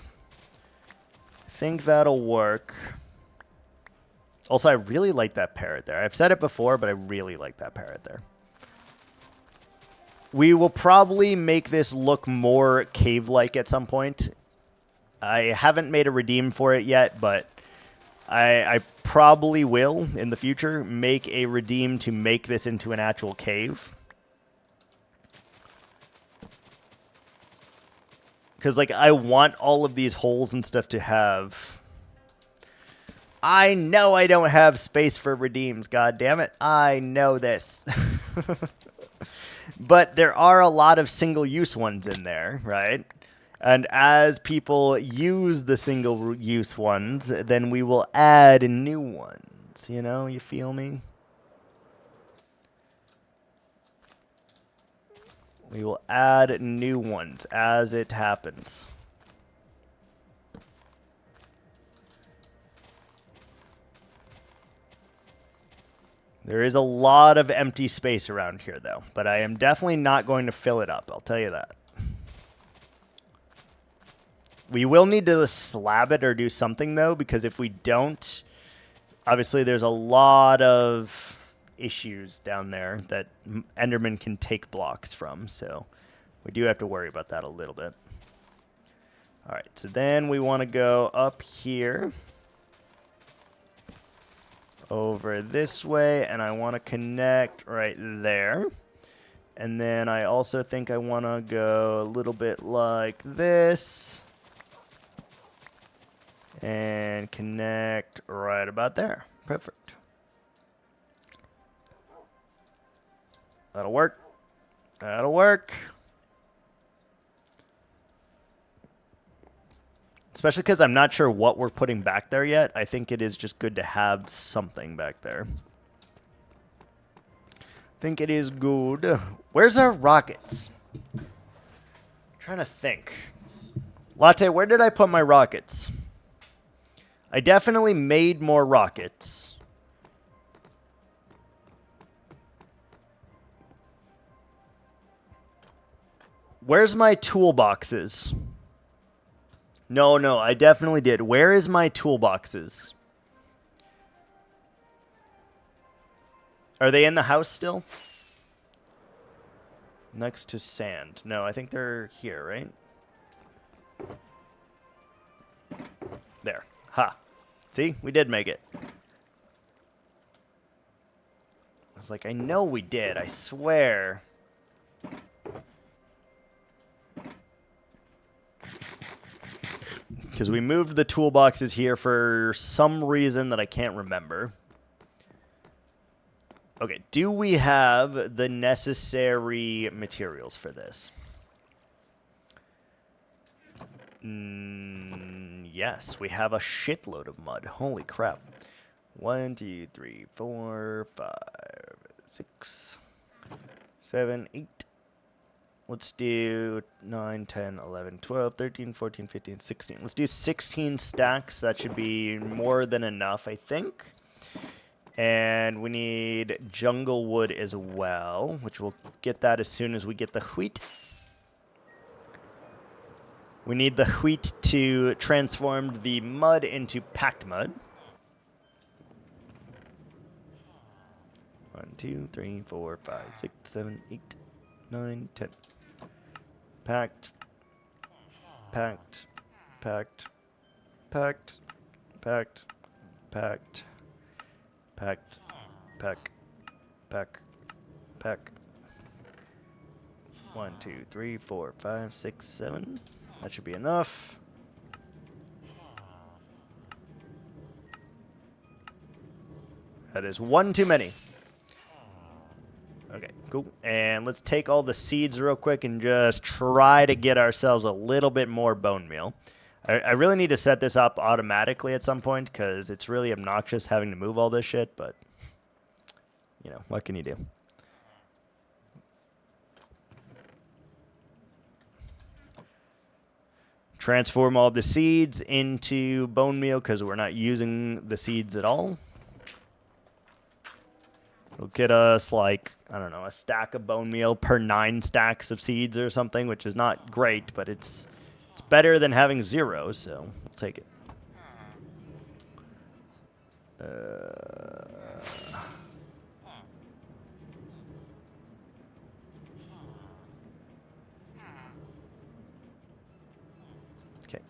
Also, I really like that parrot there. I've said it before, but I really like that parrot there. We will probably make this look more cave-like at some point. I haven't made a redeem for it yet, but I probably will, in the future, make a redeem to make this into an actual cave. Because, like, I want all of these holes and stuff to have... I know I don't have space for redeems, god damn it. I know this. But there are a lot of single-use ones in there, right? And as people use the single-use ones, then we will add new ones. You know, you feel me? We will add new ones as it happens. There is a lot of empty space around here, though. But I am definitely not going to fill it up, I'll tell you that. We will need to slab it or do something, though, because if we don't, obviously there's a lot of issues down there that Enderman can take blocks from, so we do have to worry about that a little bit. All right, so then we want to go up here, over this way, and I want to connect right there. And then I also think I want to go a little bit like this. And connect right about there. Perfect. That'll work. That'll work. Especially because I'm not sure what we're putting back there yet. I think it is just good to have something back there. I think it is good. Where's our rockets? I'm trying to think. Latte, where did I put my rockets? I definitely made more rockets. Where's my toolboxes? No, I definitely did. Where is my toolboxes? Are they in the house still? Next to sand. No, I think they're here, right? There. Ha. See? We did make it. I was like, I know we did. I swear. Because we moved the toolboxes here for some reason that I can't remember. Okay, do we have the necessary materials for this? Yes, we have a shitload of mud. Holy crap. 1, 2, 3, 4, 5, 6, 7, 8, let's do 9, 10, 11, 12, 13, 14, 15, 16. Let's do 16 stacks. That should be more than enough, I think. And we need jungle wood as well, which we'll get that as soon as we get the wheat. We need the wheat to transform the mud into packed mud. 1, 2, 3, 4, 5, 6, 7, 8, 9, 10. Packed. Packed. Packed. Packed. Packed. Packed. Packed. Pack. Pack. Pack. 1, 2, 3, 4, 5, 6, 7. That should be enough. That is one too many. Okay, cool. And let's take all the seeds real quick and just try to get ourselves a little bit more bone meal. I really need to set this up automatically at some point because it's really obnoxious having to move all this shit, but, you know, what can you do? Transform all the seeds into bone meal because we're not using the seeds at all. It'll get us like, I don't know, a stack of bone meal per 9 stacks of seeds or something, which is not great, but it's better than having 0, so we'll take it. Okay.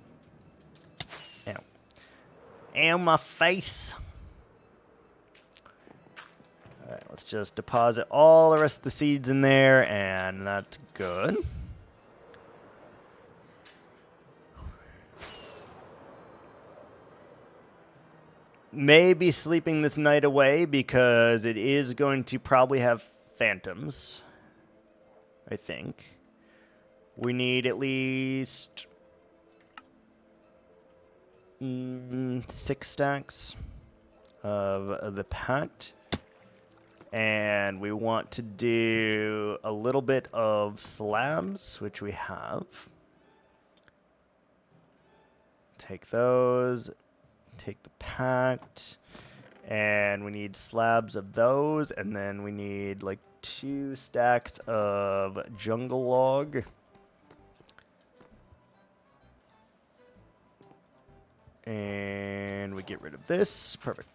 Ow. Ow, my face. Alright, let's just deposit all the rest of the seeds in there, and that's good. Maybe sleeping this night away because it is going to probably have phantoms, I think. We need at least 6 stacks of the packed. And we want to do a little bit of slabs, which we have. Take those. Take the packed. And we need slabs of those. And then we need like 2 stacks of jungle log. And we get rid of this. Perfect.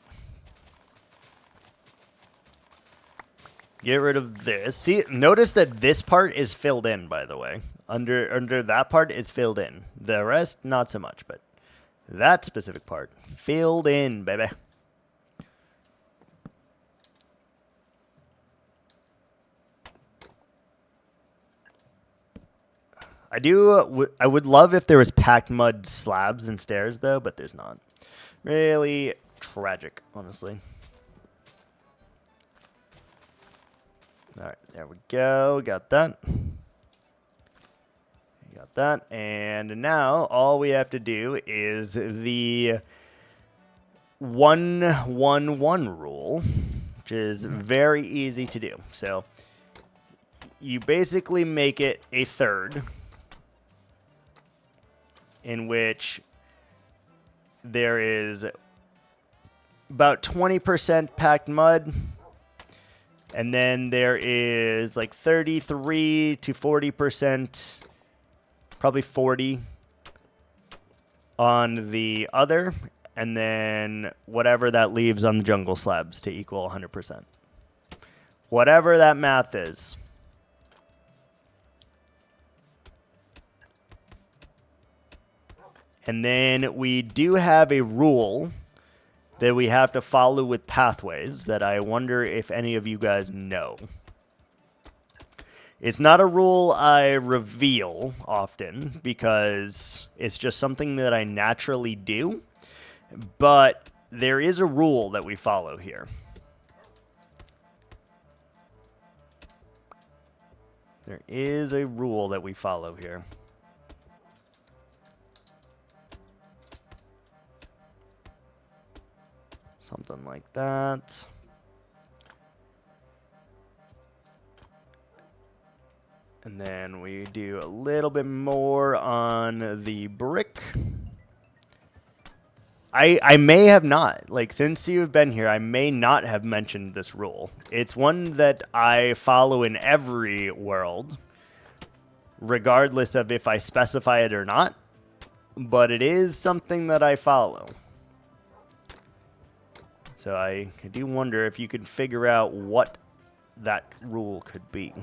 Get rid of this. See, notice that this part is filled in, by the way. Under that part is filled in. The rest, not so much, but that specific part, filled in, baby. I would love if there was packed mud slabs and stairs, though, but there's not. Really tragic, honestly. All right, there we go. Got that. Got that. And now all we have to do is the 1-1-1 rule, which is very easy to do. So you basically make it a third in which there is about 20% packed mud. And then there is like 33 to 40%, probably 40 on the other, and then whatever that leaves on the jungle slabs to equal 100%. Whatever that math is. And then we do have a rule that we have to follow with pathways that I wonder if any of you guys know. It's not a rule I reveal often because it's just something that I naturally do, but there is a rule that we follow here. There is a rule that we follow here. Something like that. And then we do a little bit more on the brick. I may have not. Like, since you've been here, I may not have mentioned this rule. It's one that I follow in every world, regardless of if I specify it or not. But it is something that I follow. So I do wonder if you can figure out what that rule could be.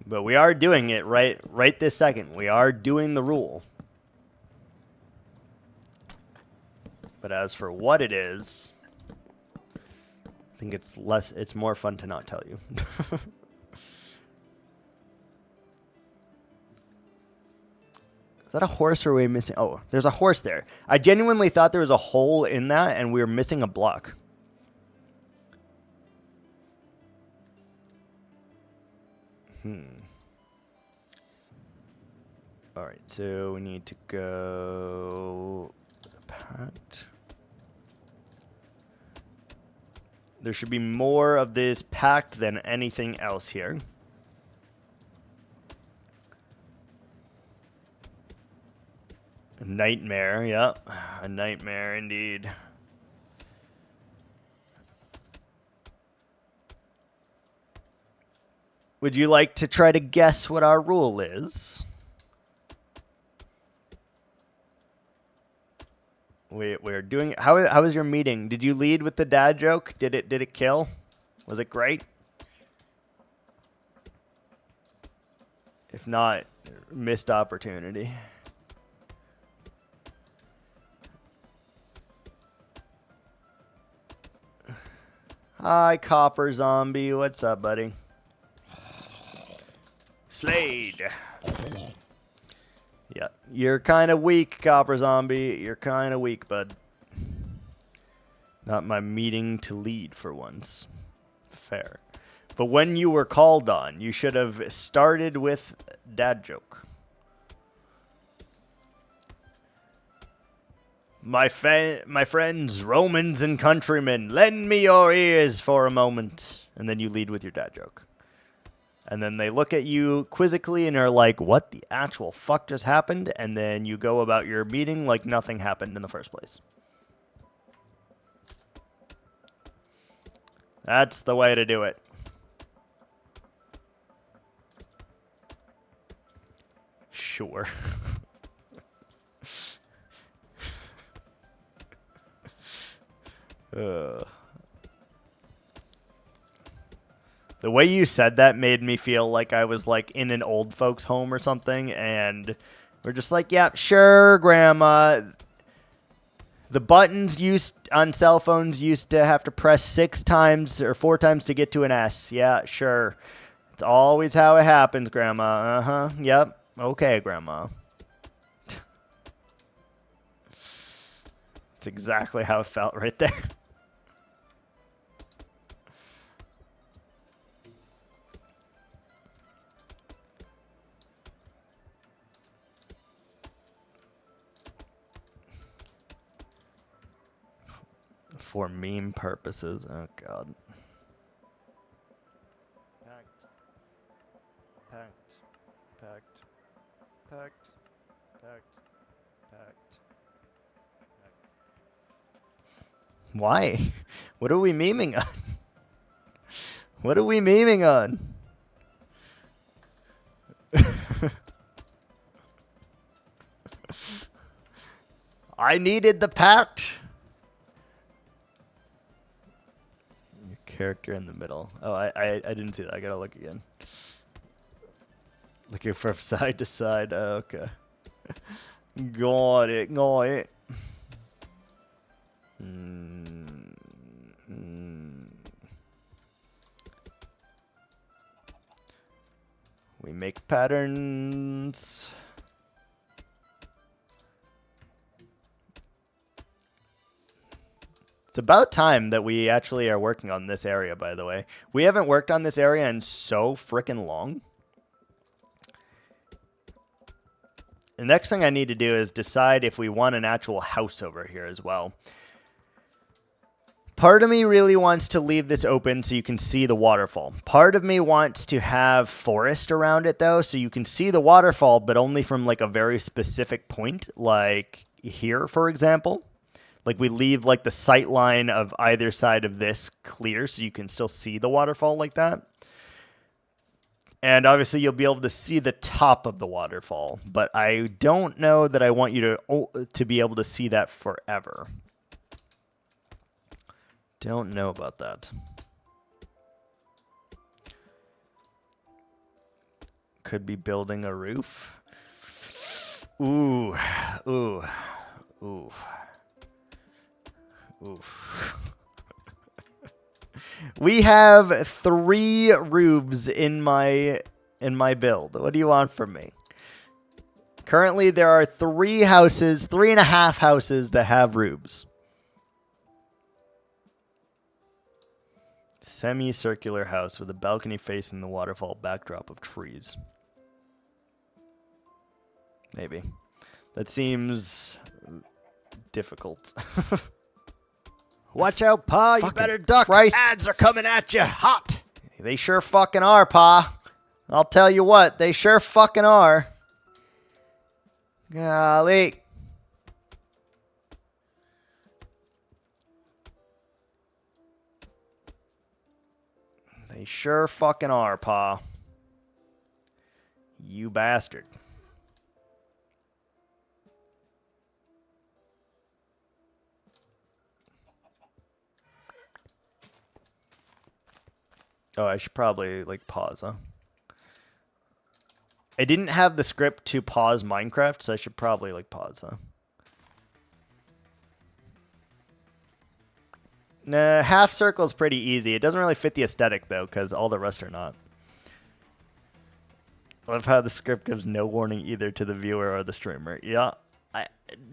But we are doing it right this second. We are doing the rule. But as for what it is, I think it's more fun to not tell you. Is that a horse or are we missing? Oh, there's a horse there. I genuinely thought there was a hole in that and we were missing a block. All right, so we need to go to the pact. There should be more of this pact than anything else here. A nightmare, yep. A nightmare indeed. Would you like to try to guess what our rule is? We're doing. How was your meeting? Did you lead with the dad joke? Did it kill? Was it great? If not, missed opportunity. Hi, Copper Zombie. What's up, buddy? Slade. Yeah, you're kind of weak, Copper Zombie. You're kind of weak, bud. Not my meeting to lead for once. Fair. But when you were called on, you should have started with dad joke. My friends, Romans and countrymen, lend me your ears for a moment. And then you lead with your dad joke. And then they look at you quizzically and are like, what the actual fuck just happened? And then you go about your meeting like nothing happened in the first place. That's the way to do it. Sure. The way you said that made me feel like I was like in an old folks home or something, and we're just like, yeah, sure, Grandma. The buttons used on cell phones used to have to press 6 times or 4 times to get to an S. Yeah, sure. It's always how it happens, Grandma. Uh-huh. Yep. Okay, Grandma. It's exactly how it felt right there. For meme purposes. Oh, God. Pact. Why? What are we memeing on? What are we memeing on? I needed the pact. Your character in the middle. Oh, I didn't see that. I gotta look again. Looking from side to side. Oh, okay. Got it. We make patterns. It's about time that we actually are working on this area, by the way. We haven't worked on this area in so frickin' long. The next thing I need to do is decide if we want an actual house over here as well. Part of me really wants to leave this open so you can see the waterfall. Part of me wants to have forest around it, though, so you can see the waterfall, but only from, like, a very specific point, like here, for example. Like, we leave, like, the sight line of either side of this clear so you can still see the waterfall like that. And obviously, you'll be able to see the top of the waterfall, but I don't know that I want you to be able to see that forever. Don't know about that. Could be building a roof. Ooh, ooh, ooh, ooh. We have 3 roofs in my build. What do you want from me? Currently, there are 3 houses, 3.5 houses that have roofs. Semicircular house with a balcony facing the waterfall, backdrop of trees. Maybe. That seems difficult. Watch out, Pa. You better duck. Christ. Ads are coming at you hot. They sure fucking are, Pa. I'll tell you what, they sure fucking are. Golly. They sure fucking are, Pa. You bastard. Oh, I should probably, like, pause, huh? I didn't have the script to pause Minecraft, so I should probably, like, pause, huh? Nah, half circle is pretty easy. It doesn't really fit the aesthetic, though, because all the rest are not. I love how the script gives no warning either to the viewer or the streamer. Yeah.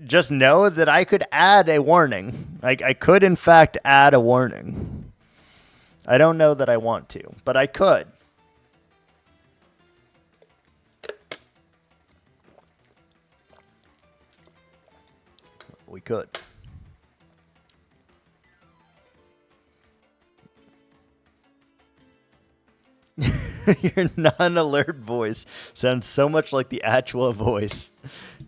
Just know that I could add a warning. I could, in fact, add a warning. I don't know that I want to, but I could. We could. Your non-alert voice sounds so much like the actual voice.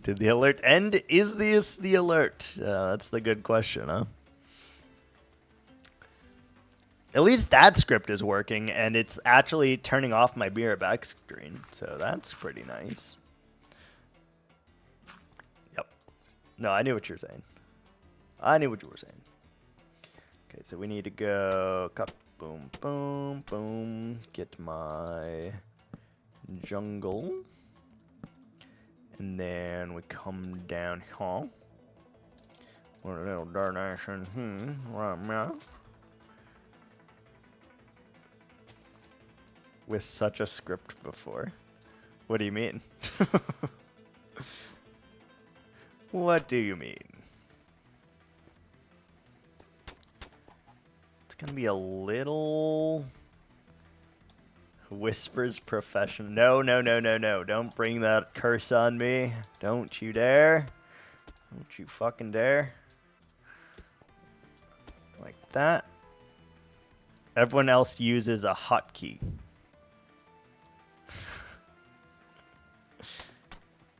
Did the alert end? Is this the alert? That's the good question, huh? At least that script is working, and it's actually turning off my mirror back screen, so that's pretty nice. Yep. No, I knew what you were saying. I knew what you were saying. Okay, so we need to go cut. Boom, boom, boom. Get my jungle. And then we come down here. What a little darnation. Right now. With such a script before. What do you mean? What do you mean? It's gonna be a little whispers profession. No, no, no, no, no. Don't bring that curse on me. Don't you dare. Don't you fucking dare. Like that. Everyone else uses a hotkey.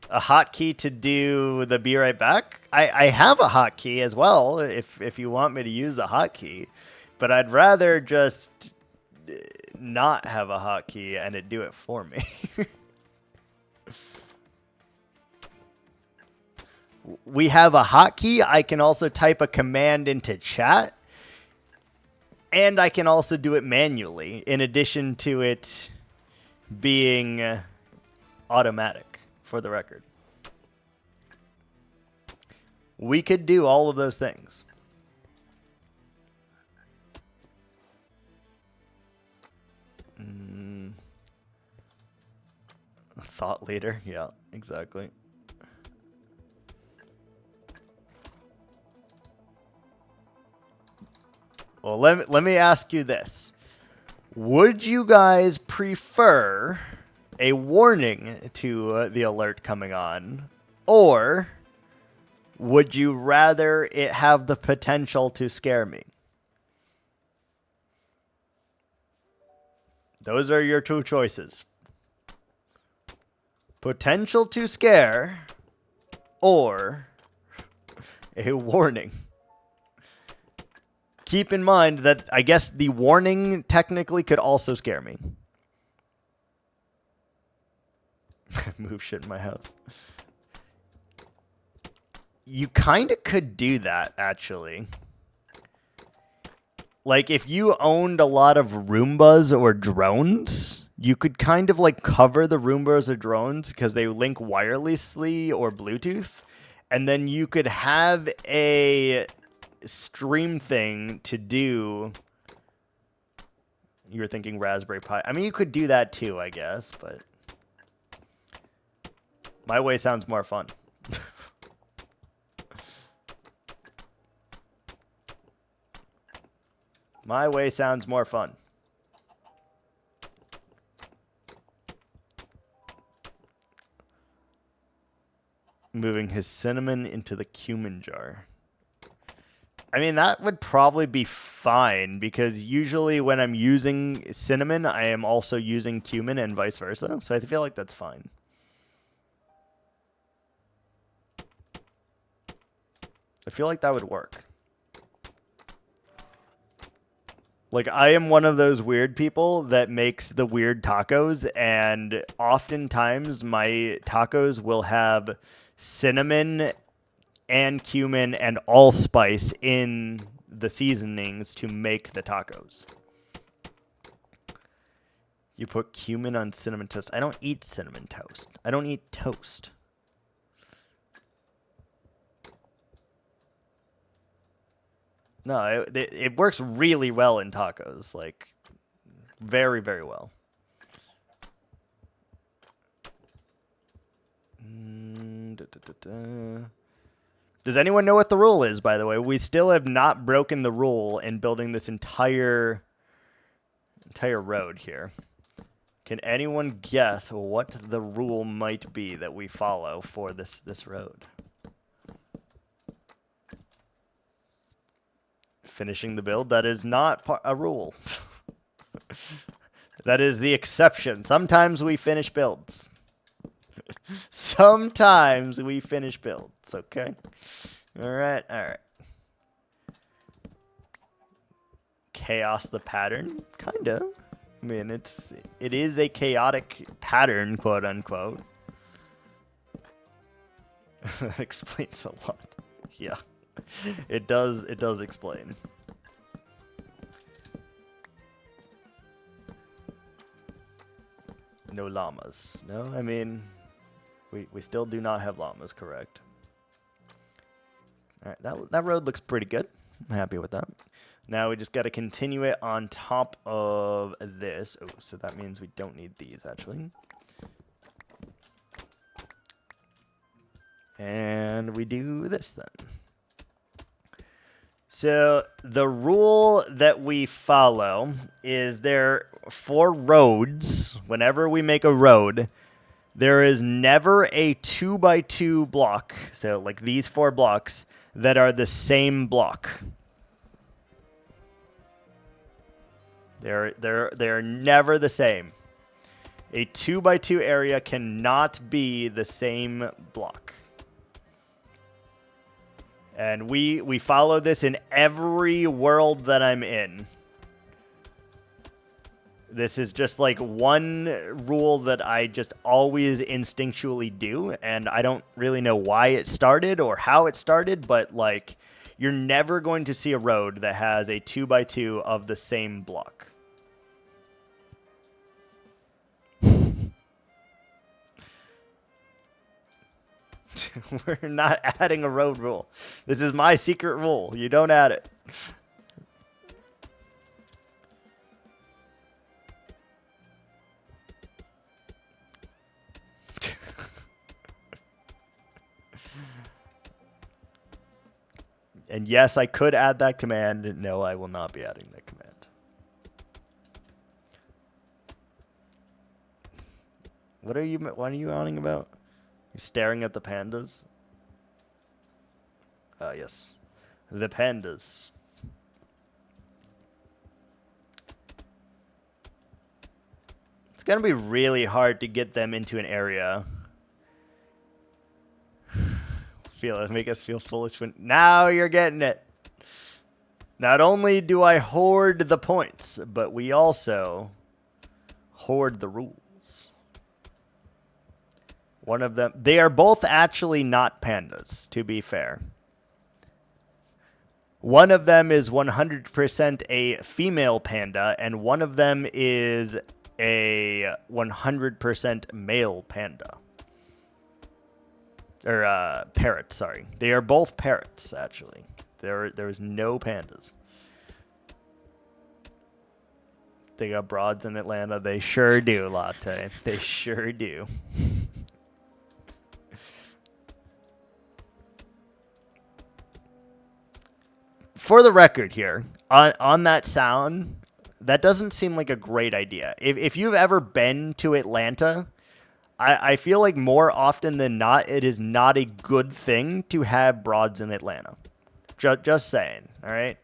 A hotkey to do the be right back? I have a hotkey as well if you want me to use the hotkey. But I'd rather just not have a hotkey and it do it for me. We have a hotkey. I can also type a command into chat. And I can also do it manually, in addition to it being automatic, for the record. We could do all of those things. Thought leader, yeah, exactly. Well, let me ask you this. Would you guys prefer a warning to the alert coming on, or would you rather it have the potential to scare me? Those are your two choices. Potential to scare or a warning. Keep in mind that I guess the warning technically could also scare me. Move shit in my house. You kind of could do that, actually. Like, if you owned a lot of Roombas or drones, you could kind of, like, cover the Roombas or drones because they link wirelessly or Bluetooth. And then you could have a stream thing to do. You were thinking Raspberry Pi. I mean, you could do that too, I guess, but my way sounds more fun. My way sounds more fun. Moving his cinnamon into the cumin jar. I mean, that would probably be fine because usually when I'm using cinnamon, I am also using cumin and vice versa. So I feel like that's fine. I feel like that would work. Like, I am one of those weird people that makes the weird tacos, and oftentimes my tacos will have cinnamon and cumin and allspice in the seasonings to make the tacos. You put cumin on cinnamon toast. I don't eat cinnamon toast. I don't eat toast. No, it works really well in tacos. Like, very, very well. Does anyone know what the rule is, by the way? We still have not broken the rule in building this entire road here. Can anyone guess what the rule might be that we follow for this road? Finishing the build, that is not a rule. That is the exception. Sometimes we finish builds. Sometimes we finish builds, okay? All right, all right. Chaos the pattern, kind of. I mean, it is a chaotic pattern, quote unquote. Explains a lot. Yeah. It does explain. No llamas. No, I mean, we still do not have llamas, correct? All right, that road looks pretty good. I'm happy with that. Now we just got to continue it on top of this. Oh, so that means we don't need these, actually. And we do this then. So the rule that we follow is for roads, whenever we make a road, there is never a 2x2 block. So like these 4 blocks that are the same block. They're never the same. A 2x2 area cannot be the same block. And we follow this in every world that I'm in. This is just like one rule that I just always instinctually do, and I don't really know why it started or how it started, but like you're never going to see a road that has a 2x2 of the same block. We're not adding a road rule. This is my secret rule. You don't add it. And yes, I could add that command. No, I will not be adding that command. What are you yawning about? You're staring at the pandas? Yes. The pandas. It's going to be really hard to get them into an area. Make us feel foolish when... Now you're getting it. Not only do I hoard the points, but we also hoard the rules. One of them... They are both actually not pandas, to be fair. One of them is 100% a female panda, and one of them is a 100% male panda. Or, parrot, sorry. They are both parrots, actually. There's no pandas. They got broads in Atlanta. They sure do, Latte. They sure do. For the record here, on that sound, that doesn't seem like a great idea. If you've ever been to Atlanta, I feel like more often than not, it is not a good thing to have broads in Atlanta. Just saying, all right?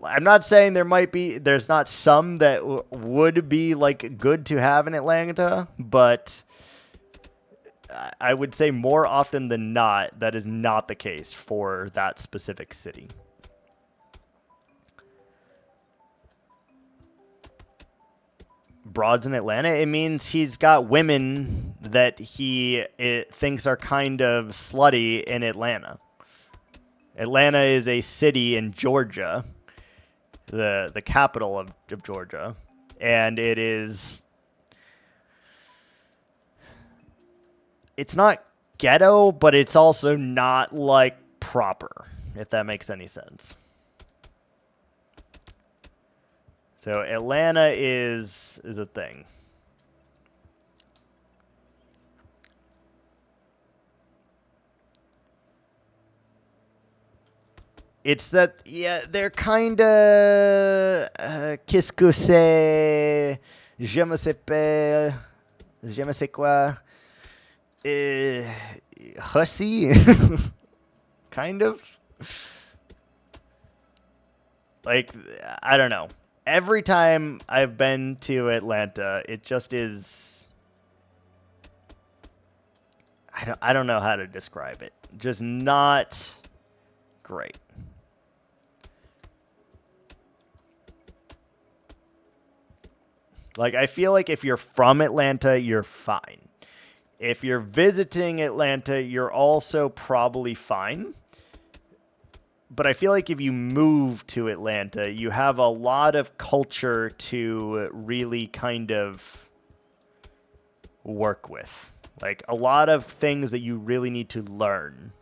I'm not saying there's not some that would be, like, good to have in Atlanta, but I would say more often than not, that is not the case for that specific city. Broads in Atlanta, it means he's got women that he thinks are kind of slutty in Atlanta. Atlanta is a city in Georgia, the capital of Georgia, and it's not ghetto, but it's also not like proper, if that makes any sense. So Atlanta is a thing. It's that, yeah, they're kind of qu'est-ce que c'est, je me sais pas, je me sais quoi, hussy, kind of. Like, I don't know. Every time I've been to Atlanta, it just is... I don't know how to describe it. Just not great. Like, I feel like if you're from Atlanta, you're fine. If you're visiting Atlanta, you're also probably fine. But I feel like if you move to Atlanta, you have a lot of culture to really kind of work with. Like, a lot of things that you really need to learn.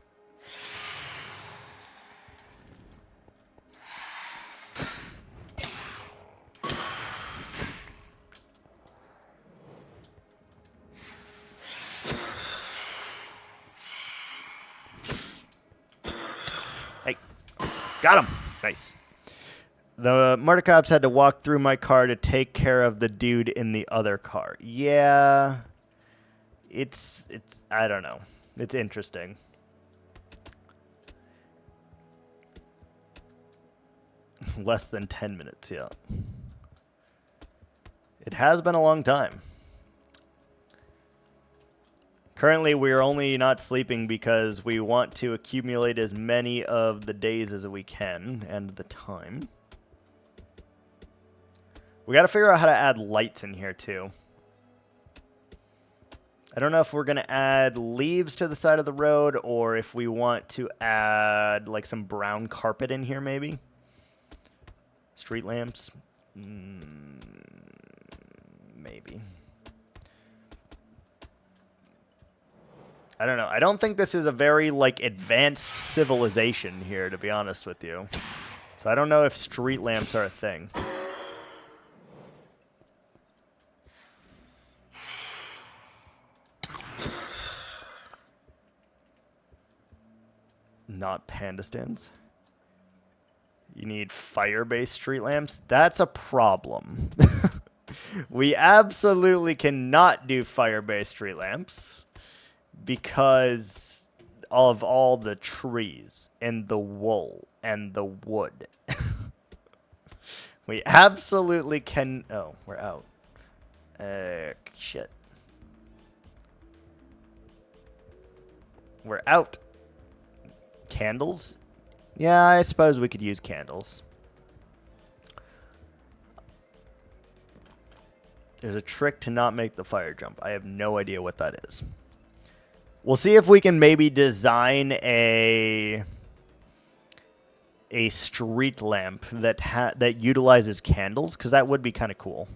Got him. Nice. The murder cops had to walk through my car to take care of the dude in the other car. Yeah. It's I don't know. It's interesting. Less than 10 minutes, yeah. It has been a long time. Currently, we're only not sleeping because we want to accumulate as many of the days as we can and the time. We got to figure out how to add lights in here, too. I don't know if we're going to add leaves to the side of the road or if we want to add, like, some brown carpet in here, maybe. Street lamps. Maybe. I don't know. I don't think this is a very, like, advanced civilization here, to be honest with you. So I don't know if street lamps are a thing. Not panda stands. You need fire-based street lamps? That's a problem. We absolutely cannot do fire-based street lamps. Because of all the trees and the wool and the wood. We absolutely can... Oh, we're out. Shit. We're out. Candles? Yeah, I suppose we could use candles. There's a trick to not make the fire jump. I have no idea what that is. We'll see if we can maybe design a street lamp that utilizes candles, because that would be kind of cool.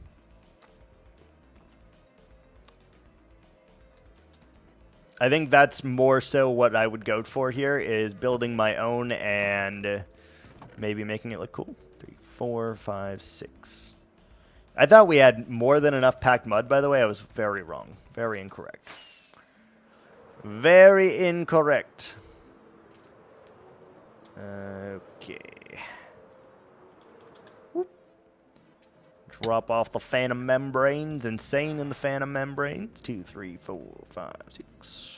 I think that's more so what I would go for here, is building my own and maybe making it look cool. 3, 4, 5, 6. I thought we had more than enough packed mud, by the way. I was very wrong. Very incorrect. Very incorrect. Okay. Whoop. Drop off the phantom membranes. Insane in the phantom membranes. 2, 3, 4, 5, 6.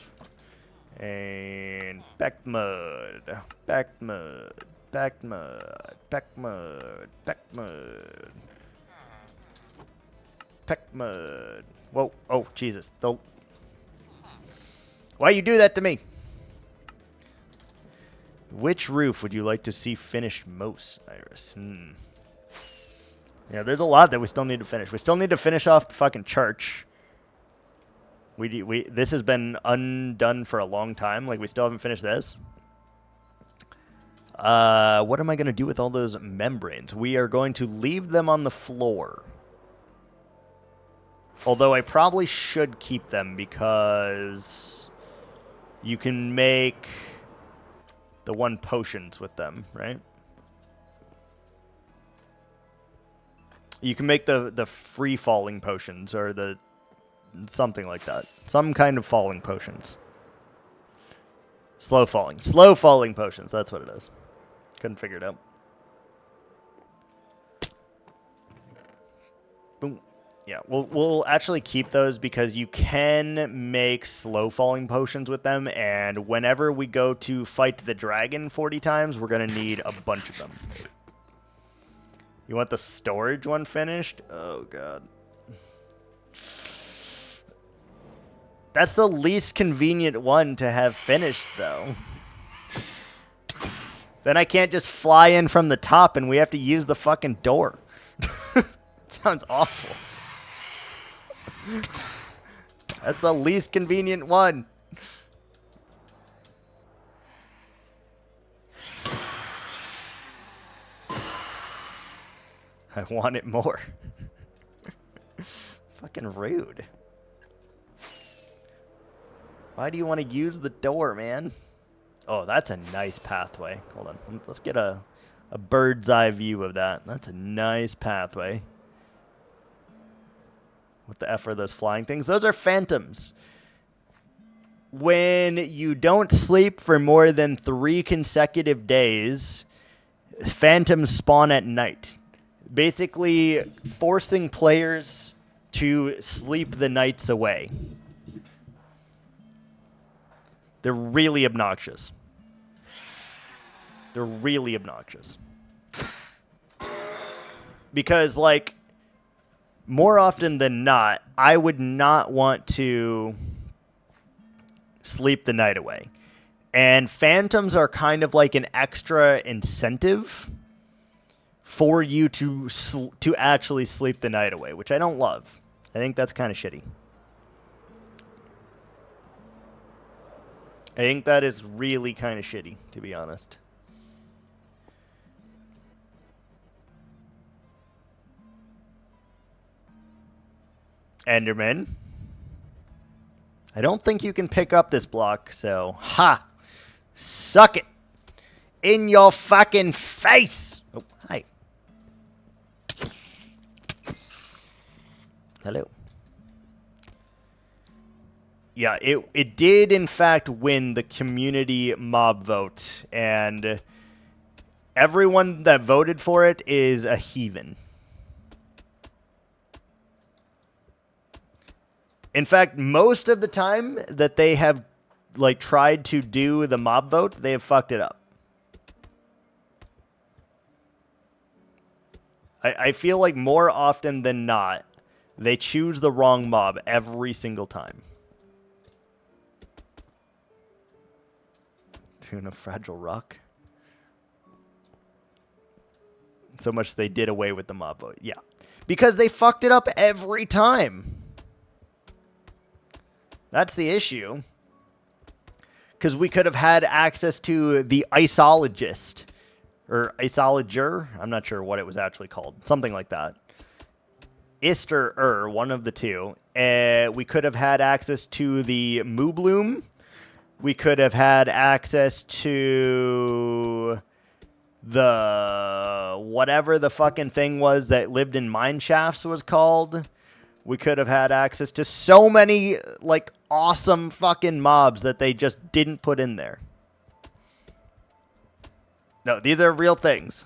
And back mud. Back mud. Back mud. Back mud. Back mud. Back mud. Whoa. Oh, Jesus. Why you do that to me? Which roof would you like to see finished most, Iris? Yeah, there's a lot that we still need to finish. We still need to finish off the fucking church. This has been undone for a long time. Like, we still haven't finished this. What am I going to do with all those membranes? We are going to leave them on the floor. Although I probably should keep them because you can make the 1 potions with them, right? You can make the free falling potions, or the something like that. Some kind of falling potions. Slow falling potions. That's what it is. Couldn't figure it out. Boom. Yeah, we'll actually keep those because you can make slow falling potions with them, and whenever we go to fight the dragon 40 times, we're going to need a bunch of them. You want the storage one finished? Oh, God. That's the least convenient one to have finished, though. Then I can't just fly in from the top and we have to use the fucking door. Sounds awful. That's the least convenient one. I want it more. Fucking rude. Why do you want to use the door, man? Oh, that's a nice pathway. Hold on. Let's get a bird's eye view of that. That's a nice pathway. What the F are those flying things? Those are phantoms. When you don't sleep for more than 3 consecutive days, phantoms spawn at night. Basically forcing players to sleep the nights away. They're really obnoxious. They're really obnoxious. Because, like, more often than not, I would not want to sleep the night away. And phantoms are kind of like an extra incentive for you to actually sleep the night away, which I don't love. I think that's kind of shitty. I think that is really kind of shitty, to be honest. Enderman. I don't think you can pick up this block, so... Ha! Suck it! In your fucking face! Oh, hi. Hello. Yeah, it did, in fact, win the community mob vote, and everyone that voted for it is a heathen. In fact, most of the time that they have, like, tried to do the mob vote, they have fucked it up. I feel like more often than not, they choose the wrong mob every single time. Tune of Fragile Rock. So much they did away with the mob vote. Yeah. Because they fucked it up every time. That's the issue. Because we could have had access to the iceologist. Or iceologer. I'm not sure what it was actually called. Something like that. Ist or one of the two. We could have had access to the Moobloom. We could have had access to the whatever the fucking thing was that lived in mine shafts was called. We could have had access to so many like awesome fucking mobs that they just didn't put in there. No, these are real things.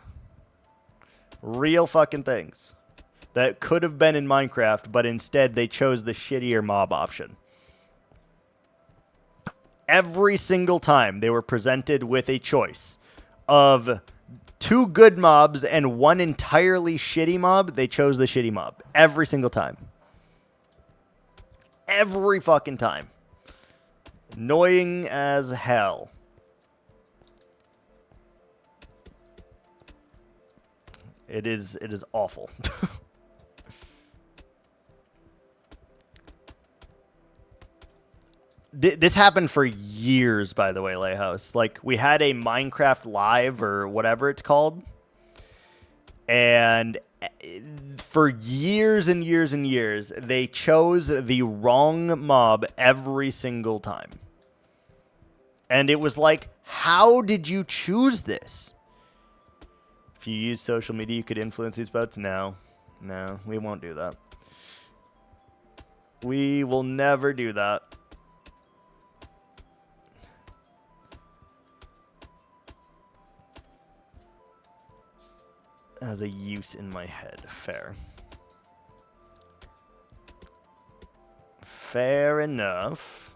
Real fucking things that could have been in Minecraft, but instead they chose the shittier mob option. Every single time they were presented with a choice of 2 good mobs and 1 entirely shitty mob, they chose the shitty mob. Every single time. Every fucking time. Annoying as hell. It is awful. This happened for years, by the way, Lighthouse. Like, we had a Minecraft Live or whatever it's called. And for years and years and years, they chose the wrong mob every single time. And it was like, how did you choose this? If you use social media, you could influence these votes? No, we won't do that. We will never do that. As a use in my head. Fair. Fair enough.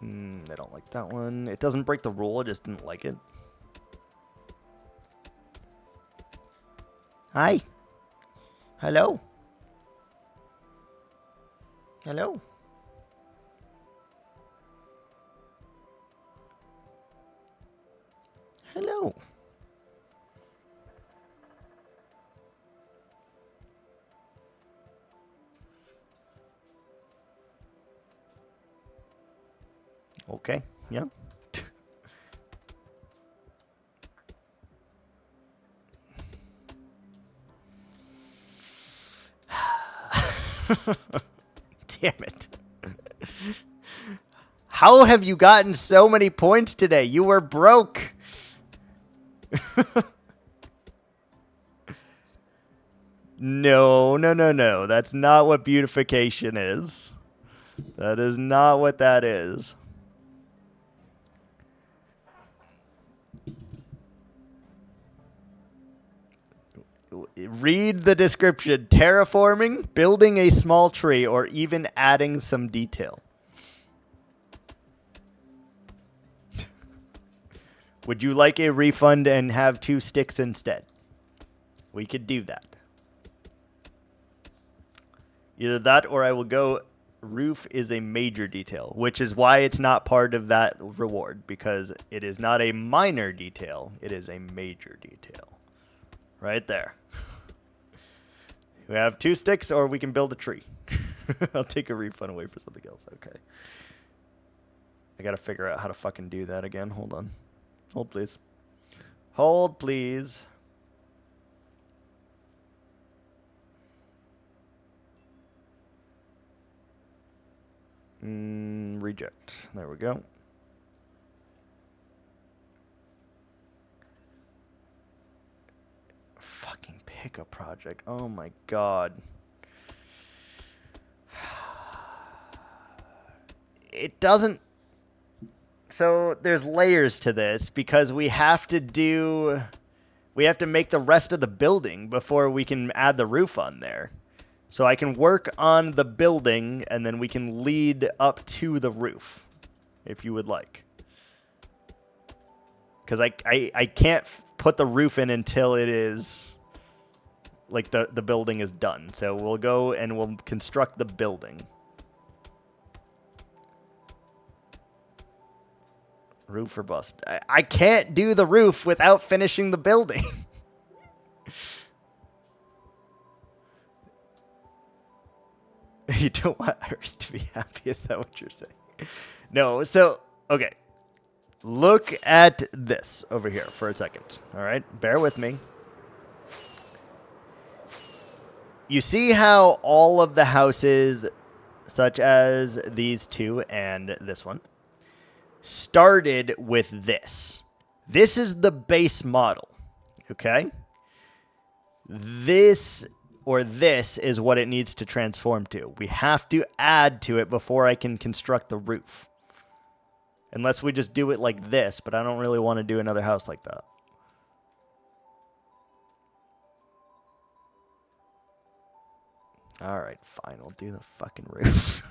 I don't like that one. It doesn't break the rule, I just didn't like it. Hi. Hello. Hello. Hello. Okay, yeah. Damn it. How have you gotten so many points today? You were broke. No. That's not what beautification is. That is not what that is. Read the description. Terraforming, building a small tree, or even adding some detail. Would you like a refund and have 2 sticks instead? We could do that. Either that or I will go roof is a major detail, which is why it's not part of that reward, because it is not a minor detail, it is a major detail. Right there. We have 2 sticks or we can build a tree. I'll take a refund away for something else. Okay. I gotta figure out how to fucking do that again. Hold on. Hold, please. Hold, please. Reject. There we go. Fucking pick a project. Oh my god. It doesn't... So there's layers to this because we have to make the rest of the building before we can add the roof on there. So I can work on the building and then we can lead up to the roof if you would like. Because I can't put the roof in until it is, like, the building is done. So we'll go and we'll construct the building. Roof or bust. I can't do the roof without finishing the building. You don't want Iris to be happy? Is that what you're saying? No, so, okay. Look at this over here for a second. All right, bear with me. You see how all of the houses, such as these two and this one, started with this. This is the base model, okay? This is what it needs to transform to. We have to add to it before I can construct the roof. Unless we just do it like this, but I don't really want to do another house like that. Alright, fine. We'll do the fucking roof.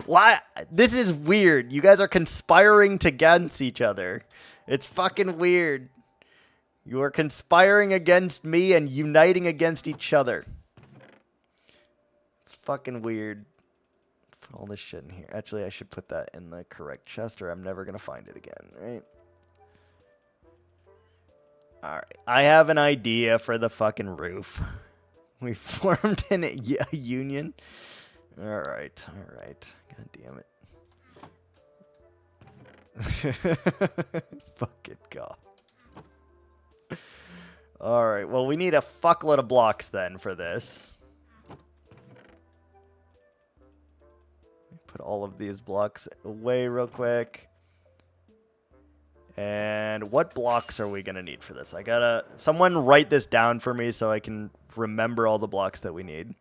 Why? This is weird. You guys are conspiring against each other. It's fucking weird. You are conspiring against me and uniting against each other. It's fucking weird. Put all this shit in here. Actually, I should put that in the correct chest or I'm never going to find it again, right? Alright. I have an idea for the fucking roof. We formed a union. Alright, alright. God damn it. Fucking God. Alright, well, we need a fuckload of blocks then for this. Put all of these blocks away real quick. And what blocks are we going to need for this? I gotta... Someone write this down for me so I can remember all the blocks that we need.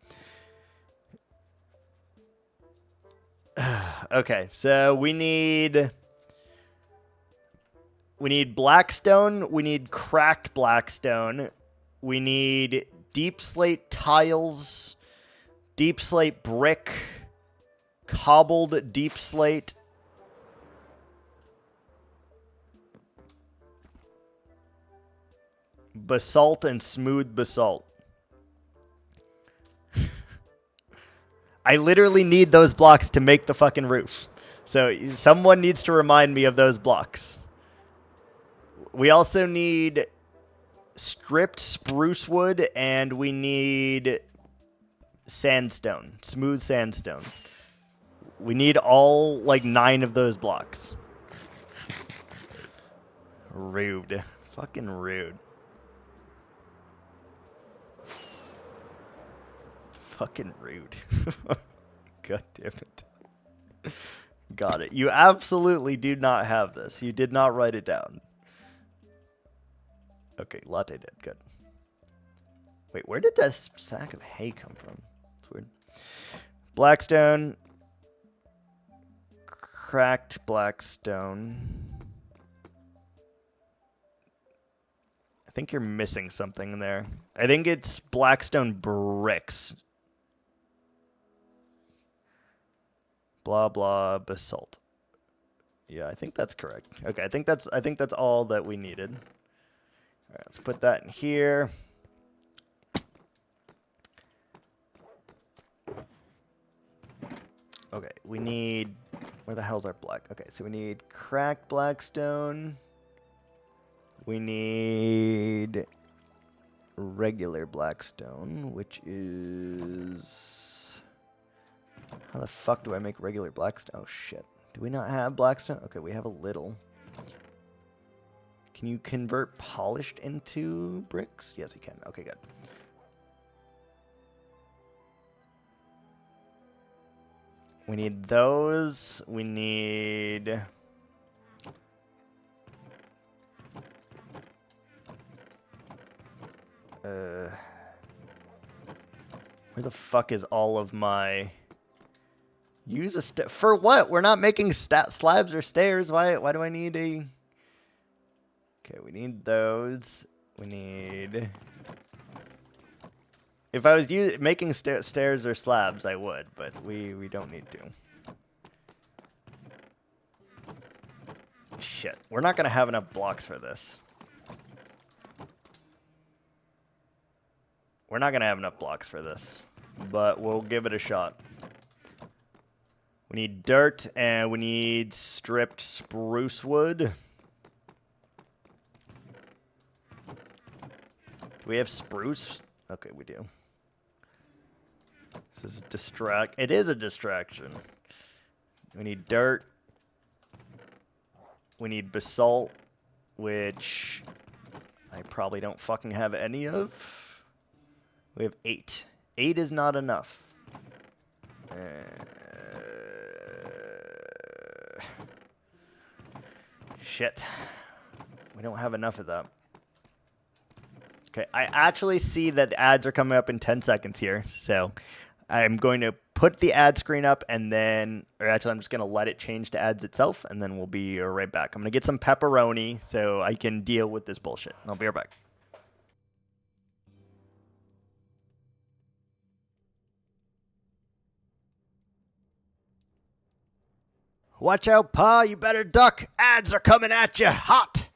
Okay, so we need blackstone, we need cracked blackstone, we need deep slate tiles, deep slate brick, cobbled deep slate, basalt, and smooth basalt. I literally need those blocks to make the fucking roof. So someone needs to remind me of those blocks. We also need stripped spruce wood and we need sandstone, smooth sandstone. We need all like 9 of those blocks. Rude. Fucking rude. Fucking rude. God damn it. Got it. You absolutely do not have this. You did not write it down. Okay, latte did. Good. Wait, where did that sack of hay come from? It's weird. Blackstone. Cracked blackstone. I think you're missing something there. I think it's blackstone bricks. Blah blah basalt. Yeah, I think that's correct. Okay, I think that's all that we needed. All right, let's put that in here. Okay, we need, where the hell's our black? Okay, so we need cracked blackstone. We need regular blackstone, which is... How the fuck do I make regular blackstone? Oh, shit. Do we not have blackstone? Okay, we have a little. Can you convert polished into bricks? Yes, we can. Okay, good. We need those. We need... where the fuck is all of my... Use a for what? We're not making slabs or stairs. Why do I need a... Okay, we need those. We need... If I was making stairs or slabs, I would, but we don't need to. Shit. We're not going to have enough blocks for this. We're not going to have enough blocks for this. But we'll give it a shot. We need dirt and we need stripped spruce wood. Do we have spruce? Okay, we do. This is a distract. It is a distraction. We need dirt. We need basalt, which I probably don't fucking have any of. We have 8. 8 is not enough. Shit. We don't have enough of that. Okay, I actually see that the ads are coming up in 10 seconds here, so I'm going to put the ad screen up and then, or actually I'm just going to let it change to ads itself, and then we'll be right back. I'm going to get some pepperoni so I can deal with this bullshit. I'll be right back. Watch out, Pa. You better duck. Ads are coming at you hot.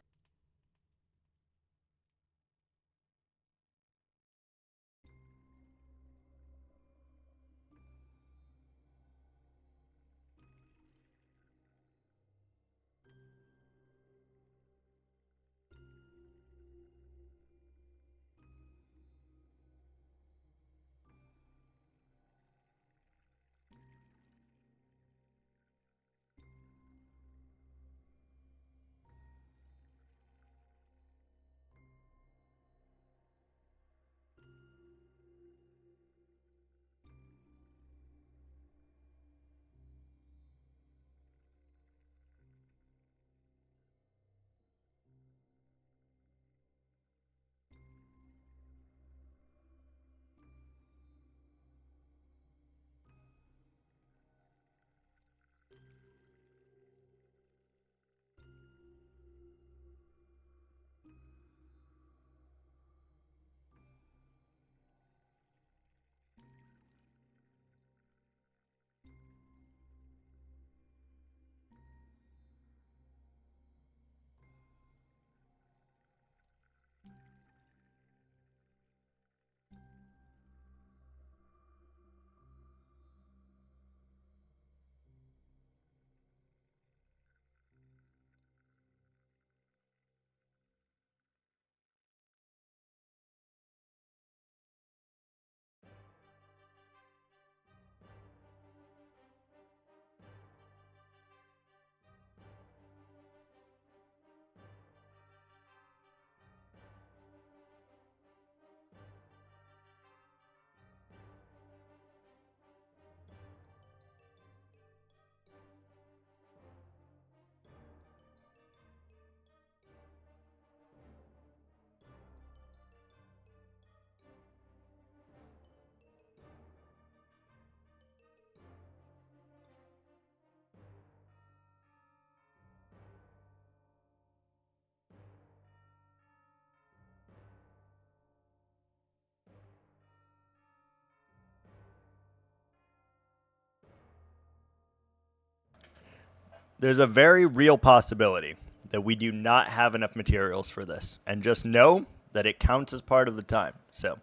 There's a very real possibility that we do not have enough materials for this. And just know that it counts as part of the time. So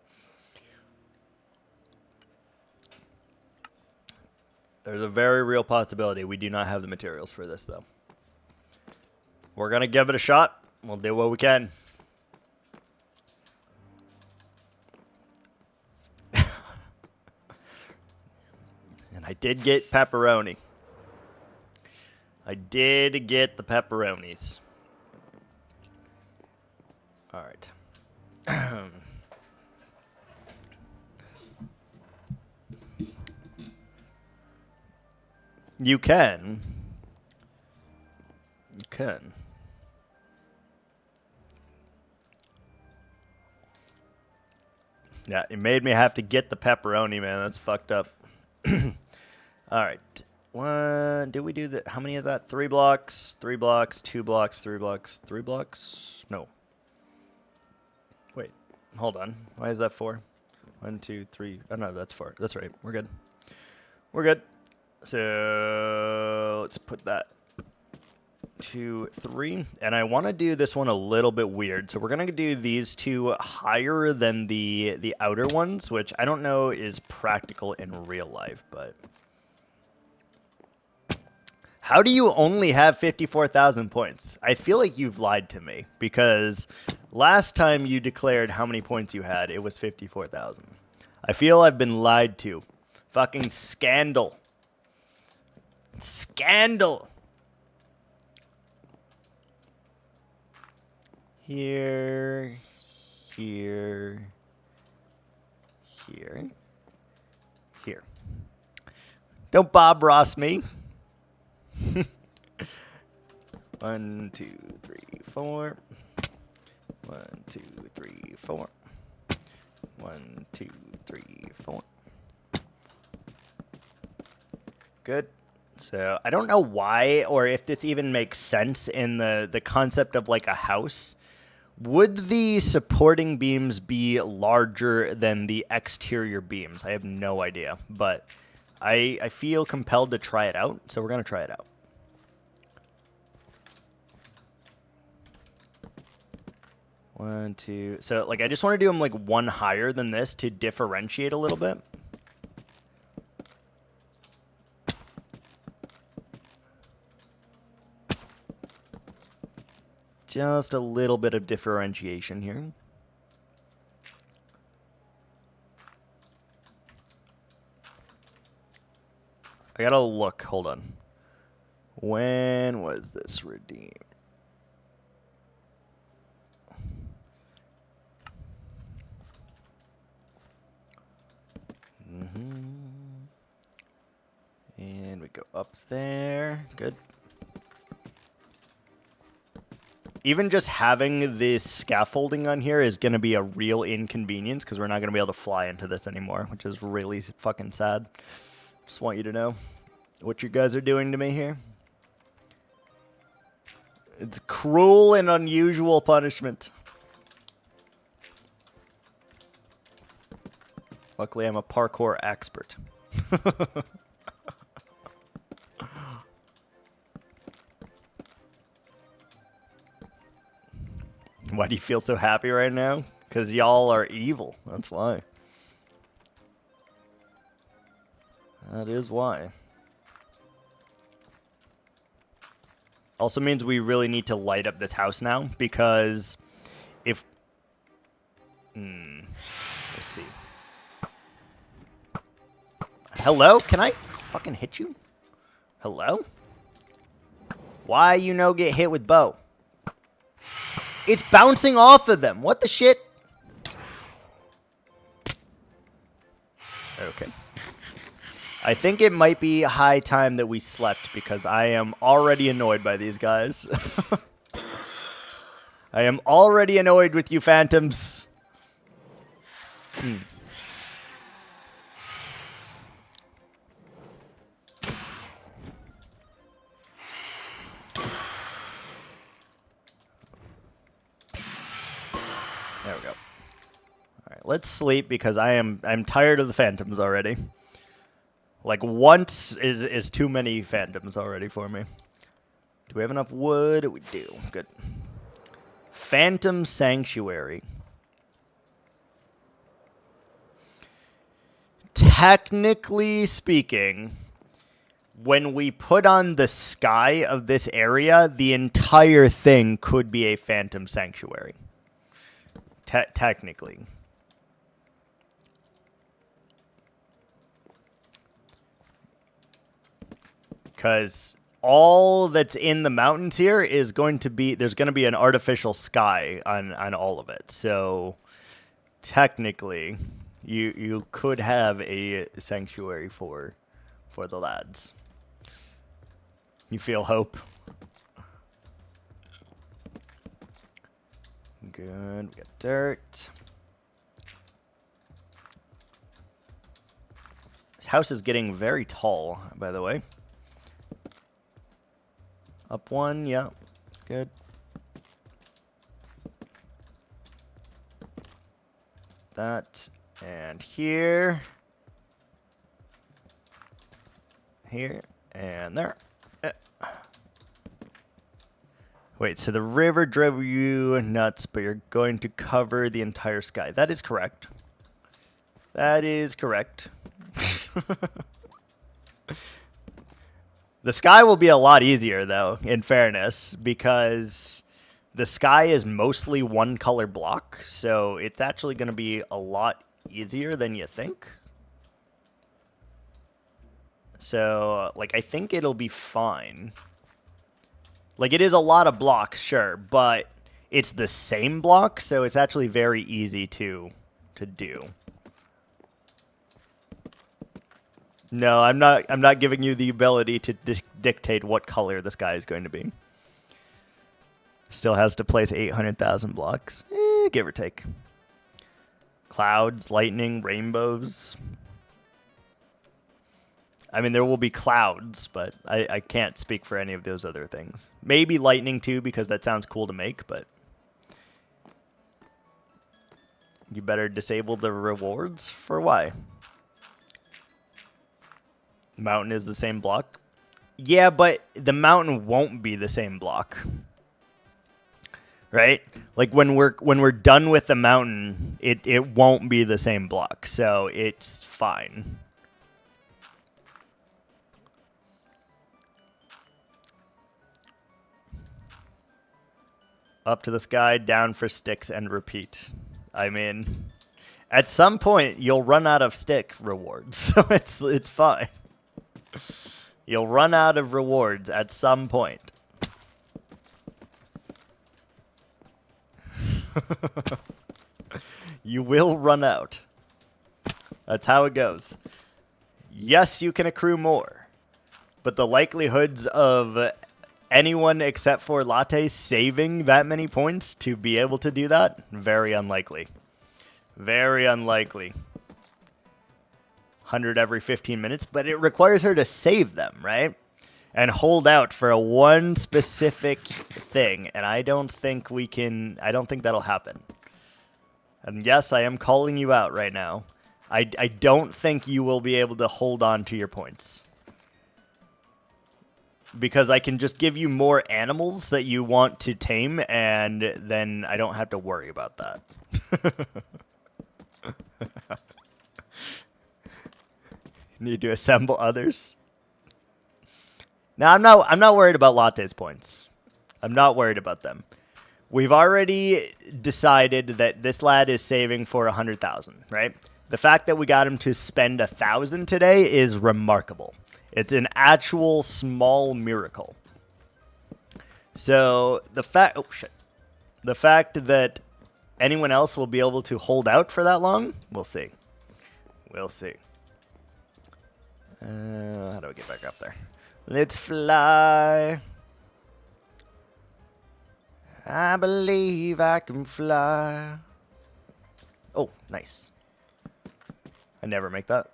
there's a very real possibility we do not have the materials for this, though. We're going to give it a shot. We'll do what we can. And I did get pepperoni. I did get the pepperonis. All right. You can. You can. Yeah, it made me have to get the pepperoni, man. That's fucked up. All right. One, did we do that? How many is that? 3 blocks, 3 blocks, 2 blocks, 3 blocks, 3 blocks? No. Wait, hold on. Why is that 4? 1, 2, 3. Oh, no, that's 4. That's right. We're good. We're good. So let's put that 2, 3. And I want to do this one a little bit weird. So we're going to do these two higher than the outer ones, which I don't know is practical in real life, but... How do you only have 54,000 points? I feel like you've lied to me, because last time you declared how many points you had, it was 54,000. I feel I've been lied to. Fucking scandal. Scandal. Here, here, here, here. Don't Bob Ross me. 1, 2, 3, 4. 1, 2, 3, 4. 1, 2, 3, 4. Good. So I don't know why, or if this even makes sense in the concept of like a house. Would the supporting beams be larger than the exterior beams? I have no idea, but I feel compelled to try it out, so we're going to try it out. One, two. So, like, I just want to do them, like, one higher than this to differentiate a little bit. Just a little bit of differentiation here. I gotta look. Hold on. When was this redeemed? And we go up there. Good. Even just having this scaffolding on here is going to be a real inconvenience because we're not going to be able to fly into this anymore, which is really fucking sad. Just want you to know what you guys are doing to me here. It's cruel and unusual punishment. Luckily, I'm a parkour expert. Why do you feel so happy right now? Because y'all are evil. That's why. That is why. Also means we really need to light up this house now, because if... let's see. Hello? Can I fucking hit you? Hello? Why you no get hit with bow? It's bouncing off of them. What the shit? Okay. I think it might be high time that we slept because I am already annoyed by these guys. I am already annoyed with you phantoms. There we go. All right, let's sleep because I'm tired of the phantoms already. Like once is too many phantoms already for me. Do we have enough wood? We do. Good. Phantom Sanctuary. Technically speaking, when we put on the sky of this area, the entire thing could be a Phantom Sanctuary. Technically. Because all that's in the mountains here is going to be, there's going to be an artificial sky on all of it. So technically, you could have a sanctuary for the lads. You feel hope? Good. We got dirt. This house is getting very tall, by the way. Up one, yeah. Good. That. And here. Here. And there. Wait, so the river drove you nuts, but you're going to cover the entire sky. That is correct. That is correct. The sky will be a lot easier, though, in fairness, because the sky is mostly one color block, so it's actually going to be a lot easier than you think. So, like, I think it'll be fine. Like, it is a lot of blocks, sure, but it's the same block, so it's actually very easy to do. No, I'm not giving you the ability to dictate what color the sky is going to be. Still has to place 800,000 blocks, give or take. Clouds, lightning, rainbows. I mean, there will be clouds, but I can't speak for any of those other things. Maybe lightning too, because that sounds cool to make, but you better disable the rewards. For why? Mountain is the same block. Yeah, but the mountain won't be the same block. Right? Like when we're done with the mountain, it won't be the same block. So it's fine. Up to the sky, down for sticks, and repeat. I mean, at some point you'll run out of stick rewards, so it's fine. You'll run out of rewards at some point. You will run out. That's how it goes. Yes, you can accrue more, but the likelihoods of anyone except for Latte saving that many points to be able to do that, very unlikely. Very unlikely. 100 every 15 minutes, but it requires her to save them, right? And hold out for one specific thing, and I don't think that'll happen. And yes, I am calling you out right now. I don't think you will be able to hold on to your points. Because I can just give you more animals that you want to tame, and then I don't have to worry about that. Need to assemble others. Now, I'm not worried about Latte's points. I'm not worried about them. We've already decided that this lad is saving for 100,000, right? The fact that we got him to spend 1,000 today is remarkable. It's an actual small miracle. So the fact that anyone else will be able to hold out for that long, we'll see. We'll see. How do I get back up there? Let's fly. I believe I can fly. Oh, nice. I never make that.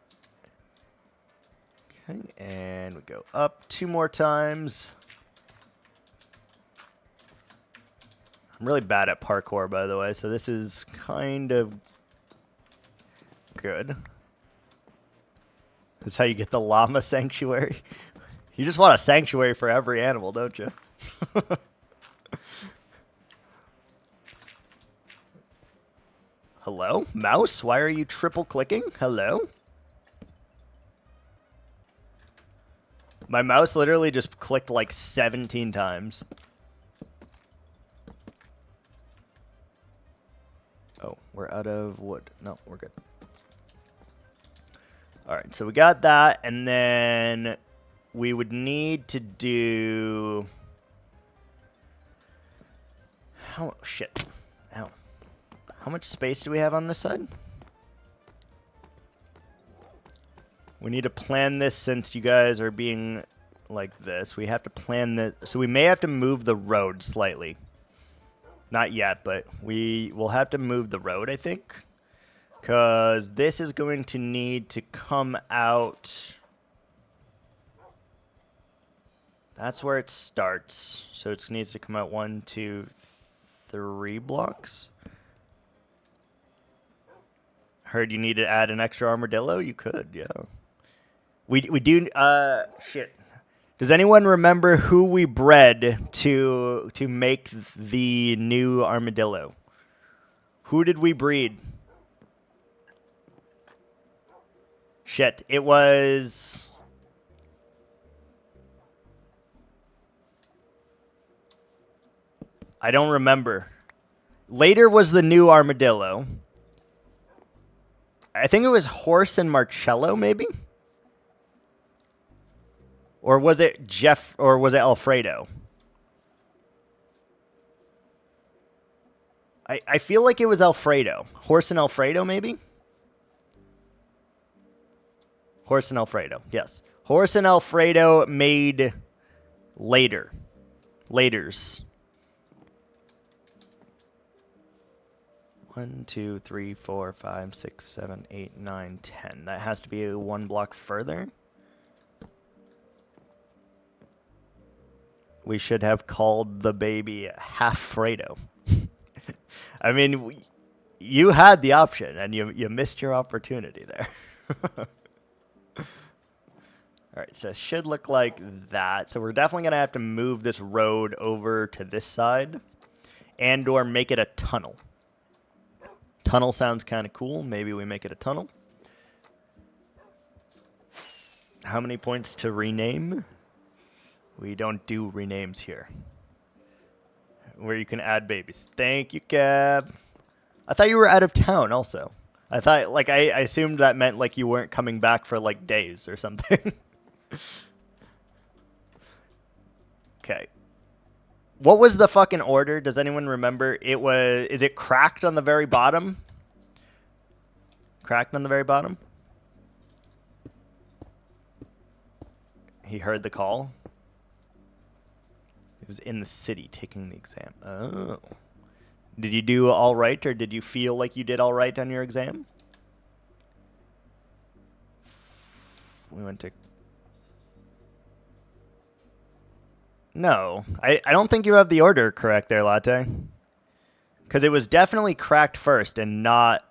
Okay, and we go up 2 more times. I'm really bad at parkour, by the way, so this is kind of good. That's how you get the llama sanctuary. You just want a sanctuary for every animal, don't you? Hello? Mouse? Why are you triple clicking? Hello? My mouse literally just clicked like 17 times. Oh, we're out of wood. No, we're good. All right, so we got that, and then we would need to do... Oh, shit. Ow. How much space do we have on this side? We need to plan this since you guys are being like this. We have to plan this. So we may have to move the road slightly. Not yet, but we will have to move the road, I think. Because this is going to need to come out. That's where it starts. So it needs to come out 1, 2, 3 blocks. Heard you need to add an extra armadillo? You could, yeah. We do, shit. Does anyone remember who we bred to make the new armadillo? Who did we breed? Shit, it was... I don't remember. Later was the new armadillo. I think it was Horse and Marcello, maybe? Or was it Jeff, or was it Alfredo? I feel like it was Alfredo. Horse and Alfredo, maybe? Horse and Alfredo, yes. Horse and Alfredo made later. Laters. 1, 2, 3, 4, 5, 6, 7, 8, 9, 10. That has to be one block further. We should have called the baby Half-Fredo. I mean, you had the option, and you missed your opportunity there. All right, so it should look like that. So we're definitely going to have to move this road over to this side and or make it a tunnel. Tunnel sounds kind of cool. Maybe we make it a tunnel. How many points to rename? We don't do renames here. Where you can add babies. Thank you, Cab. I thought you were out of town also. I thought, like, I assumed that meant, like, you weren't coming back for, like, days or something. Okay. What was the fucking order? Does anyone remember? It was... Is it cracked on the very bottom? Cracked on the very bottom? He heard the call. He was in the city taking the exam. Oh. Did you do all right, or did you feel like you did all right on your exam? We went to... No. I don't think you have the order correct there, Latte. Because it was definitely cracked first and not...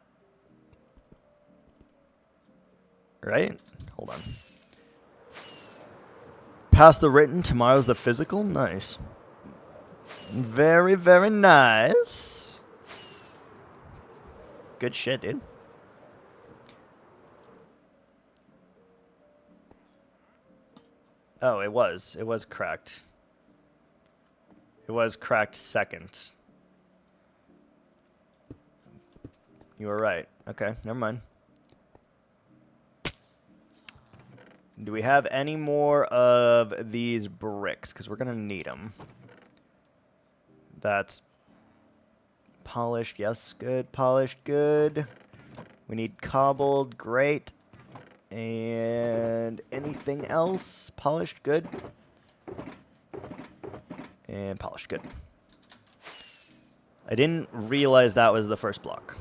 Right? Hold on. Pass the written, tomorrow's the physical? Nice. Very, very nice. Good shit, dude. Oh, it was. It was cracked. It was cracked second. You were right. Okay, never mind. Do we have any more of these bricks? Because we're going to need them. That's polished. Yes, good. Polished, good. We need cobbled. Great. And anything else? Polished, good. And polished, good. I didn't realize that was the first block.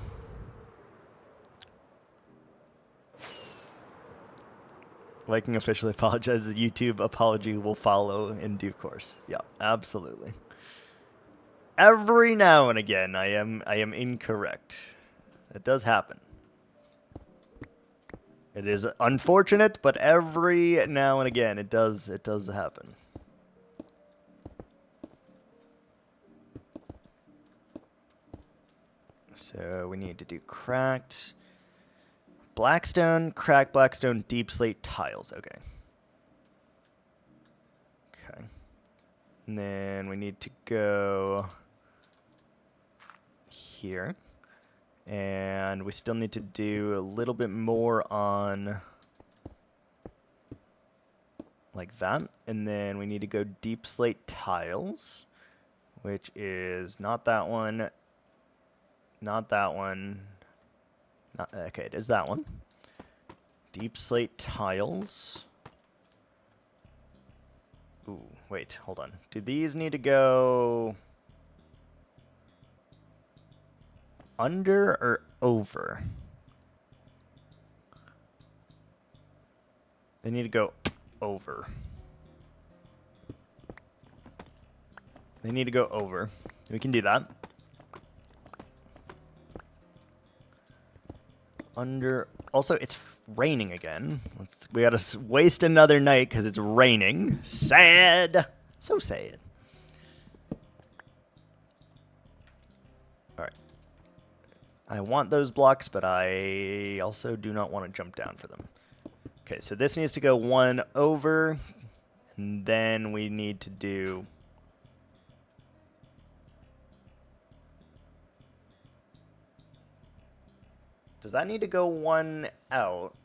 Viking officially apologizes. YouTube apology will follow in due course. Yeah, absolutely. Every now and again, I am incorrect. It does happen. It is unfortunate, but every now and again, it does happen. So we need to do cracked. Blackstone, cracked blackstone, deep slate tiles. Okay. Okay. And then we need to go here. And we still need to do a little bit more on like that. And then we need to go deep slate tiles, which is not that one, not that one. Not, okay, it is that one. Deep slate tiles. Ooh, wait, hold on. Do these need to go under or over? They need to go over. They need to go over. We can do that. Under. Also, it's raining again. We gotta waste another night because it's raining. Sad. So sad. Alright. I want those blocks, but I also do not want to jump down for them. Okay, so this needs to go one over, and then we need to do... Does that need to go one out?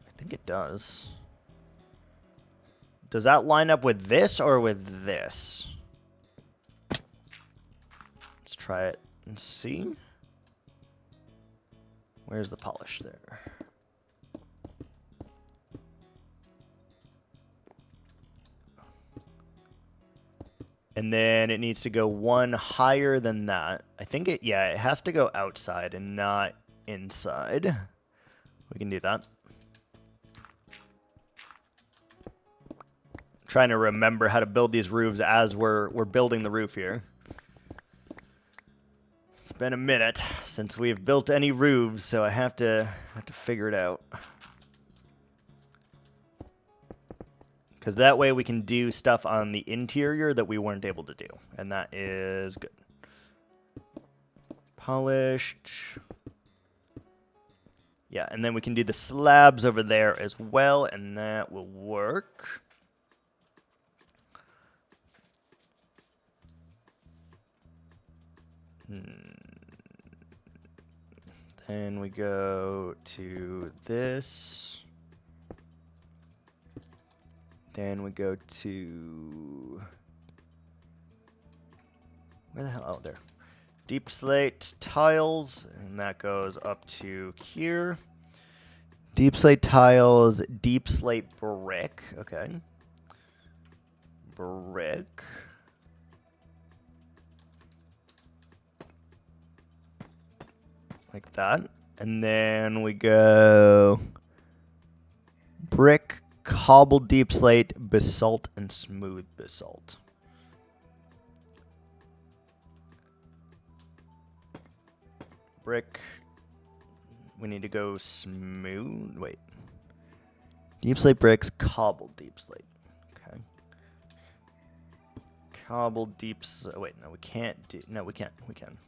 I think it does. Does that line up with this or with this? Let's try it and see. Where's the polish there? And then it needs to go one higher than that. I think it has to go outside and not inside. We can do that. Trying to remember how to build these roofs as we're building the roof here. It's been a minute since we've built any roofs, so I have to figure it out. Because that way we can do stuff on the interior that we weren't able to do. And that is good. Polished. Yeah, and then we can do the slabs over there as well, and that will work. Then we go to this. Then we go to... Where the hell? Oh, there. Deep slate tiles, and that goes up to here. Deep slate tiles, deep slate brick. Okay. Brick. Like that. And then we go brick, cobbled deep slate, basalt, and smooth basalt. Brick. We need to go smooth. Wait. Deep slate bricks, cobbled deep slate. Okay. Cobbled deep slate. Wait, no, we can't do. No, we can't. We can.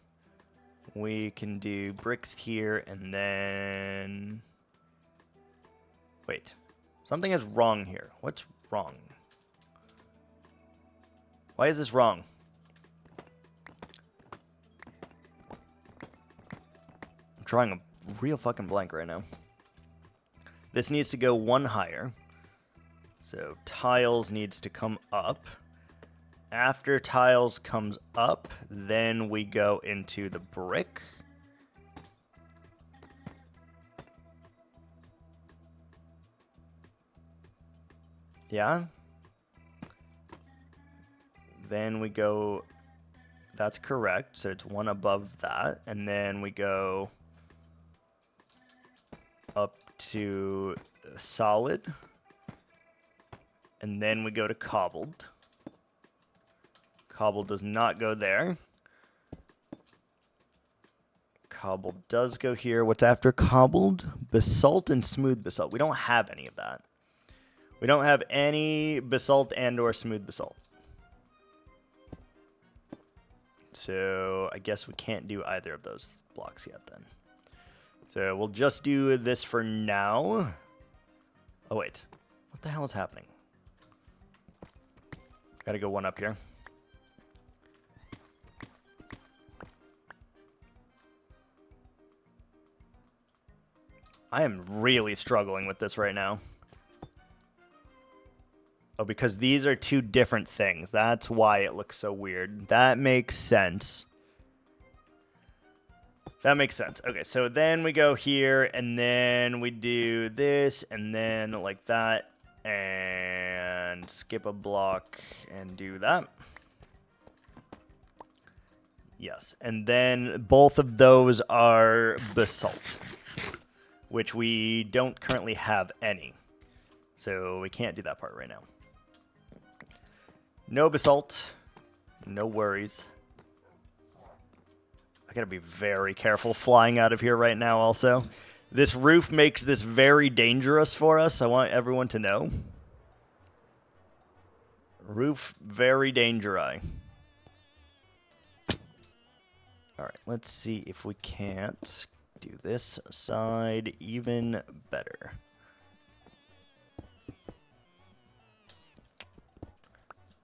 We can do bricks here and then... Wait. Something is wrong here. What's wrong? Why is this wrong? I'm drawing a real fucking blank right now. This needs to go one higher. So tiles needs to come up. After tiles comes up, then we go into the brick. Yeah. Then we go, that's correct, so it's one above that. And then we go up to solid. And then we go to cobbled. Cobbled does not go there. Cobbled does go here. What's after cobbled? Basalt and smooth basalt. We don't have any of that. We don't have any basalt and or smooth basalt. So I guess we can't do either of those blocks yet then. So we'll just do this for now. Oh wait, what the hell is happening? Gotta go one up here. I am really struggling with this right now. Oh, because these are two different things. That's why it looks so weird. That makes sense. That makes sense. Okay, so then we go here, and then we do this, and then like that, and skip a block and do that. Yes, and then both of those are basalt, which we don't currently have any. So we can't do that part right now. No basalt. No worries. I gotta be very careful flying out of here right now also. This roof makes this very dangerous for us. I want everyone to know. Roof, very dangerous. Alright, let's see if we can't do this side even better.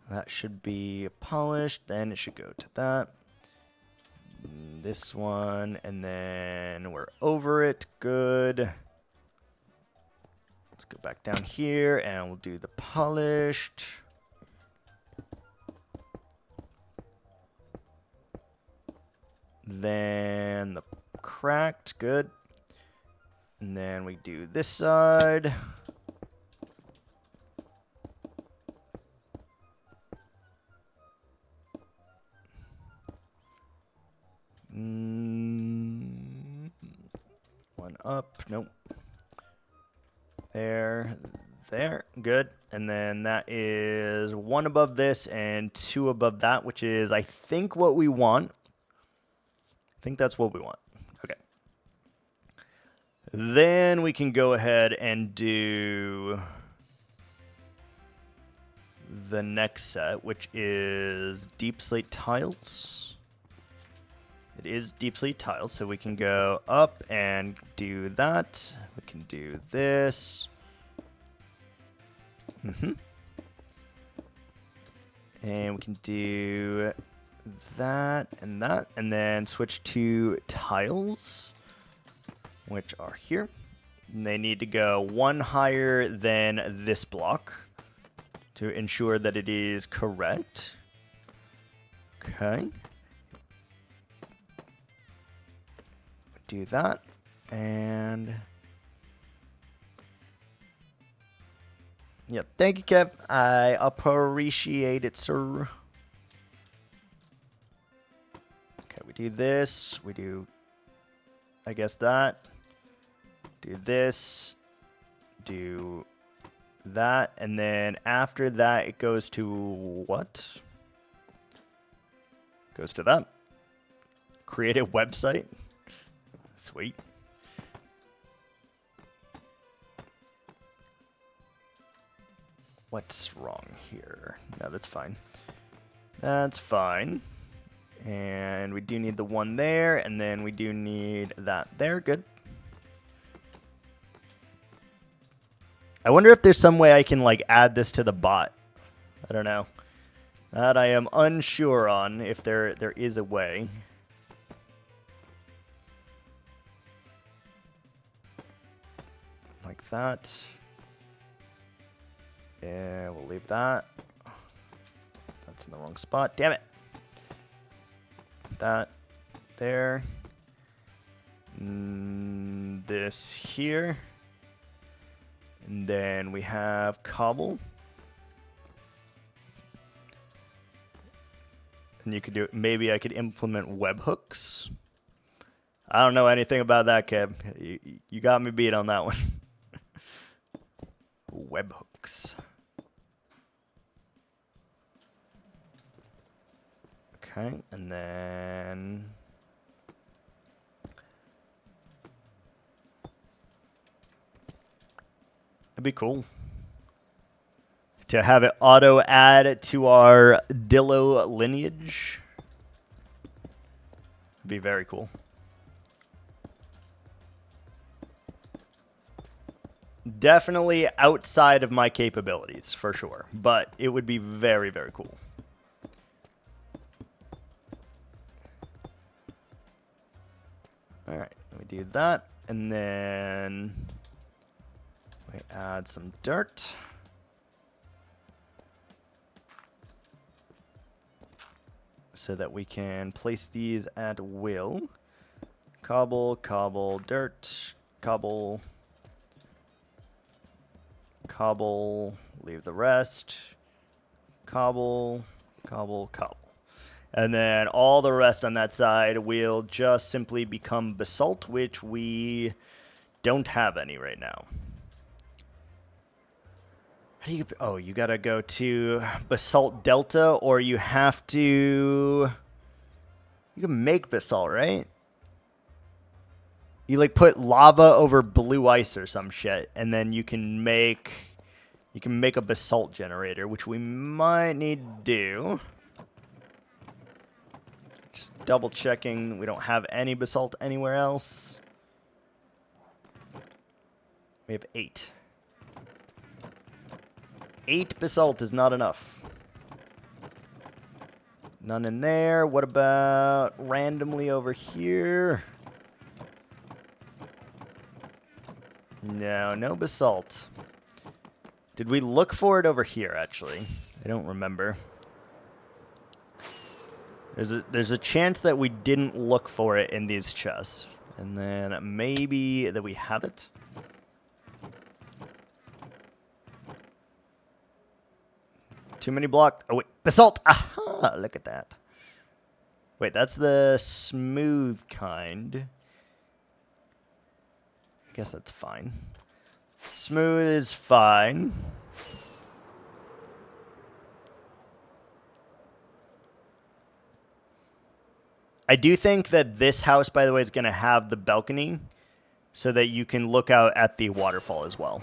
That should be polished, then it should go to that. This one, and then we're over it. Good. Let's go back down here, and we'll do the polished. Then the cracked, good. And then we do this side. One up, nope. There, good. And then that is one above this and two above that, which is, I think, what we want. I think that's what we want. Okay. Then we can go ahead and do the next set, which is deep slate tiles. It is deep slate tiles, so we can go up and do that. We can do this. And we can do that, and then switch to tiles, which are here. And they need to go one higher than this block to ensure that it is correct. Okay. Do that, and yep, thank you, Kev. I appreciate it, sir. Okay, we do this, we do, I guess that, do this, do that, and then after that it goes to what? Goes to that. Create a website. Sweet. What's wrong here? No, that's fine. That's fine. And we do need the one there, and then we do need that there. Good. I wonder if there's some way I can, like, add this to the bot. I don't know. That I am unsure on, if there is a way. Like that. Yeah, we'll leave that. That's in the wrong spot. Damn it. That there. This here. And then we have cobble. And you could do, maybe I could implement webhooks. I don't know anything about that, Kev. You got me beat on that one. Webhooks. Okay, and then it'd be cool to have it auto add to our Dillo lineage. It'd be very cool. Definitely outside of my capabilities, for sure. But it would be very, very cool. Alright, let me do that. And then we add some dirt. So that we can place these at will. Cobble, cobble, dirt, cobble. Cobble, leave the rest. Cobble, cobble, cobble. And then all the rest on that side will just simply become basalt, which we don't have any right now. How do you, oh, you gotta go to basalt delta, or you have to You can make basalt, right? You like put lava over blue ice or some shit, and then you can make a basalt generator, which we might need to do. Just double checking we don't have any basalt anywhere else. We have 8. 8 basalt is not enough. None in there. What about randomly over here? No, no basalt. Did we look for it over here, actually? I don't remember. There's a chance that we didn't look for it in these chests. And then maybe that we have it. Too many blocks. Oh, wait. Basalt! Aha! Look at that. Wait, that's the smooth kind. I guess that's fine. Smooth is fine. I do think that this house, by the way, is going to have the balcony so that you can look out at the waterfall as well.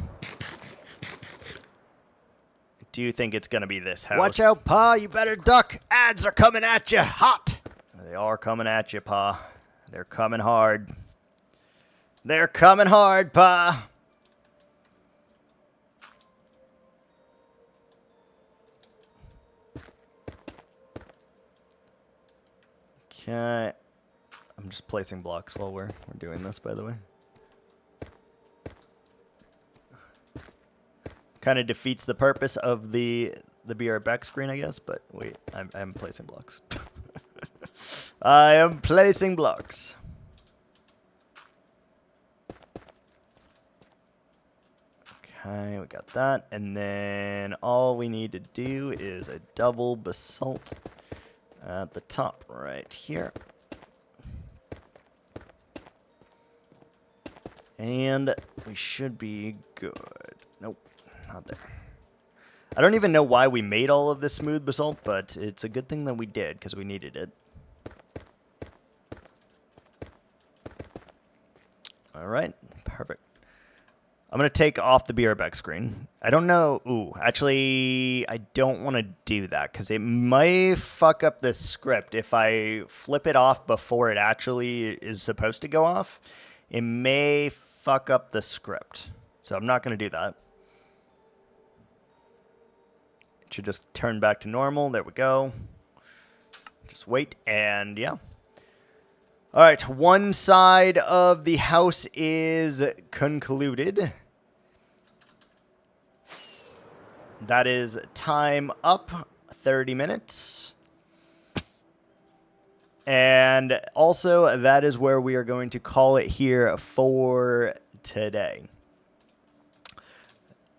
I do think it's going to be this house. Watch out, Pa. You better duck. Ads are coming at you hot. They are coming at you, Pa. They're coming hard. They're coming hard, Pa. Okay. I'm just placing blocks while we're doing this, by the way. Kind of defeats the purpose of the BR back screen, I guess, but wait, I'm placing blocks. I am placing blocks. Okay, we got that. And then all we need to do is a double basalt at the top right here. And we should be good. Nope, not there. I don't even know why we made all of this smooth basalt, but it's a good thing that we did because we needed it. All right, perfect. I'm going to take off the BR back screen. I don't know. Ooh, actually, I don't want to do that because it might fuck up the script. If I flip it off before it actually is supposed to go off, it may fuck up the script. So I'm not going to do that. It should just turn back to normal. There we go. Just wait, and yeah. All right, one side of the house is concluded. That is time up, 30 minutes. And also, that is where we are going to call it here for today.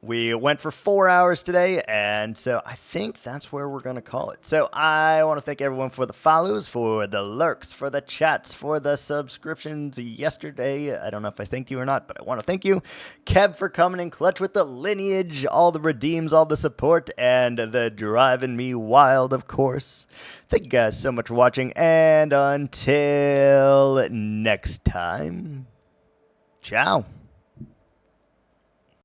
We went for 4 hours today, and so I think that's where we're going to call it. So I want to thank everyone for the follows, for the lurks, for the chats, for the subscriptions yesterday. I don't know if I thanked you or not, but I want to thank you. Kev for coming in clutch with the lineage, all the redeems, all the support, and the driving me wild, of course. Thank you guys so much for watching, and until next time, ciao.